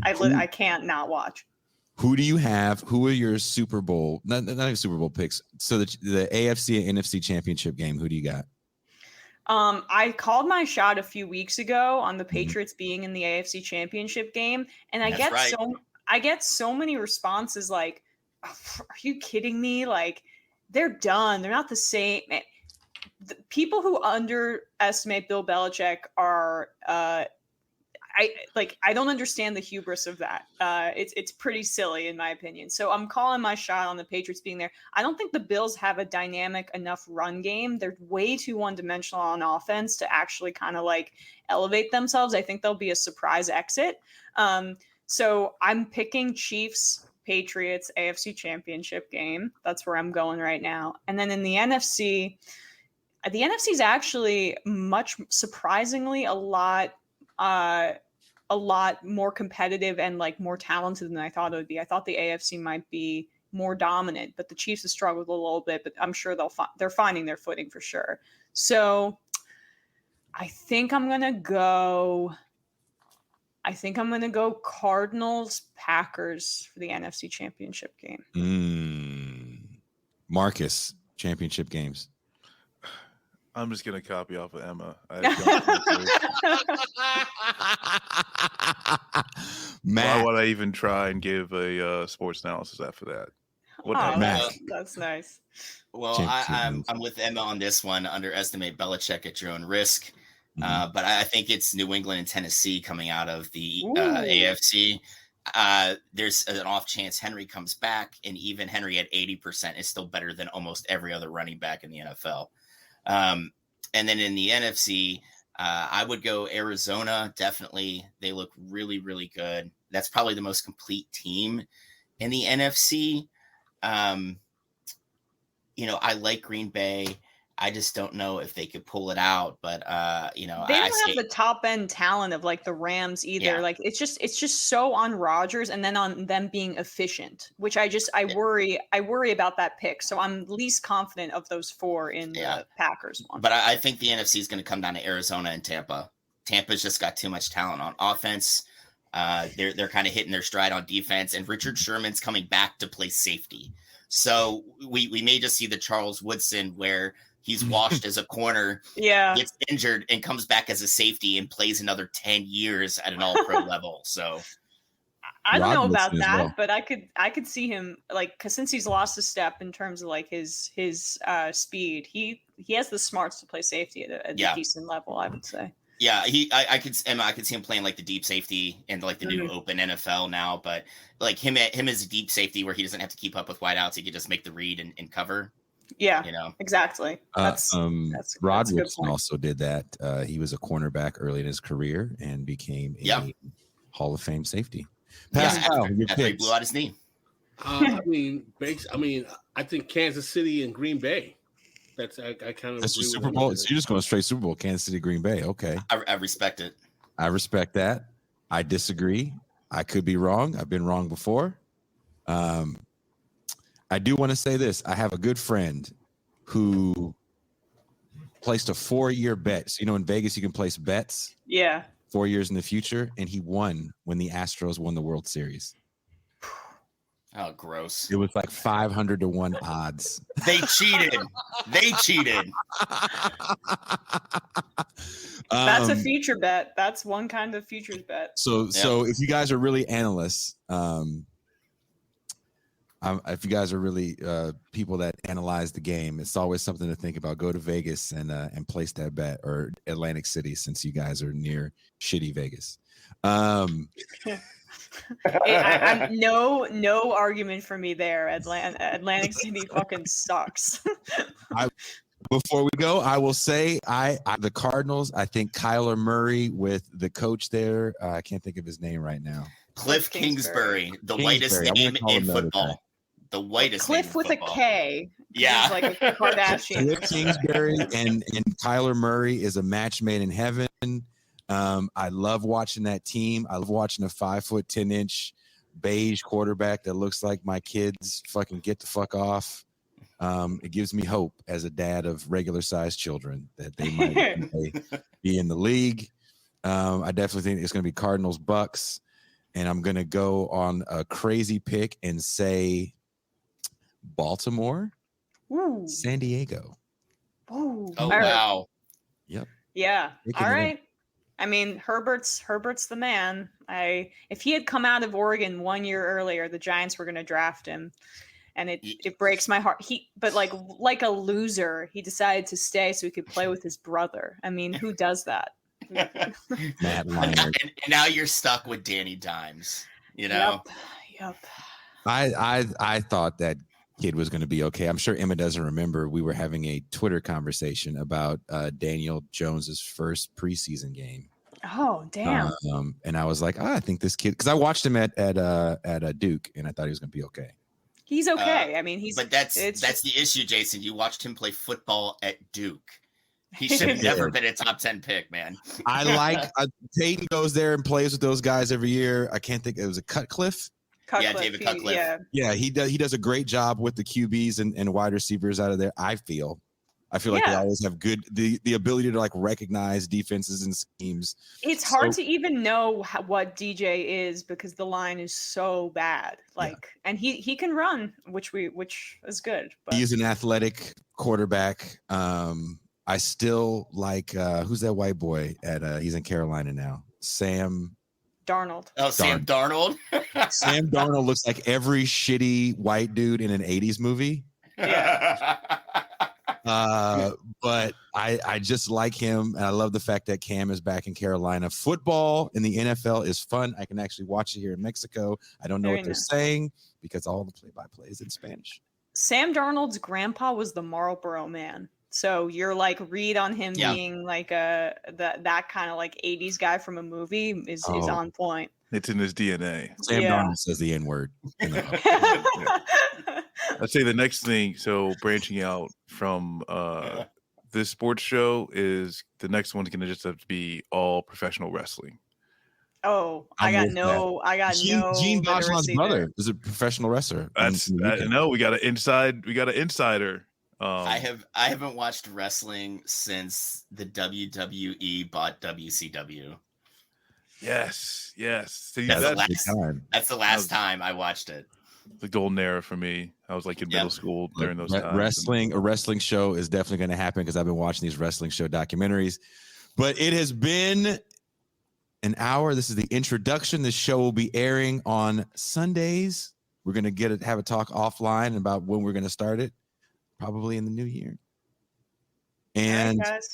I can't not watch. Who do you have? Who are your Super Bowl, not even Super Bowl picks? So the AFC and NFC championship game, who do you got? I called my shot a few weeks ago on the Patriots being in the AFC championship game. And I get so many responses like, oh, are you kidding me? Like, they're done. They're not the same. The people who underestimate Bill Belichick are, I don't understand the hubris of that. It's pretty silly in my opinion. So I'm calling my shot on the Patriots being there. I don't think the Bills have a dynamic enough run game. They're way too one-dimensional on offense to actually kind of like elevate themselves. I think they'll be a surprise exit. So I'm picking Chiefs, Patriots, AFC championship game. That's where I'm going right now. And then in the NFC is actually surprisingly a lot more competitive and like more talented than I thought it would be. I thought the AFC might be more dominant, but the Chiefs have struggled a little bit, but I'm sure they're finding their footing for sure. So I think I'm going to go Cardinals Packers for the NFC championship game. Marcus, championship games. I'm just gonna copy off of Emma. Matt, Why would I even try and give a sports analysis after that? What the Oh, heck? Mac. that's nice. Well, I'm with Emma on this one. Underestimate Belichick at your own risk. But I think it's New England and Tennessee coming out of the AFC. There's an off chance Henry comes back, and even Henry at 80% is still better than almost every other running back in the NFL. And then in the NFC, I would go Arizona. Definitely. They look really, really good. That's probably the most complete team in the NFC. I like Green Bay. I just don't know if they could pull it out, but they don't have the top end talent of like the Rams either. Yeah. Like it's just so on Rodgers and then on them being efficient, which I worry about that pick. So I'm least confident of those four in the Packers one. But I think the NFC is going to come down to Arizona and Tampa. Tampa's just got too much talent on offense. They're kind of hitting their stride on defense, and Richard Sherman's coming back to play safety. So we may just see the Charles Woodson where he's washed as a corner, gets injured, and comes back as a safety and plays another 10 years at an all-pro level. So I don't know about that, but I could see him because since he's lost a step in terms of like his speed, he has the smarts to play safety at a decent level, I would say. Yeah, I could see him playing like the deep safety and like the new open NFL now, but like him as a deep safety where he doesn't have to keep up with wideouts, he could just make the read and cover. Yeah, exactly. That's Rod a good Woodson point. also did that. He was a cornerback early in his career and became a Hall of Fame safety. Pascal, after he blew out his knee. I think Kansas City and Green Bay. That's kind of. That's the Super Bowl. So you're just going straight Super Bowl, Kansas City, Green Bay. Okay, I respect it. I respect that. I disagree. I could be wrong. I've been wrong before. I do want to say this. I have a good friend who placed a 4-year bet. So, in Vegas, you can place bets. Yeah. 4 years in the future. And he won when the Astros won the World Series. Oh, gross. It was like 500 to 1 odds. They cheated. That's a future bet. That's one kind of futures bet. So if you guys are really analysts, if you guys are really people that analyze the game, it's always something to think about. Go to Vegas and place that bet, or Atlantic City, since you guys are near shitty Vegas. No argument for me there. Atlantic City fucking sucks. Before we go, I will say the Cardinals. I think Kyler Murray with the coach there. I can't think of his name right now. Cliff Kingsbury, the whitest name in football. The whitest Cliff with football. a K. Yeah, like a Kardashian. Cliff Kingsbury and Kyler Murray is a match made in heaven. I love watching that team. I love watching a 5'10" beige quarterback that looks like my kids fucking get the fuck off. It gives me hope as a dad of regular sized children that they might be in the league. I definitely think it's going to be Cardinals Bucks, and I'm going to go on a crazy pick and say Baltimore, San Diego. Ooh. Oh, wow. Yep. Yeah. All right. I mean, Herbert's the man. If he had come out of Oregon 1 year earlier, the Giants were going to draft him, and it breaks my heart. But like a loser, he decided to stay so he could play with his brother. I mean, who does that? Matt Leinart. And now you're stuck with Danny Dimes. Yep. I thought that kid was going to be okay. I'm sure Emma doesn't remember. We were having a Twitter conversation about Daniel Jones's first preseason game. Oh, damn. And I was like, I think this kid, because I watched him at Duke, and I thought he was going to be okay. He's okay. I mean, But that's the issue, Jason. You watched him play football at Duke. He should have never been a top 10 pick, man. I like Peyton goes there and plays with those guys every year. I can't think. It was a Cutcliffe. David Cutcliffe. Yeah, he does a great job with the QBs and wide receivers out of there. I feel I feel like they Yeah. always have the ability to like recognize defenses and schemes. It's hard to even know what DJ is because the line is so bad. Like, and he can run, which is good. But he's an athletic quarterback. I still like who's that white boy at he's in Carolina now? Sam Darnold. Oh, Sam Darnold. Sam Darnold looks like every shitty white dude in an 80s movie. Yeah. But I just like him, and I love the fact that Cam is back in Carolina. Football in the NFL is fun. I can actually watch it here in Mexico. I don't know what they're saying because all the play-by-play is in Spanish. Sam Darnold's grandpa was the Marlboro Man. So you're like read on him being like that kind of like 80s guy from a movie is on point. It's in his DNA. Sam Darnold says the N-word. I'd say the next thing, so branching out from this sports show, is the next one's gonna just have to be all professional wrestling. Gene Bajalan's brother is a professional wrestler. No, we got an insider. I haven't watched wrestling since the WWE bought WCW. Yes. See, that's the last time I watched it. The golden era for me. I was like in middle school during those times. A wrestling show is definitely going to happen because I've been watching these wrestling show documentaries. But it has been an hour. This is the introduction. This show will be airing on Sundays. We're going to have a talk offline about when we're going to start it, probably in the new year. And right, guys.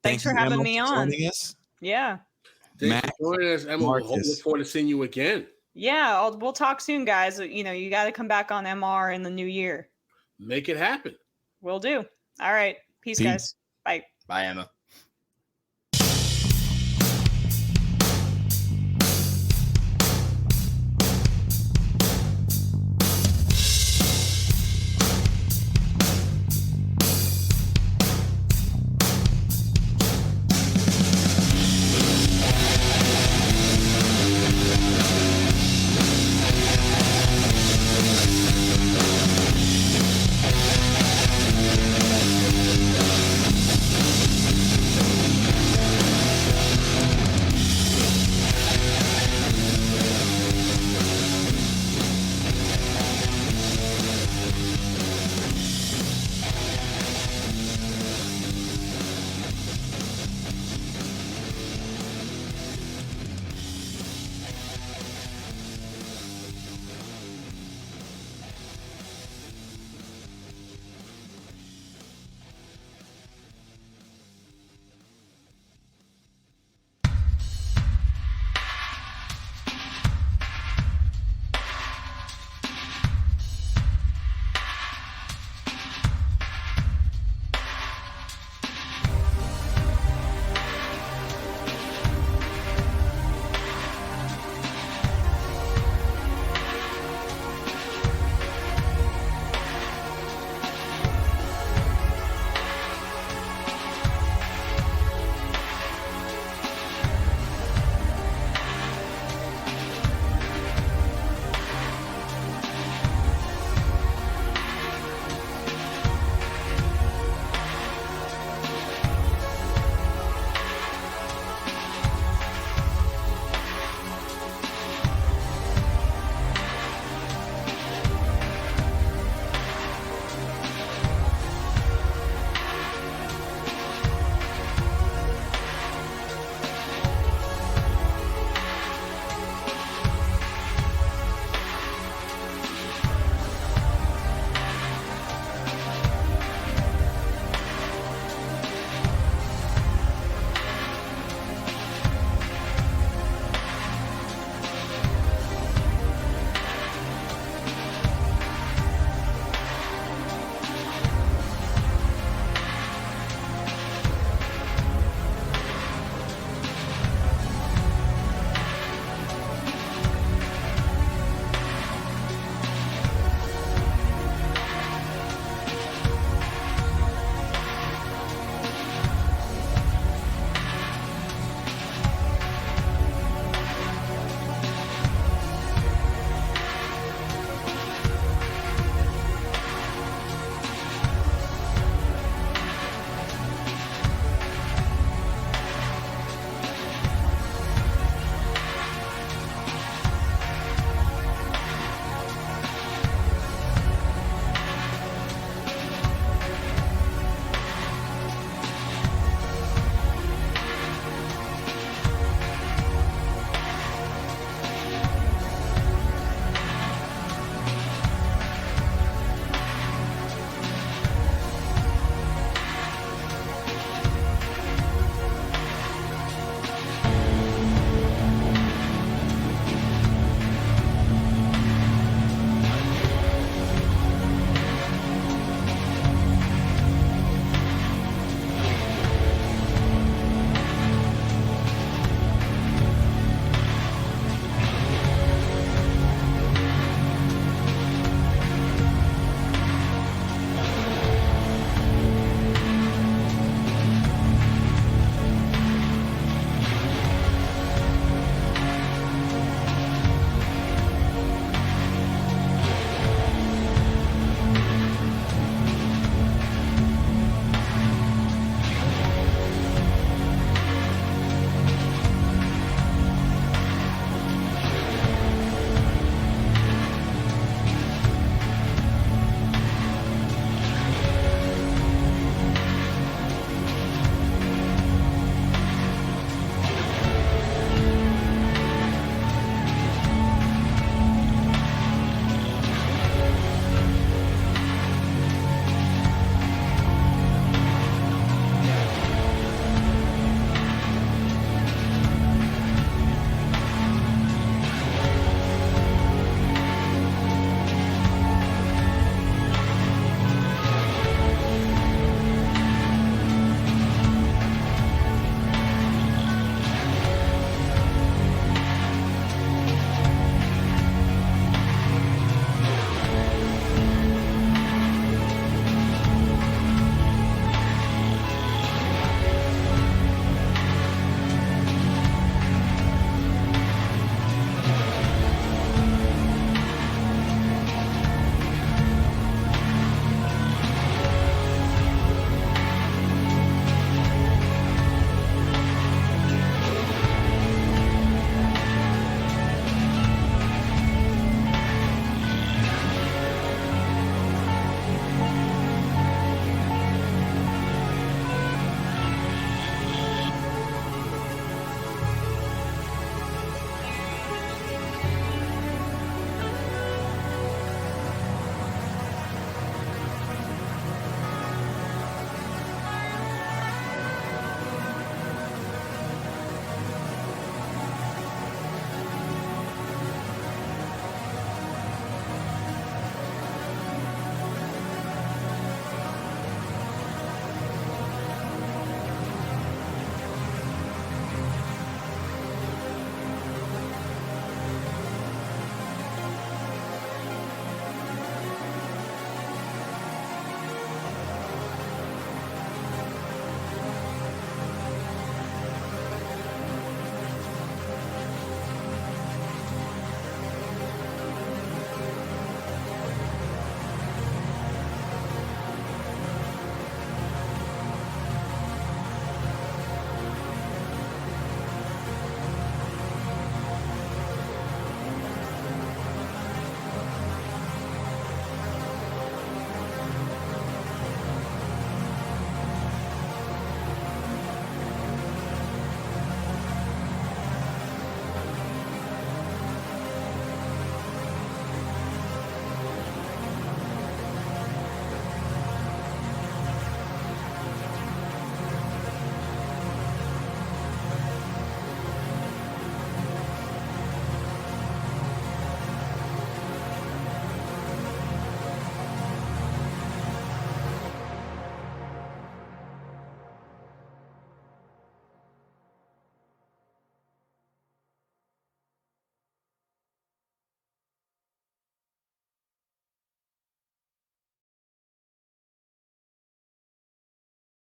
Thanks for having me on. Joining us. Yeah. Thanks for joining us, Emma. We'll look forward to seeing you again. Yeah, we'll talk soon, guys. You got to come back on MR in the new year. Make it happen. Will do. All right. Peace, guys. Bye. Bye, Emma.